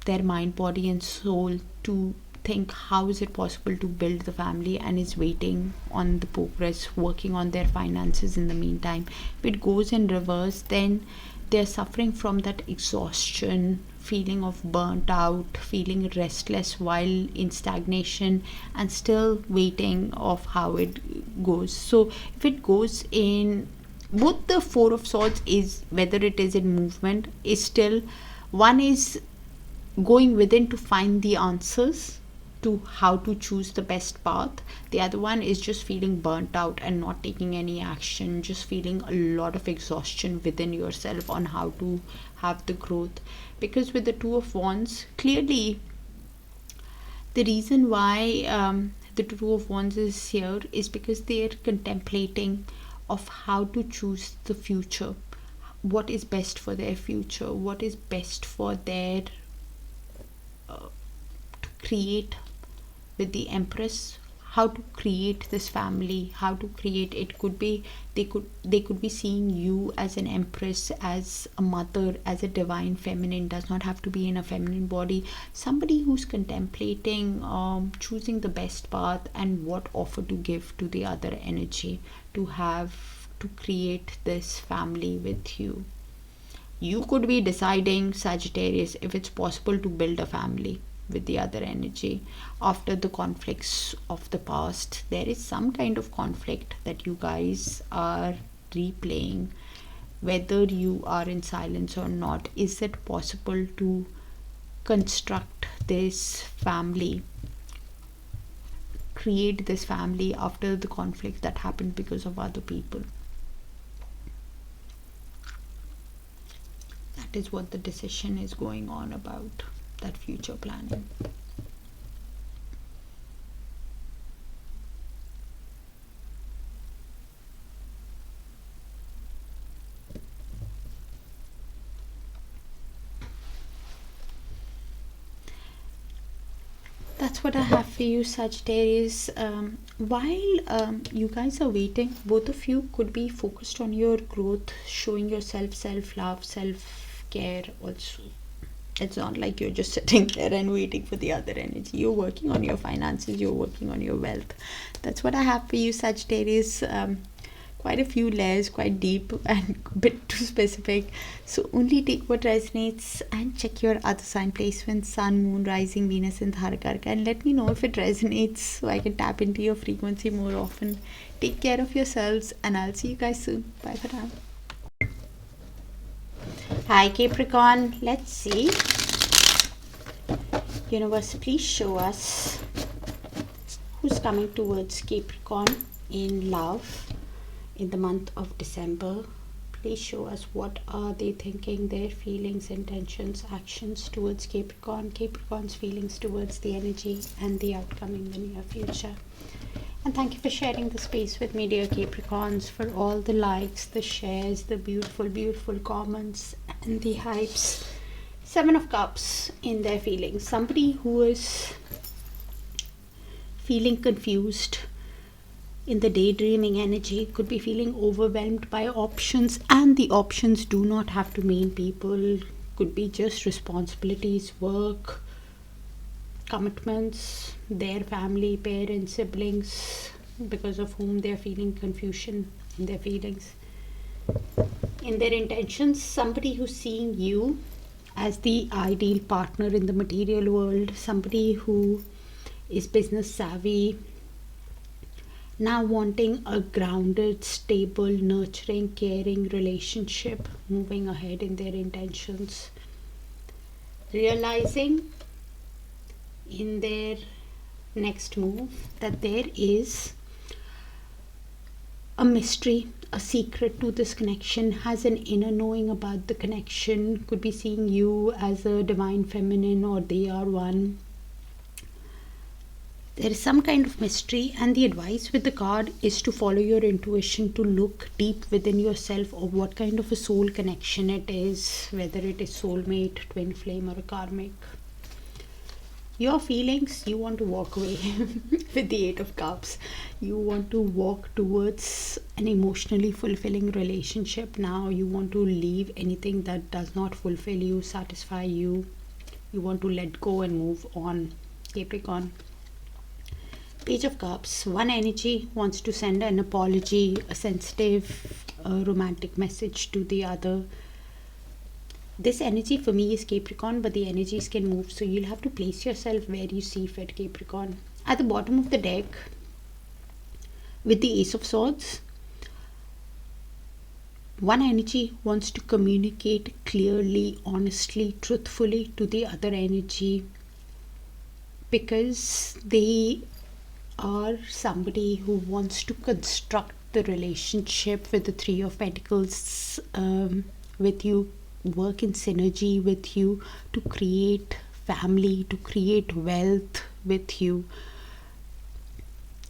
their mind, body and soul to think how is it possible to build the family, and is waiting on the progress, working on their finances in the meantime. If it goes in reverse, then they're suffering from that exhaustion, feeling of burnt out, feeling restless while in stagnation, and still waiting of how it goes. So if it goes in both, the Four of Swords is, whether it is in movement, is still, one is going within to find the answers to how to choose the best path. The other one is just feeling burnt out and not taking any action, just feeling a lot of exhaustion within yourself on how to have the growth. Because with the Two of Wands, clearly the reason why the Two of Wands is here is because they are contemplating of how to choose the future, what is best for their future, what is best for their to create with the Empress, how to create this family, how to create it. Could be they could be seeing you as an Empress, as a mother, as a divine feminine. Does not have to be in a feminine body. Somebody who's contemplating choosing the best path and what offer to give to the other energy to have to create this family with you. You could be deciding, Sagittarius, if it's possible to build a family with the other energy after the conflicts of the past. There is some kind of conflict that you guys are replaying, whether you are in silence or not. Is it possible to construct this family, create this family after the conflict that happened because of other people? That is what the decision is going on about, that future planning. That's what I have for you, Sagittarius. While you guys are waiting, both of you could be focused on your growth, showing yourself self-love, self-care also. It's not like you're just sitting there and waiting for the other energy. You're working on your finances, you're working on your wealth. That's what I have for you, Sagittarius. Quite a few layers, quite deep and a bit too specific. So only take what resonates and check your other sign placements, Sun, Moon, Rising, Venus and Darakaraka, and let me know if it resonates so I can tap into your frequency more often. Take care of yourselves and I'll see you guys soon. Bye for now. Hi Capricorn, let's see. Universe, please show us who's coming towards Capricorn in love in the month of December. Please show us what are they thinking, their feelings, intentions, actions towards Capricorn, Capricorn's feelings towards the energy and the outcome in the near future. And thank you for sharing the space with me, dear Capricorns, for all the likes, the shares, the beautiful comments and the hypes. Seven of Cups in their feelings. Somebody who is feeling confused in the daydreaming energy, could be feeling overwhelmed by options, and the options do not have to mean people. could be just responsibilities, work, commitments, their family, parents, siblings, because of whom they're feeling confusion in their feelings, in their intentions. Somebody who's seeing you as the ideal partner in the material world, somebody who is business savvy, now wanting a grounded, stable, nurturing, caring relationship, moving ahead in their intentions, realizing in their next move that there is a mystery, a secret to this connection, has an inner knowing about the connection, could be seeing you as a divine feminine or they are one. There is some kind of mystery, and the advice with the card is to follow your intuition, to look deep within yourself of what kind of a soul connection it is, whether it is soulmate, twin flame, or a karmic. Your feelings, you want to walk away with the 8 of Cups. You want to walk towards an emotionally fulfilling relationship now. You want to leave anything that does not fulfill you, satisfy you. You want to let go and move on, Capricorn. Page of Cups. One energy wants to send an apology, a sensitive, romantic message to the other. This energy for me is Capricorn, but the energies can move, so you'll have to place yourself where you see fit, Capricorn. At the bottom of the deck, with the Ace of Swords, one energy wants to communicate clearly, honestly, truthfully to the other energy, because they are somebody who wants to construct the relationship with the 3 of Pentacles with you, work in synergy with you, to create family, to create wealth with you,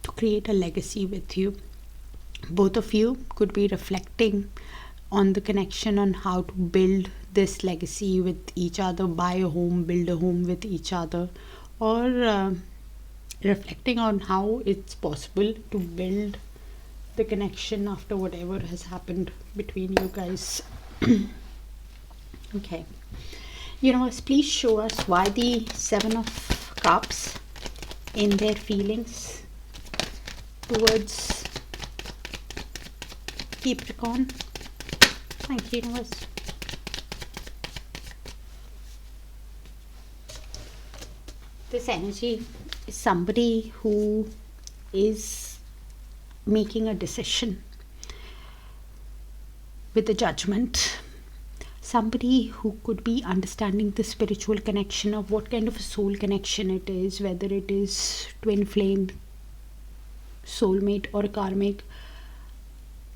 to create a legacy with you. Both of you could be reflecting on the connection, on how to build this legacy with each other, buy a home, build a home with each other, or reflecting on how it's possible to build the connection after whatever has happened between you guys. Okay, universe, please show us why the 7 of Cups in their feelings towards Capricorn. Thank you, universe. This energy is somebody who is making a decision with a judgment. Somebody who could be understanding the spiritual connection of what kind of a soul connection it is, whether it is twin flame, soulmate, or a karmic,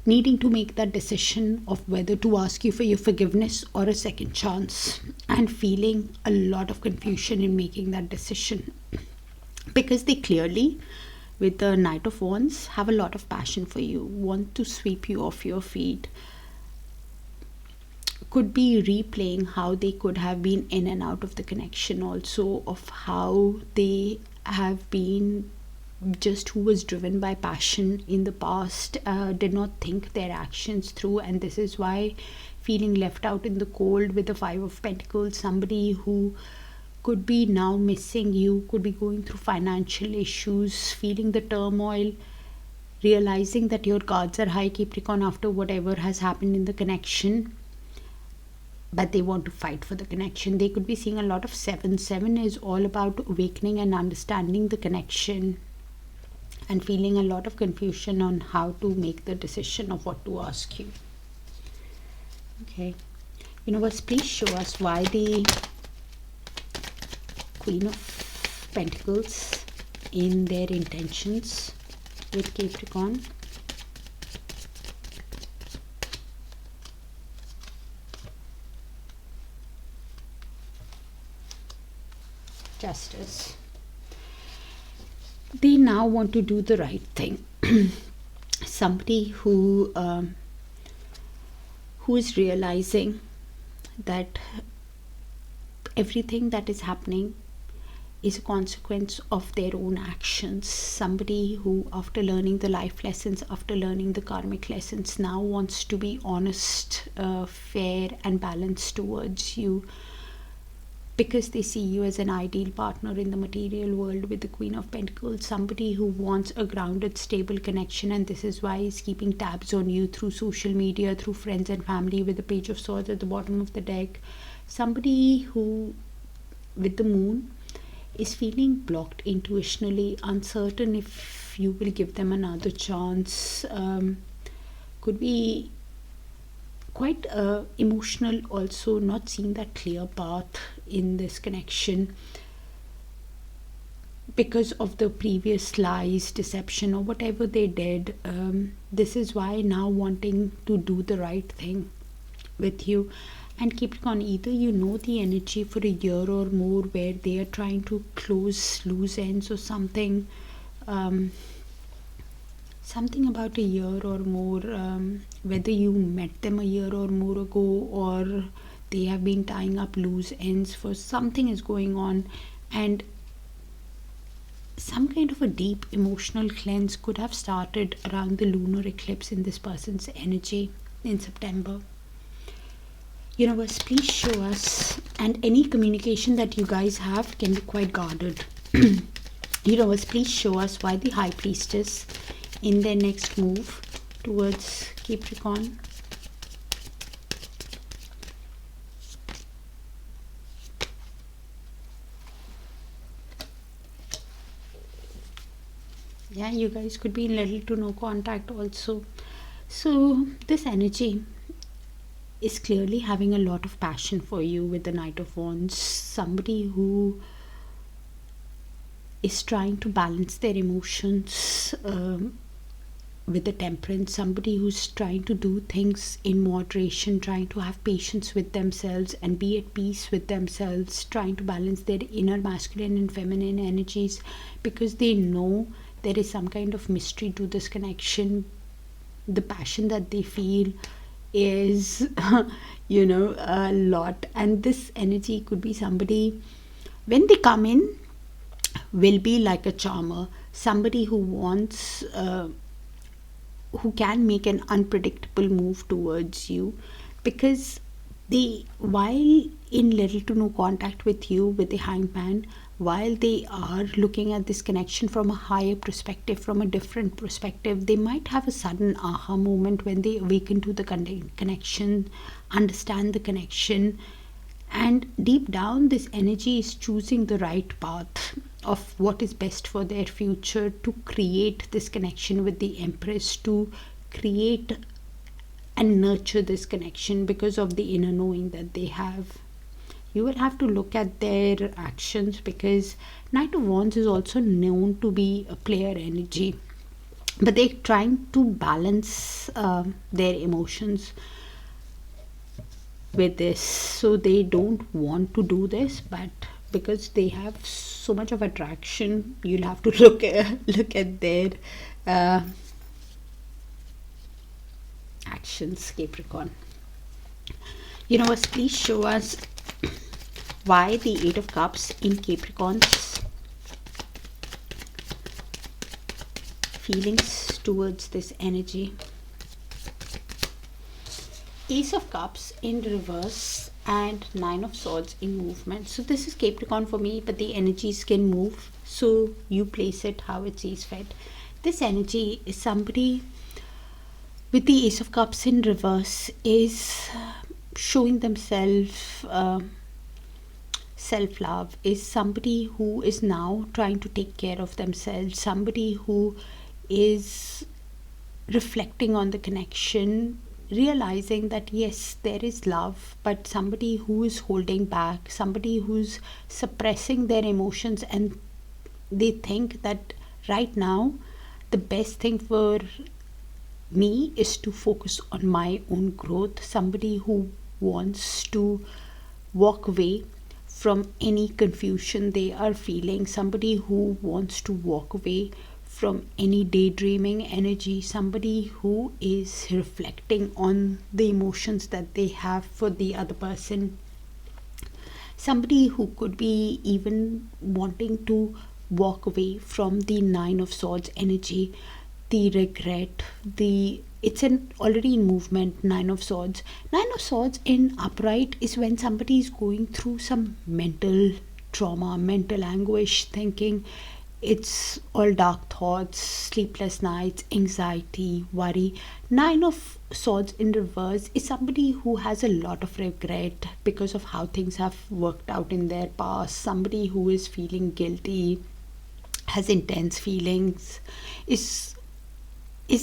needing to make that decision of whether to ask you for your forgiveness or a second chance, and feeling a lot of confusion in making that decision, because they clearly, with the Knight of Wands, have a lot of passion for you, want to sweep you off your feet, could be replaying how they could have been in and out of the connection, also of how they have been just who was driven by passion in the past, did not think their actions through, and this is why feeling left out in the cold with the 5 of Pentacles. Somebody who could be now missing you, could be going through financial issues, feeling the turmoil, realizing that your cards are high, Capricorn, after whatever has happened in the connection, but they want to fight for the connection. They could be seeing a lot of 7. 7 is all about awakening and understanding the connection, and feeling a lot of confusion on how to make the decision of what to ask you. Okay, universe, please show us why the Queen of Pentacles in their intentions with Capricorn. Justice. They now want to do the right thing. Somebody who is realizing that everything that is happening is a consequence of their own actions. Somebody who, after learning the life lessons, after learning the karmic lessons, now wants to be honest, fair and balanced towards you, because they see you as an ideal partner in the material world with the Queen of Pentacles. Somebody who wants a grounded, stable connection, and this is why he's keeping tabs on you through social media, through friends and family, with the Page of Swords at the bottom of the deck. Somebody who, with the Moon, is feeling blocked intuitionally, uncertain if you will give them another chance. Could be quite emotional also, not seeing that clear path in this connection because of the previous lies, deception or whatever they did. This is why now wanting to do the right thing with you. And Capricorn, either you know the energy for a year or more where they are trying to close loose ends or something, something about a year or more, whether you met them a year or more ago, or they have been tying up loose ends for something is going on, and some kind of a deep emotional cleanse could have started around the lunar eclipse in this person's energy in September. Universe, please show us, and any communication that you guys have can be quite guarded. Universe, please show us why the High Priestess in their next move towards Capricorn. Yeah, you guys could be in little to no contact also. So this energy is clearly having a lot of passion for you with the Knight of Wands. Somebody who is trying to balance their emotions with the Temperance. Somebody who's trying to do things in moderation, trying to have patience with themselves and be at peace with themselves, trying to balance their inner masculine and feminine energies, because they know there is some kind of mystery to this connection. The passion that they feel is a lot, and this energy could be somebody, when they come in, will be like a charmer, somebody who wants who can make an unpredictable move towards you, because they, while in little to no contact with you with the Hangman, while they are looking at this connection from a higher perspective, from a different perspective, they might have a sudden aha moment when they awaken to the connection, understand the connection, and deep down this energy is choosing the right path of what is best for their future, to create this connection with the Empress, to create and nurture this connection because of the inner knowing that they have. You will have to look at their actions, because Knight of Wands is also known to be a player energy, but they're trying to balance their emotions with this, so they don't want to do this, but because they have so much of attraction, you'll have to look at their actions, Capricorn. Universe, please show us why the Eight of Cups in Capricorn's feelings towards this energy. Ace of Cups in reverse and Nine of Swords in movement. So this is Capricorn for me, but the energies can move, so you place it how it sees fit. This energy is somebody with the Ace of Cups in reverse is showing themselves self-love, is somebody who is now trying to take care of themselves, somebody who is reflecting on the connection, realizing that yes, there is love, but somebody who is holding back, somebody who's suppressing their emotions, and they think that right now the best thing for me is to focus on my own growth. Somebody who wants to walk away from any confusion they are feeling, somebody who wants to walk away from any daydreaming energy, somebody who is reflecting on the emotions that they have for the other person. Somebody who could be even wanting to walk away from the Nine of Swords energy, the regret, it's already in movement. Nine of Swords in upright is when somebody is going through some mental trauma, mental anguish, thinking it's all dark thoughts, sleepless nights, anxiety, worry. Nine of Swords in reverse is somebody who has a lot of regret because of how things have worked out in their past. Somebody who is feeling guilty, has intense feelings, is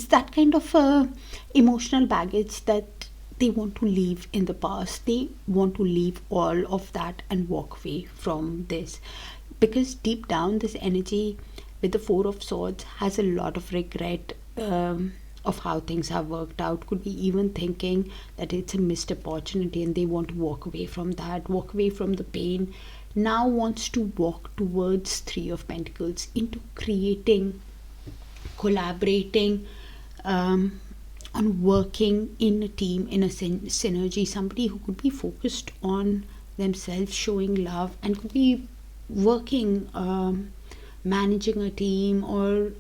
that kind of emotional baggage that they want to leave in the past. They want to leave all of that and walk away from this, because deep down this energy with the Four of Swords has a lot of regret of how things have worked out. Could be even thinking that it's a missed opportunity and they want to walk away from that, walk away from the pain. Now wants to walk towards Three of Pentacles, into creating, collaborating, on working in a team, in a synergy. Somebody who could be focused on themselves, showing love, and could be working, managing a team, or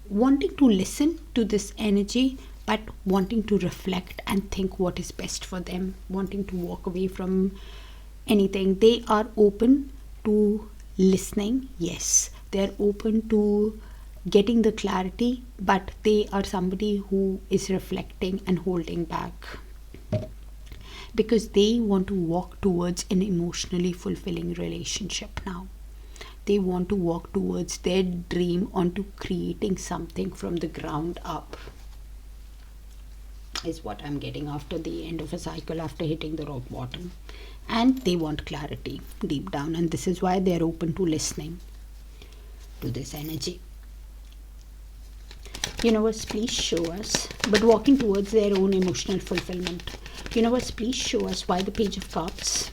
wanting to listen to this energy, but wanting to reflect and think what is best for them, wanting to walk away from anything. They are open to listening, yes, they're open to getting the clarity, but they are somebody who is reflecting and holding back, because they want to walk towards an emotionally fulfilling relationship now. They want to walk towards their dream, onto creating something from the ground up, is what I'm getting after the end of a cycle, after hitting the rock bottom. And they want clarity deep down, and this is why they're open to listening to this energy. Universe, please show us, but walking towards their own emotional fulfillment. Universe, please show us why the Page of Cups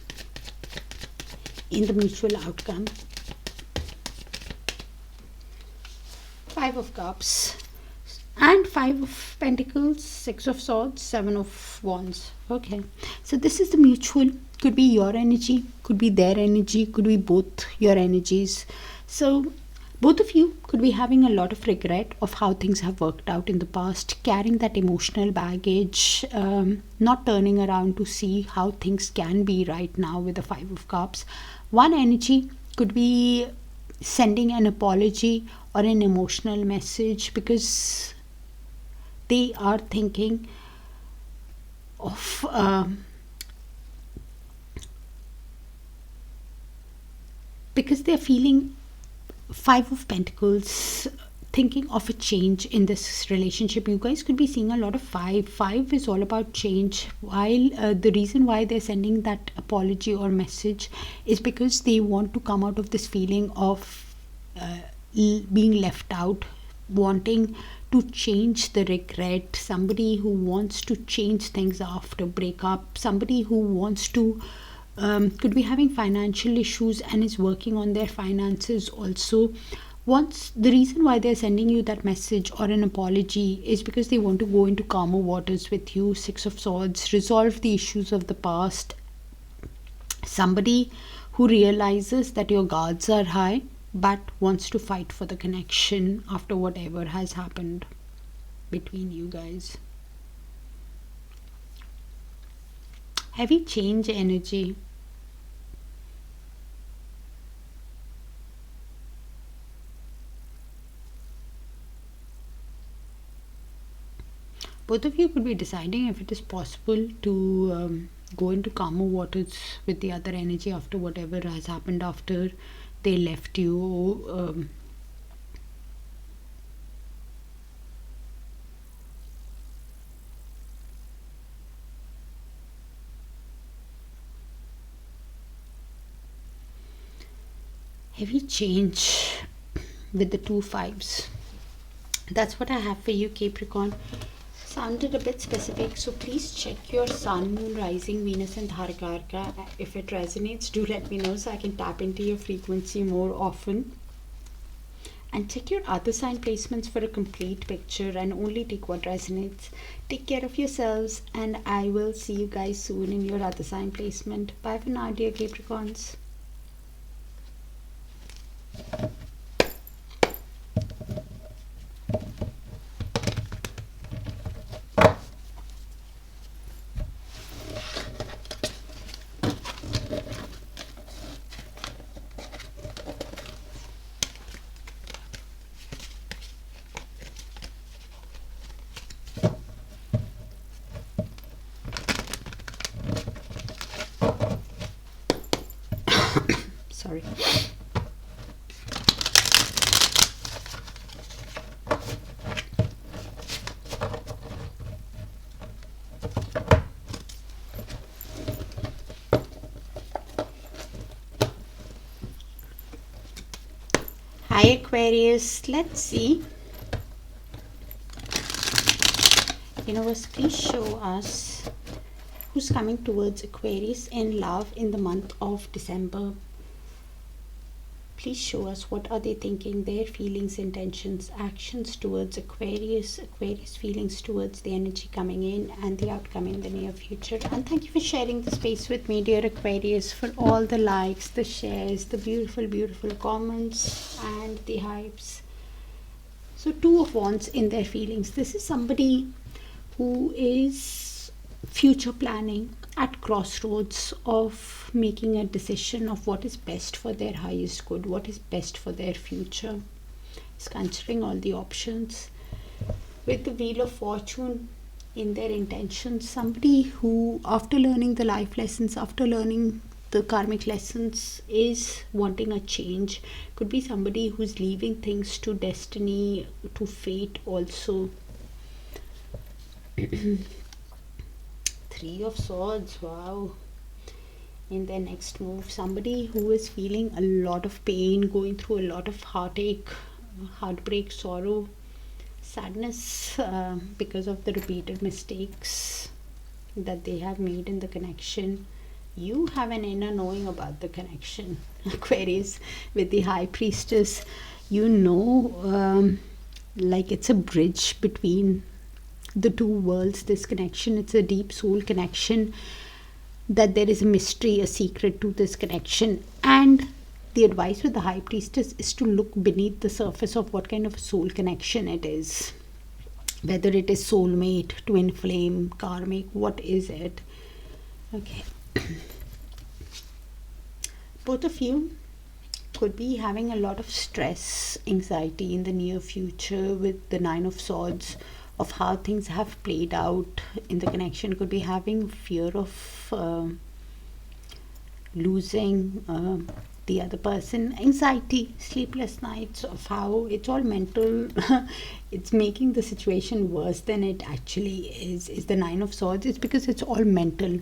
in the mutual outcome. Five of Cups and Five of Pentacles, Six of Swords, Seven of Wands. Okay, so this is the mutual. Could be your energy, could be their energy, could be both your energies. So both of you could be having a lot of regret of how things have worked out in the past, carrying that emotional baggage, not turning around to see how things can be right now with the Five of Cups. One energy could be sending an apology or an emotional message, because they are thinking of because they're feeling Five of Pentacles, thinking of a change in this relationship. You guys could be seeing a lot of five. Five is all about change, while the reason why they're sending that apology or message is because they want to come out of this feeling of being left out, wanting to change the regret. Somebody who wants to change things after breakup, somebody who wants to could be having financial issues and is working on their finances also. The reason why they're sending you that message or an apology is because they want to go into calmer waters with you. Six of Swords, resolve the issues of the past. Somebody who realizes that your guards are high, but wants to fight for the connection after whatever has happened between you guys. Heavy change energy. Both of you could be deciding if it is possible to go into calmer waters with the other energy after whatever has happened after they left you. Heavy change with the two fives. That's what I have for you, Capricorn. Sounded a bit specific, so please check your sun, moon, rising, Venus and Darakaraka. If it resonates, do let me know so I can tap into your frequency more often. And check your other sign placements for a complete picture and only take what resonates. Take care of yourselves, and I will see you guys soon in your other sign placement. Bye for now, dear Capricorns. Sorry. Hi Aquarius, let's see. Universe, please show us who's coming towards Aquarius in love in the month of December. Please show us what are they thinking, their feelings, intentions, actions towards Aquarius feelings towards the energy coming in and the outcome in the near future. And thank you for sharing the space with me, dear Aquarius, for all the likes, the shares, the beautiful comments and the hypes. So Two of Wands in their feelings. This is somebody who is future planning, at crossroads of making a decision of what is best for their highest good, what is best for their future. Is considering all the options. With the Wheel of Fortune in their intentions, somebody who, after learning the life lessons, after learning the karmic lessons, is wanting a change. Could be somebody who's leaving things to destiny, to fate also. Three of Swords, wow. In their next move, somebody who is feeling a lot of pain, going through a lot of heartache, heartbreak, sorrow, sadness because of the repeated mistakes that they have made in the connection. You have an inner knowing about the connection, Aquarius, with the High Priestess. Like it's a bridge between the two worlds, this connection. It's a deep soul connection, that there is a mystery, a secret to this connection. And the advice with the High Priestess is to look beneath the surface of what kind of a soul connection it is. Whether it is soulmate, twin flame, karmic, what is it? Okay. Both of you could be having a lot of stress, anxiety in the near future with the Nine of Swords, of how things have played out in the connection. Could be having fear of losing the other person, anxiety, sleepless nights, of how it's all mental. It's making the situation worse than it actually is the Nine of Swords. It's because it's all mental,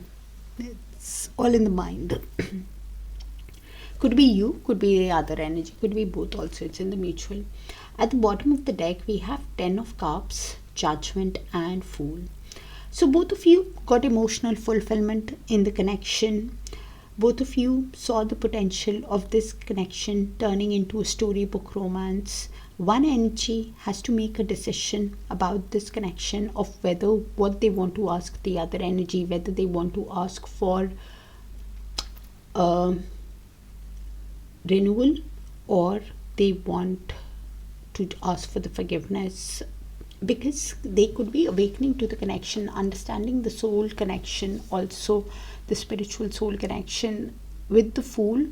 it's all in the mind. Could be you, could be the other energy, could be both also. It's in the mutual. At the bottom of the deck we have 10 of Cups, Judgment and Fool. So both of you got emotional fulfillment in the connection. Both of you saw the potential of this connection turning into a storybook romance. One energy has to make a decision about this connection of whether what they want to ask the other energy, whether they want to ask for renewal or they want to ask for the forgiveness, because they could be awakening to the connection, understanding the soul connection, also the spiritual soul connection. With the Fool,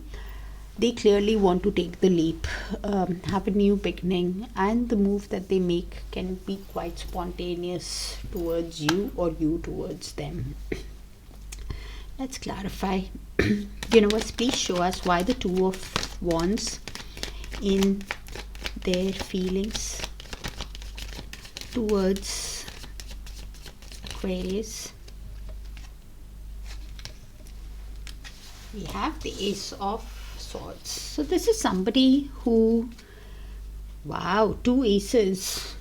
they clearly want to take the leap, have a new beginning, and the move that they make can be quite spontaneous towards you or you towards them. Let's clarify. Universe, please show us why the Two of Wands in their feelings towards Aquarius. We have the Ace of Swords. So this is somebody who, wow, two aces.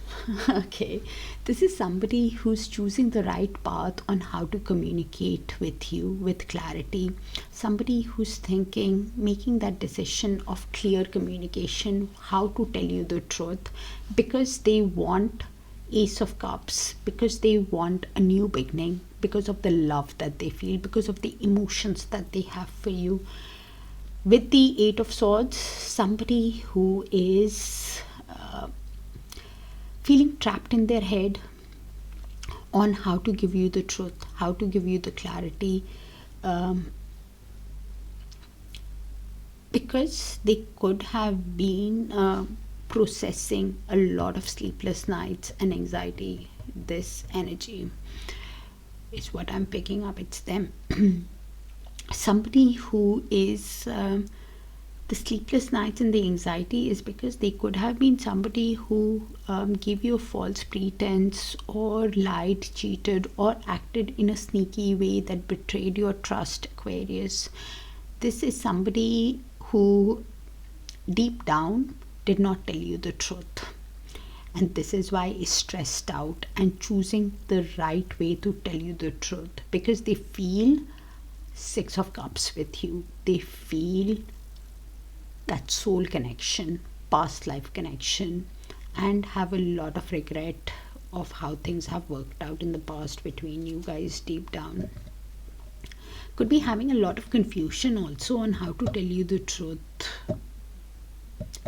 Okay, this is somebody who's choosing the right path on how to communicate with you with clarity. Somebody who's thinking, making that decision of clear communication, how to tell you the truth, because they want Ace of Cups, because they want a new beginning, because of the love that they feel, because of the emotions that they have for you. With the Eight of Swords, somebody who is feeling trapped in their head on how to give you the truth, how to give you the clarity, because they could have been processing a lot of sleepless nights and anxiety. This energy is what I'm picking up. It's them. Somebody who is the sleepless nights and the anxiety is because they could have been somebody who gave you a false pretense or lied, cheated, or acted in a sneaky way that betrayed your trust, Aquarius. This is somebody who deep down did not tell you the truth, and this is why is stressed out and choosing the right way to tell you the truth, because they feel Six of Cups with you. They feel that soul connection, past life connection, and have a lot of regret of how things have worked out in the past between you guys deep down. Could be having a lot of confusion also on how to tell you the truth,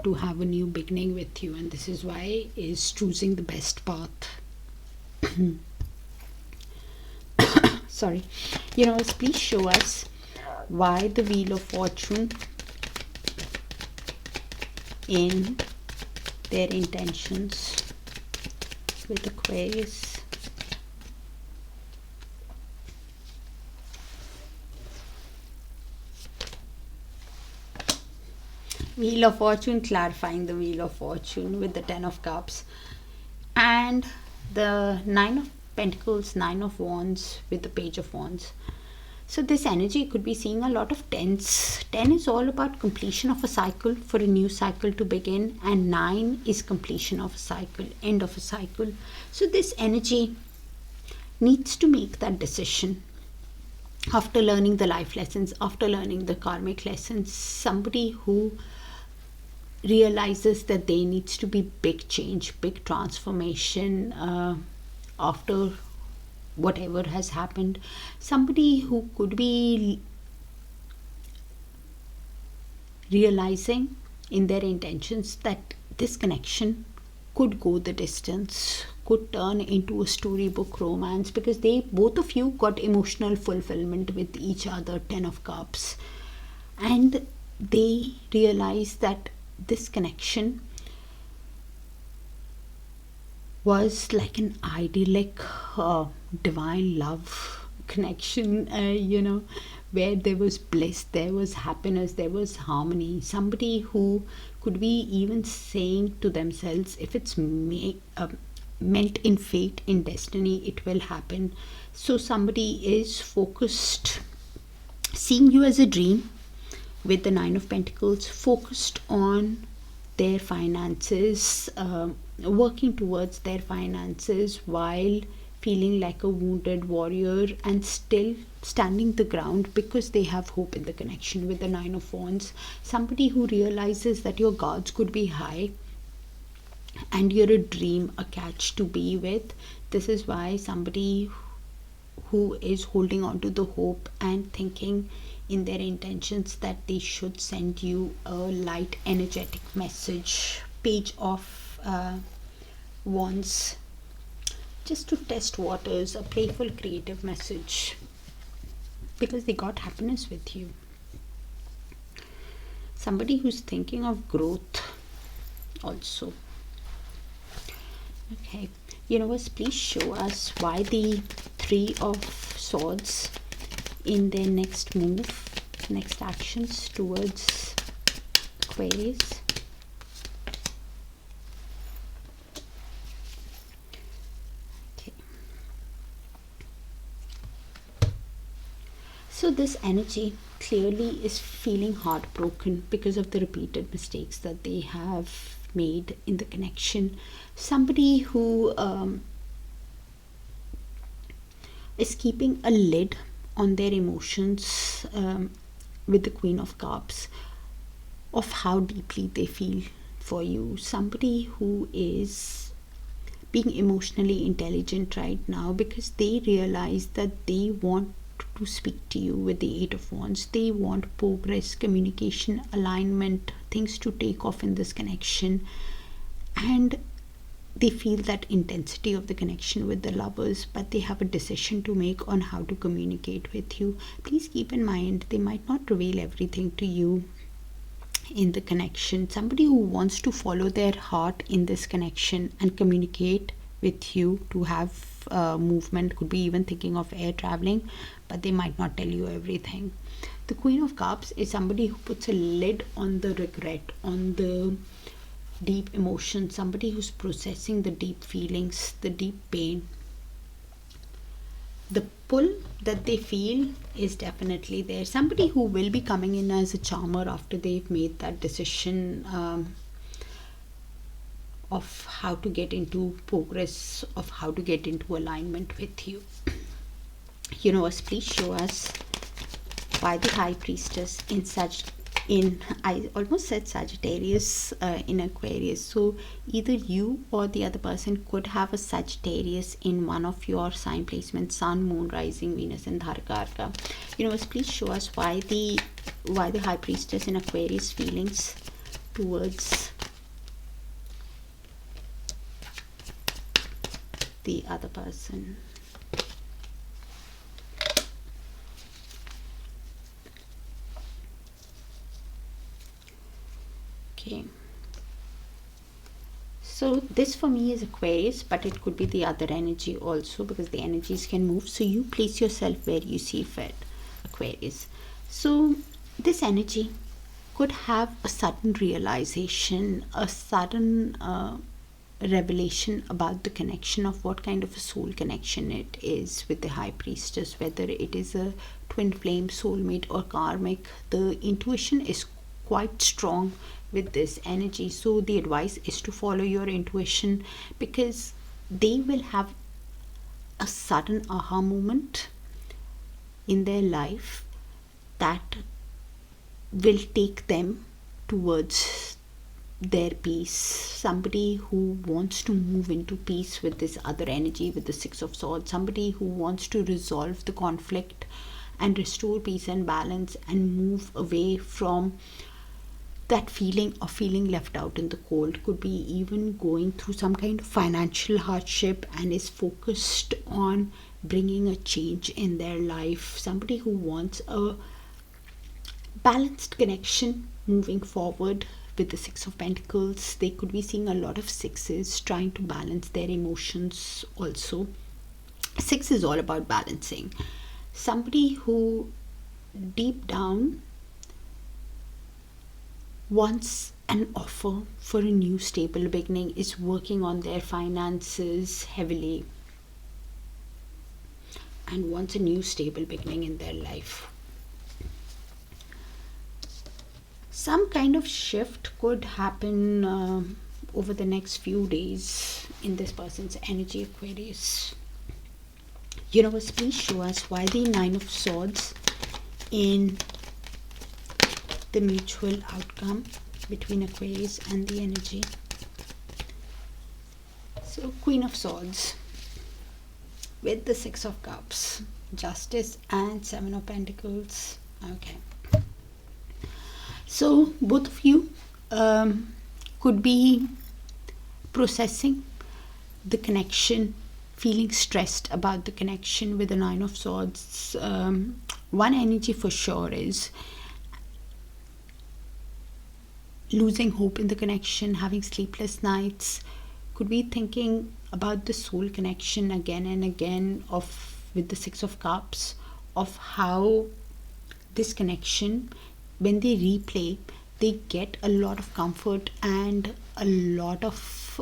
to have a new beginning with you, and this is why is choosing the best path. Sorry, universe, please show us why the Wheel of Fortune in their intentions with Aquarius. Wheel of Fortune, clarifying the Wheel of Fortune with the Ten of Cups, and the Nine of Pentacles, Nine of Wands with the Page of Wands. So this energy could be seeing a lot of tens. 10 is all about completion of a cycle, for a new cycle to begin, and 9 is completion of a cycle, end of a cycle. So this energy needs to make that decision after learning the life lessons, after learning the karmic lessons. Somebody who realizes that there needs to be big change, big transformation after whatever has happened. Somebody who could be realizing in their intentions that this connection could go the distance, could turn into a storybook romance, because they, both of you, got emotional fulfillment with each other, Ten of Cups, and they realize that this connection was like an idyllic divine love connection, where there was bliss, there was happiness, there was harmony. Somebody who could be even saying to themselves, if it's meant in fate, in destiny, it will happen. So somebody is focused, seeing you as a dream with the Nine of Pentacles, focused on their finances, working towards their finances while feeling like a wounded warrior and still standing the ground because they have hope in the connection with the Nine of Wands. Somebody who realizes that your guards could be high and you're a dream, a catch to be with. This is why somebody who is holding on to the hope and thinking in their intentions that they should send you a light energetic message, Page of Wands, just to test waters, a playful creative message, because they got happiness with you. Somebody who's thinking of growth also. Okay, universe, please show us why the Three of Swords in their next move, next actions towards Aquarius. Okay. So this energy clearly is feeling heartbroken because of the repeated mistakes that they have made in the connection. Somebody who is keeping a lid on their emotions, with the Queen of Cups, of how deeply they feel for you. Somebody who is being emotionally intelligent right now because they realize that they want to speak to you with the Eight of Wands. They want progress, communication, alignment, things to take off in this connection, and they feel that intensity of the connection with the Lovers, but they have a decision to make on how to communicate with you. Please keep in mind, they might not reveal everything to you in the connection. Somebody who wants to follow their heart in this connection and communicate with you to have movement, could be even thinking of air traveling, but they might not tell you everything. The Queen of Cups is somebody who puts a lid on the regret, on the deep emotion, somebody who's processing the deep feelings, the deep pain. The pull that they feel is definitely there. Somebody who will be coming in as a charmer after they've made that decision of how to get into progress, of how to get into alignment with you. Universe, please show us why the High Priestess I almost said Sagittarius in Aquarius. So either you or the other person could have a Sagittarius in one of your sign placements: Sun, Moon, Rising, Venus, and Darakaraka. Universe, please show us why the High Priestess in Aquarius feelings towards the other person. Okay, so this for me is Aquarius, but it could be the other energy also, because the energies can move. So you place yourself where you see fit, Aquarius. So this energy could have a sudden realization, a sudden revelation about the connection, of what kind of a soul connection it is with the High Priestess, whether it is a twin flame, soulmate, or karmic. The intuition is quite strong with this energy, so the advice is to follow your intuition, because they will have a sudden aha moment in their life that will take them towards their peace. Somebody who wants to move into peace with this other energy, with the Six of Swords. Somebody who wants to resolve the conflict and restore peace and balance and move away from that feeling of feeling left out in the cold. Could be even going through some kind of financial hardship and is focused on bringing a change in their life. Somebody who wants a balanced connection moving forward with the Six of Pentacles. They could be seeing a lot of sixes, trying to balance their emotions also. Six is all about balancing. Somebody who deep down wants an offer for a new stable beginning, is working on their finances heavily and wants a new stable beginning in their life. Some kind of shift could happen over the next few days in this person's energy, Aquarius. Universe, please show us why the Nine of Swords in the mutual outcome between Aquarius and the energy. So Queen of Swords with the Six of Cups, Justice, and Seven of Pentacles. Okay, so both of you could be processing the connection, feeling stressed about the connection with the Nine of Swords. One energy for sure is losing hope in the connection, having sleepless nights. Could be thinking about the soul connection again and again, of with the Six of Cups, of how this connection, when they replay, they get a lot of comfort and a lot of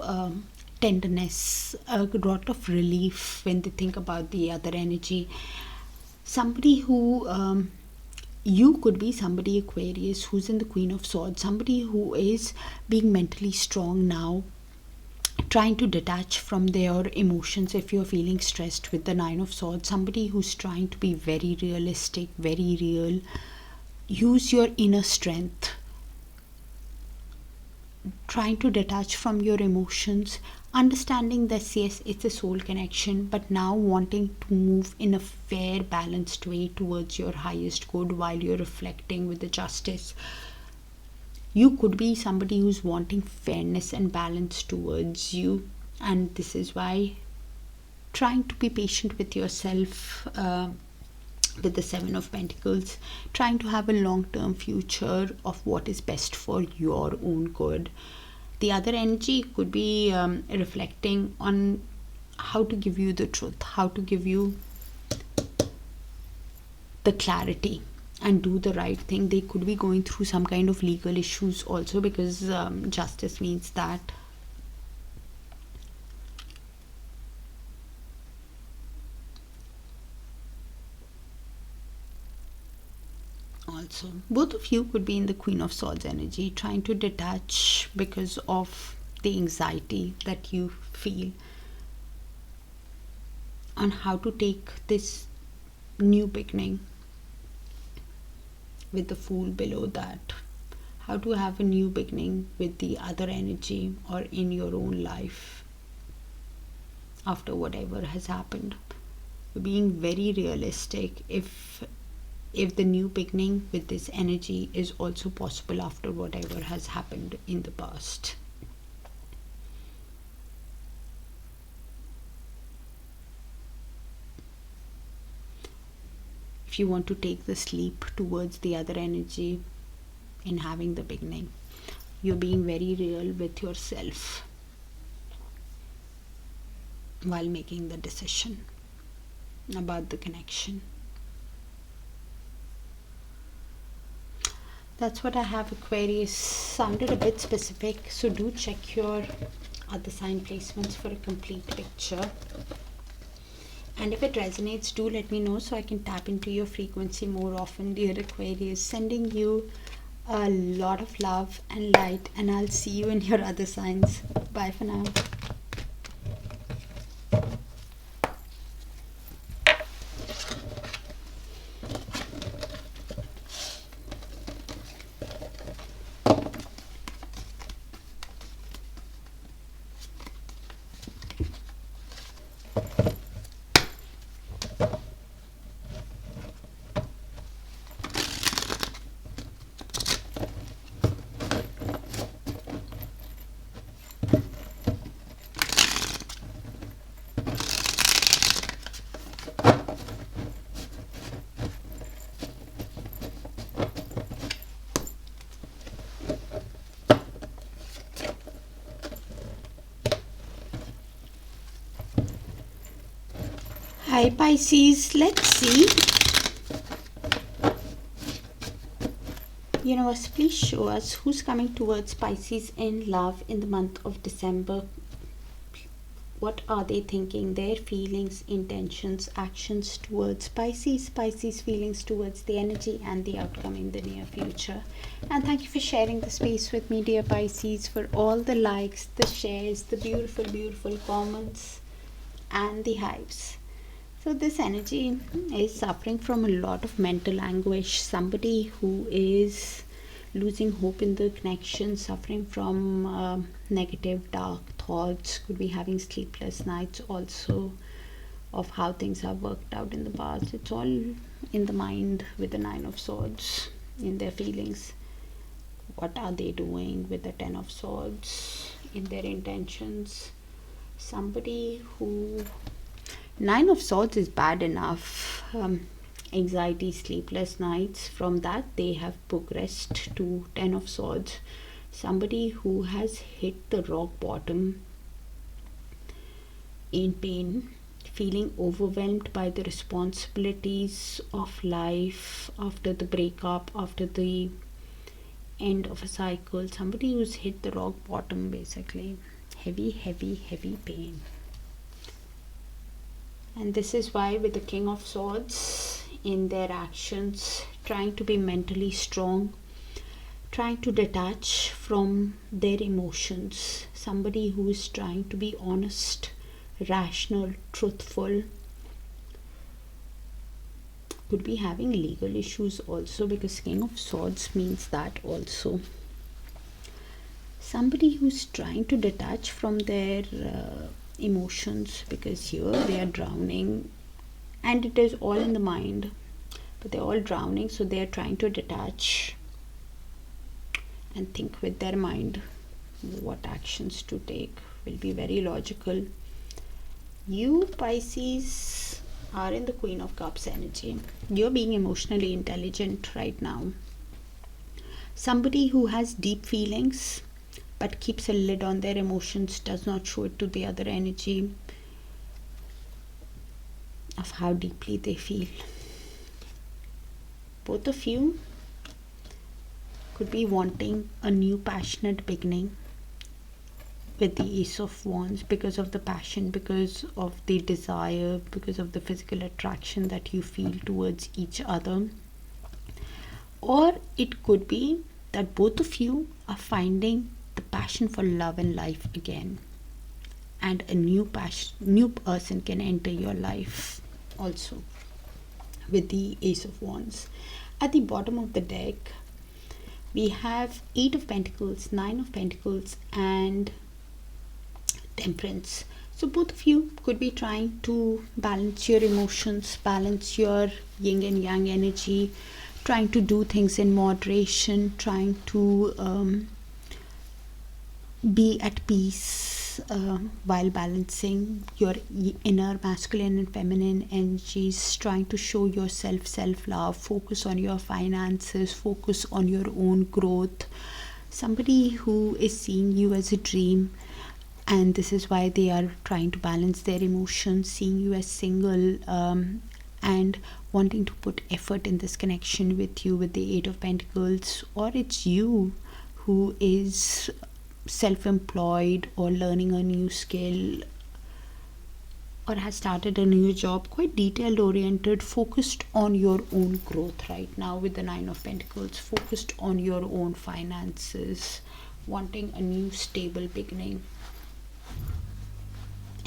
tenderness, a lot of relief when they think about the other energy. Somebody who you could be somebody, Aquarius, who's in the Queen of Swords, somebody who is being mentally strong now, trying to detach from their emotions. If you're feeling stressed with the Nine of Swords, somebody who's trying to be very realistic, very real, use your inner strength, trying to detach from your emotions, understanding that yes, it's a soul connection, but now wanting to move in a fair, balanced way towards your highest good while you're reflecting with the justice. You could be somebody who's wanting fairness and balance towards you, and this is why trying to be patient with yourself, with the Seven of Pentacles, trying to have a long-term future of what is best for your own good. The other energy could be reflecting on how to give you the truth, how to give you the clarity and do the right thing. They could be going through some kind of legal issues also, because justice means that. Also, both of you could be in the Queen of Swords energy, trying to detach because of the anxiety that you feel on how to take this new beginning, with the Fool below that, how to have a new beginning with the other energy or in your own life after whatever has happened. Being very realistic, if the new beginning with this energy is also possible after whatever has happened in the past. If you want to take this leap towards the other energy in having the beginning, you're being very real with yourself while making the decision about the connection. That's what I have, Aquarius. Sounded a bit specific, so do check your other sign placements for a complete picture. And if it resonates, do let me know so I can tap into your frequency more often, dear Aquarius. Sending you a lot of love and light, and I'll see you in your other signs. Bye for now. Hi Pisces, let's see. Universe, please show us who's coming towards Pisces in love in the month of December. What are they thinking? Their feelings, intentions, actions towards Pisces. Pisces feelings towards the energy and the outcome in the near future. And thank you for sharing the space with me, dear Pisces, for all the likes, the shares, the beautiful, beautiful comments, and the hives. So this energy is suffering from a lot of mental anguish. Somebody who is losing hope in the connection, suffering from negative, dark thoughts, could be having sleepless nights also of how things have worked out in the past. It's all in the mind with the Nine of Swords, in their feelings. What are they doing with the Ten of Swords, in their intentions? Somebody who... Nine of Swords is bad enough. Anxiety, sleepless nights. From that they have progressed to Ten of Swords. Somebody who has hit the rock bottom in pain, feeling overwhelmed by the responsibilities of life after the breakup, after the end of a cycle. Somebody who's hit the rock bottom, basically. Heavy, heavy, heavy pain. And this is why with the King of Swords, in their actions, trying to be mentally strong, trying to detach from their emotions. Somebody who is trying to be honest, rational, truthful. Could be having legal issues also, because King of Swords means that also. Somebody who's trying to detach from their emotions, because here they are drowning and it is all in the mind, but they're all drowning, so they are trying to detach and think with their mind what actions to take. Will be very logical. You Pisces are in the Queen of Cups energy. You're being emotionally intelligent right now. Somebody who has deep feelings but keeps a lid on their emotions, does not show it to the other energy of how deeply they feel. Both of you could be wanting a new passionate beginning with the Ace of Wands, because of the passion, because of the desire, because of the physical attraction that you feel towards each other. Or it could be that both of you are finding the passion for love and life again, and a new person can enter your life also with the Ace of Wands. At the bottom of the deck we have 8 of Pentacles, 9 of Pentacles, and Temperance. So both of you could be trying to balance your emotions, balance your yin and yang energy, trying to do things in moderation, trying to be at peace while balancing your inner masculine and feminine energies, trying to show yourself self-love, focus on your finances, focus on your own growth. Somebody who is seeing you as a dream, and this is why they are trying to balance their emotions, seeing you as single, and wanting to put effort in this connection with you with the 8 of Pentacles. Or it's you who is self-employed or learning a new skill, or has started a new job, quite detailed oriented, focused on your own growth right now with the 9 of Pentacles, focused on your own finances, wanting a new stable beginning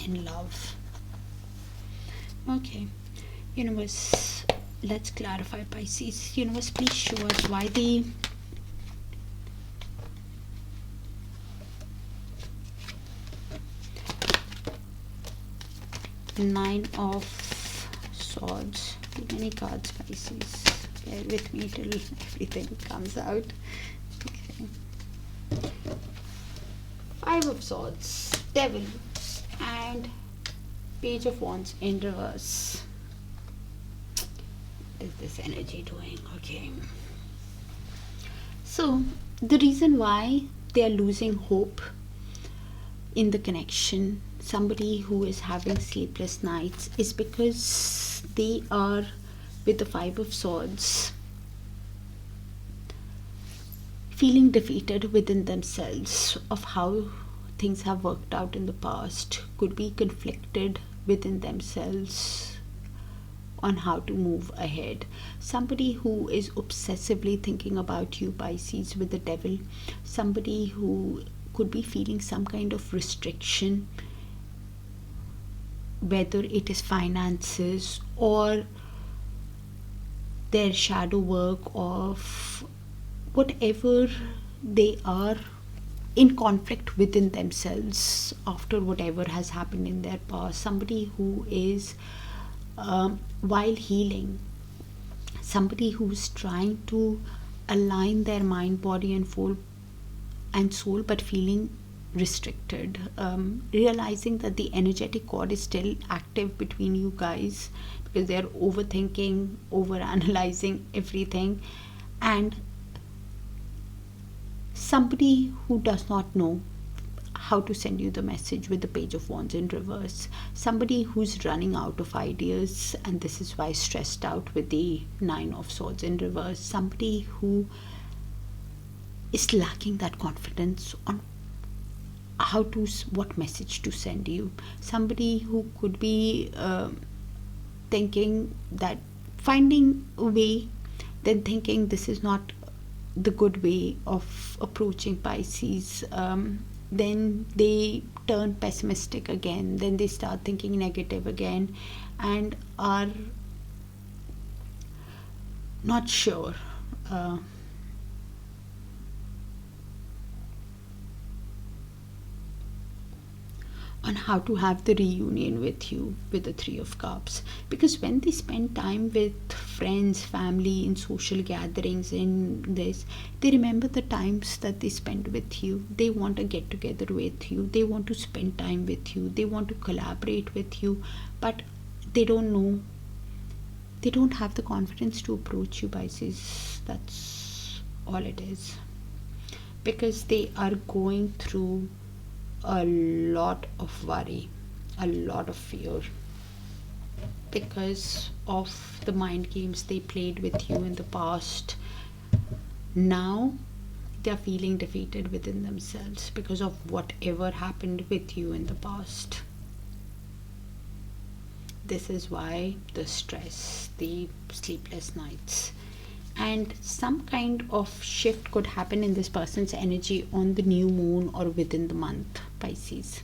in love. Okay, universe, let's clarify, Pisces. Universe, please show us why the Nine of Swords. Too many cards, Pisces. Bear with me till everything comes out. Okay. 5 of Swords, Devil, and Page of Wands in reverse. What is this energy doing? Okay. So the reason why they are losing hope in the connection, somebody who is having sleepless nights, is because they are with the 5 of Swords feeling defeated within themselves of how things have worked out in the past, could be conflicted within themselves on how to move ahead. Somebody who is obsessively thinking about you, Pisces, with the Devil, somebody who could be feeling some kind of restriction, whether it is finances or their shadow work, of whatever, they are in conflict within themselves after whatever has happened in their past. Somebody who is while healing, somebody who's trying to align their mind, body and soul, but feeling restricted, realizing that the energetic cord is still active between you guys, because they're overthinking, over analyzing everything. And somebody who does not know how to send you the message with the Page of Wands in reverse, somebody who's running out of ideas, and this is why stressed out with the 9 of Swords in reverse, somebody who is lacking that confidence on how to, what message to send you, somebody who could be thinking that, finding a way then thinking this is not the good way of approaching Pisces. Then they turn pessimistic again, then they start thinking negative again, and are not sure on how to have the reunion with you with the Three of Cups. Because when they spend time with friends, family, in social gatherings, in this, they remember the times that they spent with you. They want to get together with you, they want to spend time with you, they want to collaborate with you, but they don't know, they don't have the confidence to approach you, Pisces. That's all it is. Because they are going through a lot of worry, a lot of fear, because of the mind games they played with you in the past. Now they are feeling defeated within themselves because of whatever happened with you in the past. This is why the stress, the sleepless nights, and some kind of shift could happen in this person's energy on the new moon or within the month, Pisces.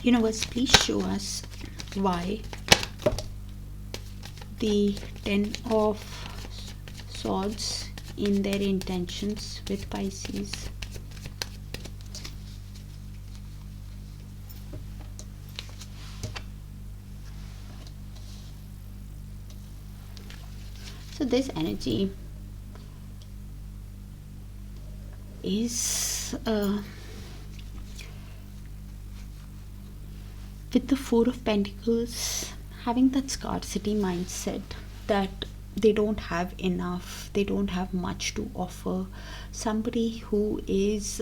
Universe, please show us why the 10 of Swords in their intentions with Pisces. So this energy is with the Four of Pentacles, having that scarcity mindset, that they don't have enough, they don't have much to offer. Somebody who is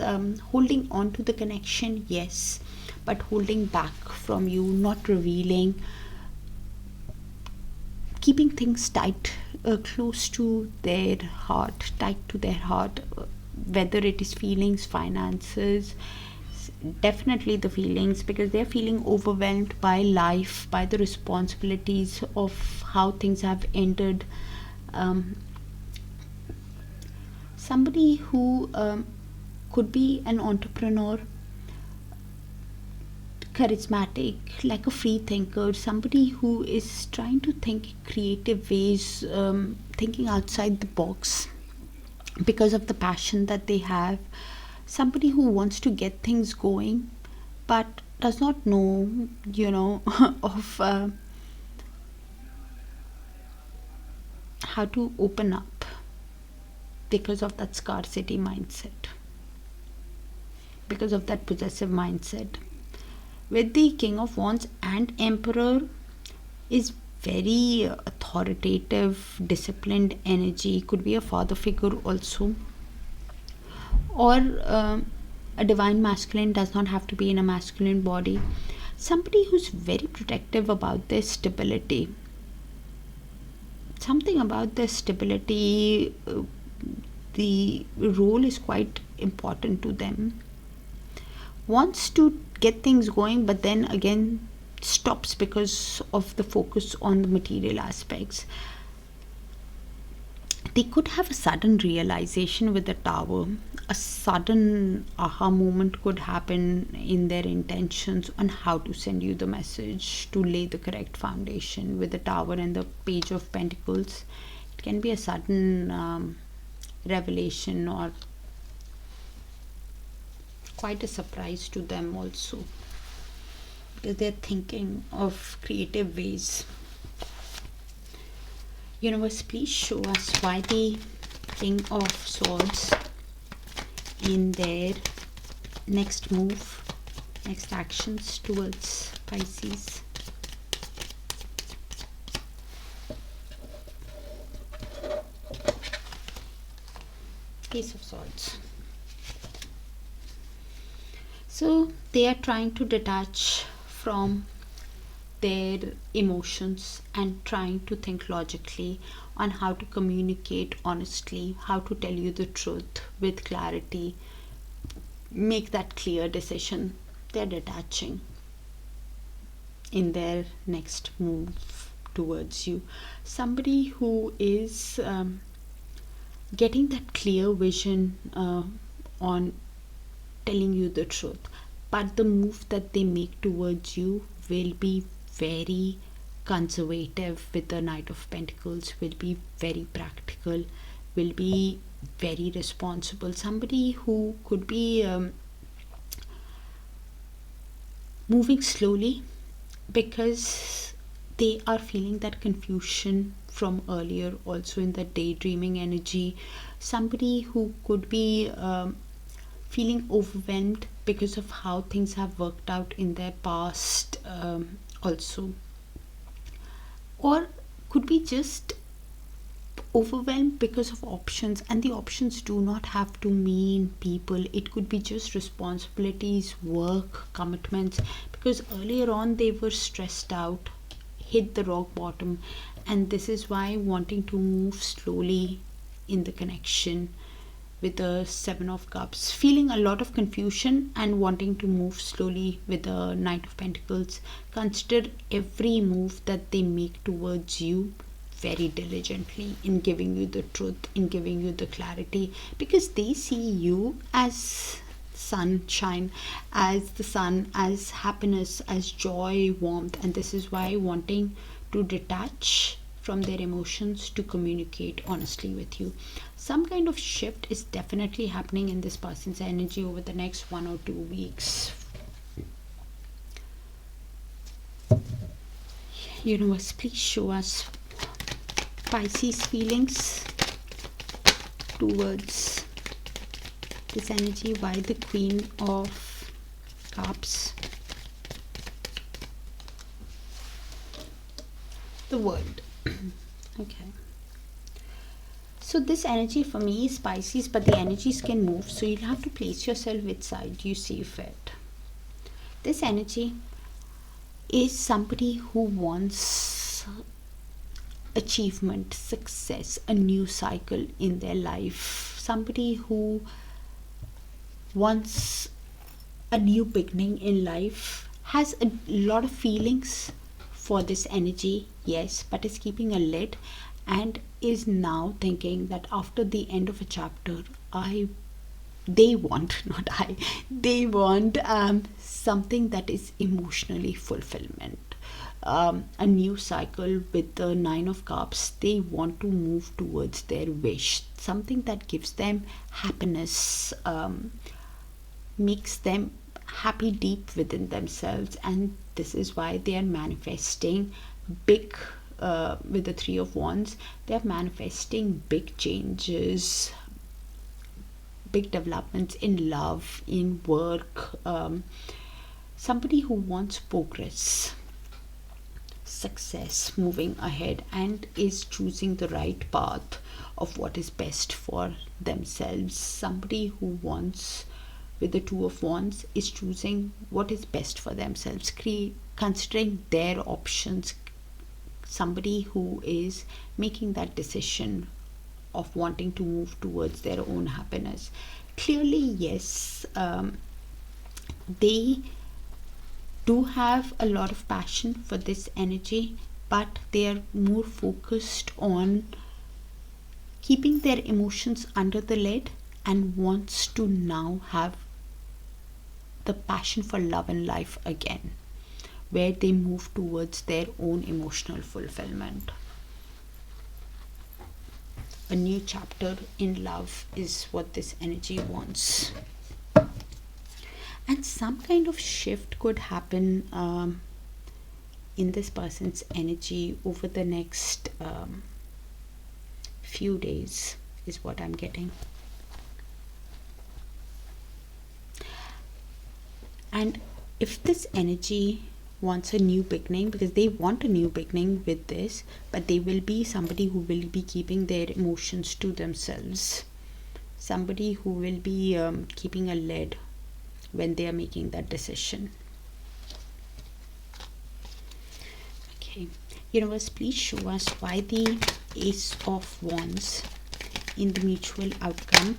holding on to the connection, yes, but holding back from you, not revealing, keeping things tight, close to their heart, tight to their heart, whether it is feelings, finances, definitely the feelings, because they're feeling overwhelmed by life, by the responsibilities of how things have ended. Somebody who could be an entrepreneur, charismatic, like a free thinker, somebody who is trying to think creative ways, thinking outside the box because of the passion that they have. Somebody who wants to get things going but does not know, of how to open up because of that scarcity mindset, because of that possessive mindset. With the King of Wands and Emperor is very authoritative, disciplined energy. Could be a father figure also, or a divine masculine, does not have to be in a masculine body. Somebody who's very protective about their stability. Something about their stability, the role is quite important to them. Wants to get things going, but then again stops because of the focus on the material aspects. They could have a sudden realization with the Tower. A sudden aha moment could happen in their intentions on how to send you the message, to lay the correct foundation. With the Tower and the Page of Pentacles, it can be a sudden revelation, or quite a surprise to them also, because they're thinking of creative ways. Universe, please show us why the King of Swords in their next move, next actions towards Pisces. Ace of Swords. So they are trying to detach from their emotions and trying to think logically on how to communicate honestly, how to tell you the truth with clarity, make that clear decision. They're detaching in their next move towards you. Somebody who is getting that clear vision on telling you the truth, but the move that they make towards you will be very conservative with the Knight of Pentacles, will be very practical, will be very responsible. Somebody who could be moving slowly because they are feeling that confusion from earlier, also in the daydreaming energy. Somebody who could be feeling overwhelmed because of how things have worked out in their past, also, or could be just overwhelmed because of options, and the options do not have to mean people. It could be just responsibilities, work, commitments, because earlier on they were stressed out, hit the rock bottom, and this is why wanting to move slowly in the connection with the Seven of Cups, feeling a lot of confusion and wanting to move slowly with the Knight of Pentacles. Consider every move that they make towards you very diligently in giving you the truth, in giving you the clarity, because they see you as sunshine, as the sun, as happiness, as joy, warmth, and this is why wanting to detach from their emotions to communicate honestly with you. Some kind of shift is definitely happening in this person's energy over the next 1 or 2 weeks. Universe, please show us Pisces feelings towards this energy. Why the Queen of Cups? The World. Okay. So this energy for me is Pisces, but the energies can move, so you'll have to place yourself which side you see fit. This energy is somebody who wants achievement, success, a new cycle in their life. Somebody who wants a new beginning in life, has a lot of feelings for this energy, yes, but is keeping a lid and is now thinking that after the end of a chapter, they want something that is emotionally fulfillment, a new cycle with the Nine of Cups. They want to move towards their wish, something that gives them happiness, makes them happy deep within themselves, and this is why they are manifesting big. With the Three of Wands, they are manifesting big changes, big developments in love, in work. Somebody who wants progress, success, moving ahead, and is choosing the right path of what is best for themselves. Somebody who wants, with the Two of Wands, is choosing what is best for themselves, considering their options. Somebody who is making that decision of wanting to move towards their own happiness. Clearly, yes, they do have a lot of passion for this energy, but they are more focused on keeping their emotions under the lid and wants to now have the passion for love and life again, where they move towards their own emotional fulfillment. A new chapter in love is what this energy wants. And some kind of shift could happen in this person's energy over the next few days, is what I'm getting. And if this energy wants a new beginning, because they want a new beginning with this, but they will be somebody who will be keeping their emotions to themselves, somebody who will be keeping a lid when they are making that decision. Okay, universe, please show us why the Ace of Wands in the mutual outcome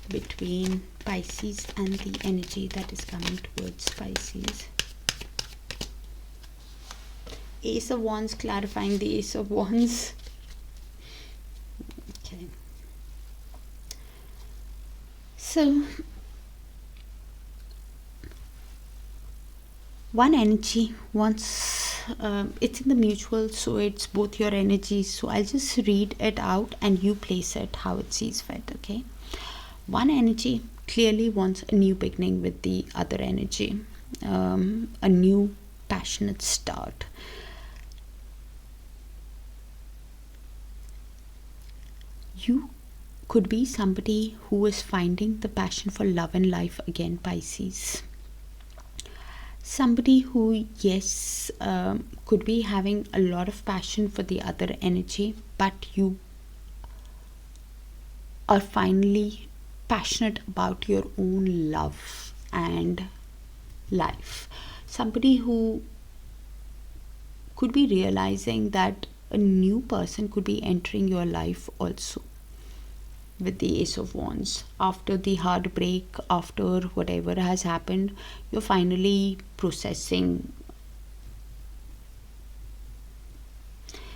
between Pisces and the energy that is coming towards Pisces. Ace of Wands, clarifying the Ace of Wands. Okay. So, one energy wants, it's in the mutual, so it's both your energies. So I'll just read it out and you place it how it sees fit, okay? One energy clearly wants a new beginning with the other energy, a new passionate start. You could be somebody who is finding the passion for love and life again, Pisces. Somebody who, yes, could be having a lot of passion for the other energy, but you are finally passionate about your own love and life. Somebody who could be realizing that a new person could be entering your life also, with the Ace of Wands. After the heartbreak, after whatever has happened, you're finally processing.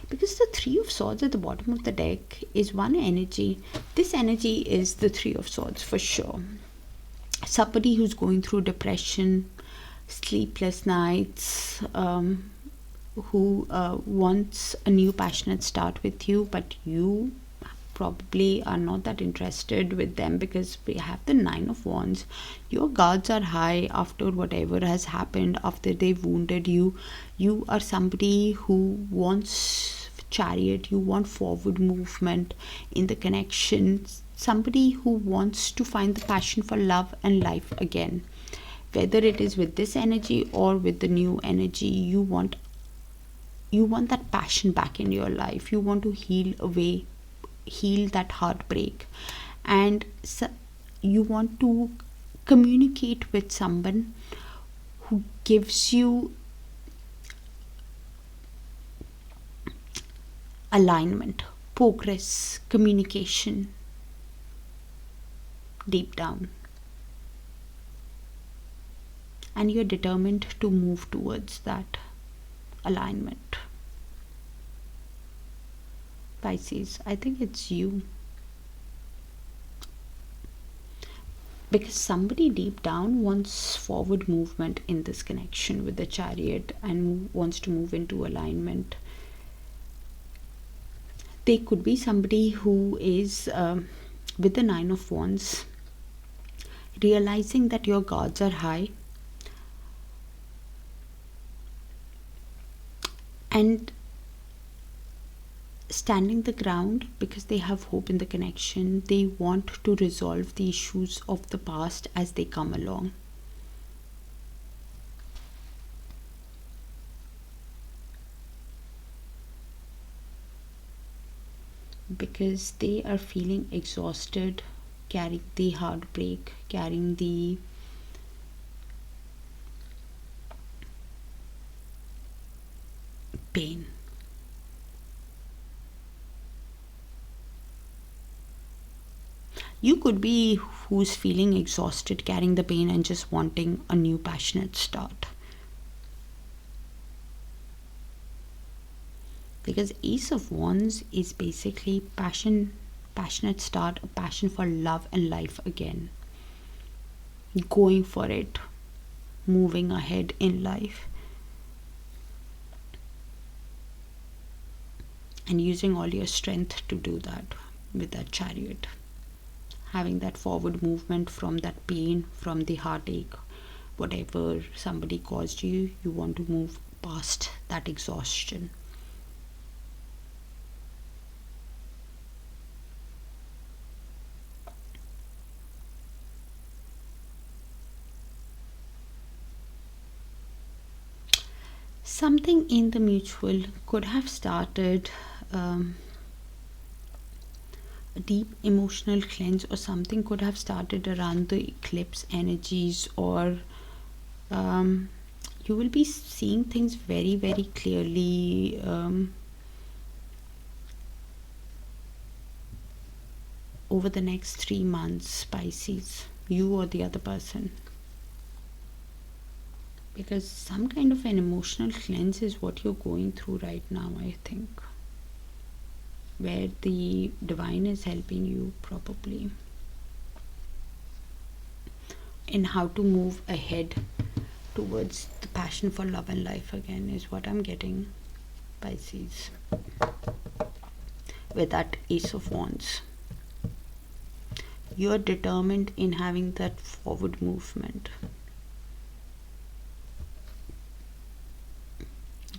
Because the Three of Swords at the bottom of the deck is one energy. This energy is the Three of Swords for sure. Somebody who's going through depression, sleepless nights, who wants a new passionate start with you, but you probably are not that interested with them because we have the Nine of Wands. Your guards are high after whatever has happened, after they wounded you. You are somebody who wants Chariot, you want forward movement in the connection, somebody who wants to find the passion for love and life again. Whether it is with this energy or with the new energy, you want that passion back in your life. You want to heal that heartbreak, and you want to communicate with someone who gives you alignment, progress, communication deep down, and you're determined to move towards that alignment. Pisces, I think it's you. Because somebody deep down wants forward movement in this connection with the Chariot and wants to move into alignment. They could be somebody who is with the Nine of Wands, realizing that your guards are high and standing the ground because they have hope in the connection. They want to resolve the issues of the past as they come along. Because they are feeling exhausted, carrying the heartbreak, carrying the pain. You could be who's feeling exhausted, carrying the pain and just wanting a new passionate start. Because Ace of Wands is basically passionate start, a passion for love and life again. Going for it, moving ahead in life. And using all your strength to do that with that Chariot. Having that forward movement from that pain, from the heartache, whatever somebody caused you, you want to move past that exhaustion. Something in the mutual could have started a deep emotional cleanse, or something could have started around the eclipse energies, or you will be seeing things very, very clearly over the next 3 months, Pisces, you or the other person. because some kind of an emotional cleanse is what you're going through right now, I think, where the divine is helping you probably in how to move ahead towards the passion for love and life again, is what I'm getting, Pisces, with that Ace of Wands. You're determined in having that forward movement,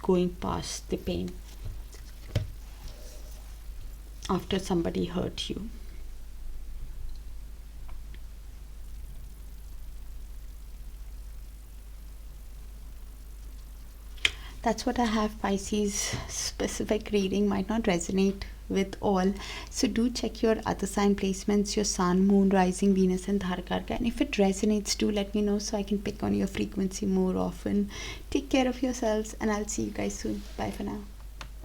going past the pain after somebody hurt you. That's what I have, Pisces. Specific reading might not resonate with all, so do check your other sign placements, your sun, moon, rising, Venus and Darakaraka, and if it resonates, do let me know so I can pick on your frequency more often. Take care of yourselves and I'll see you guys soon. Bye for now.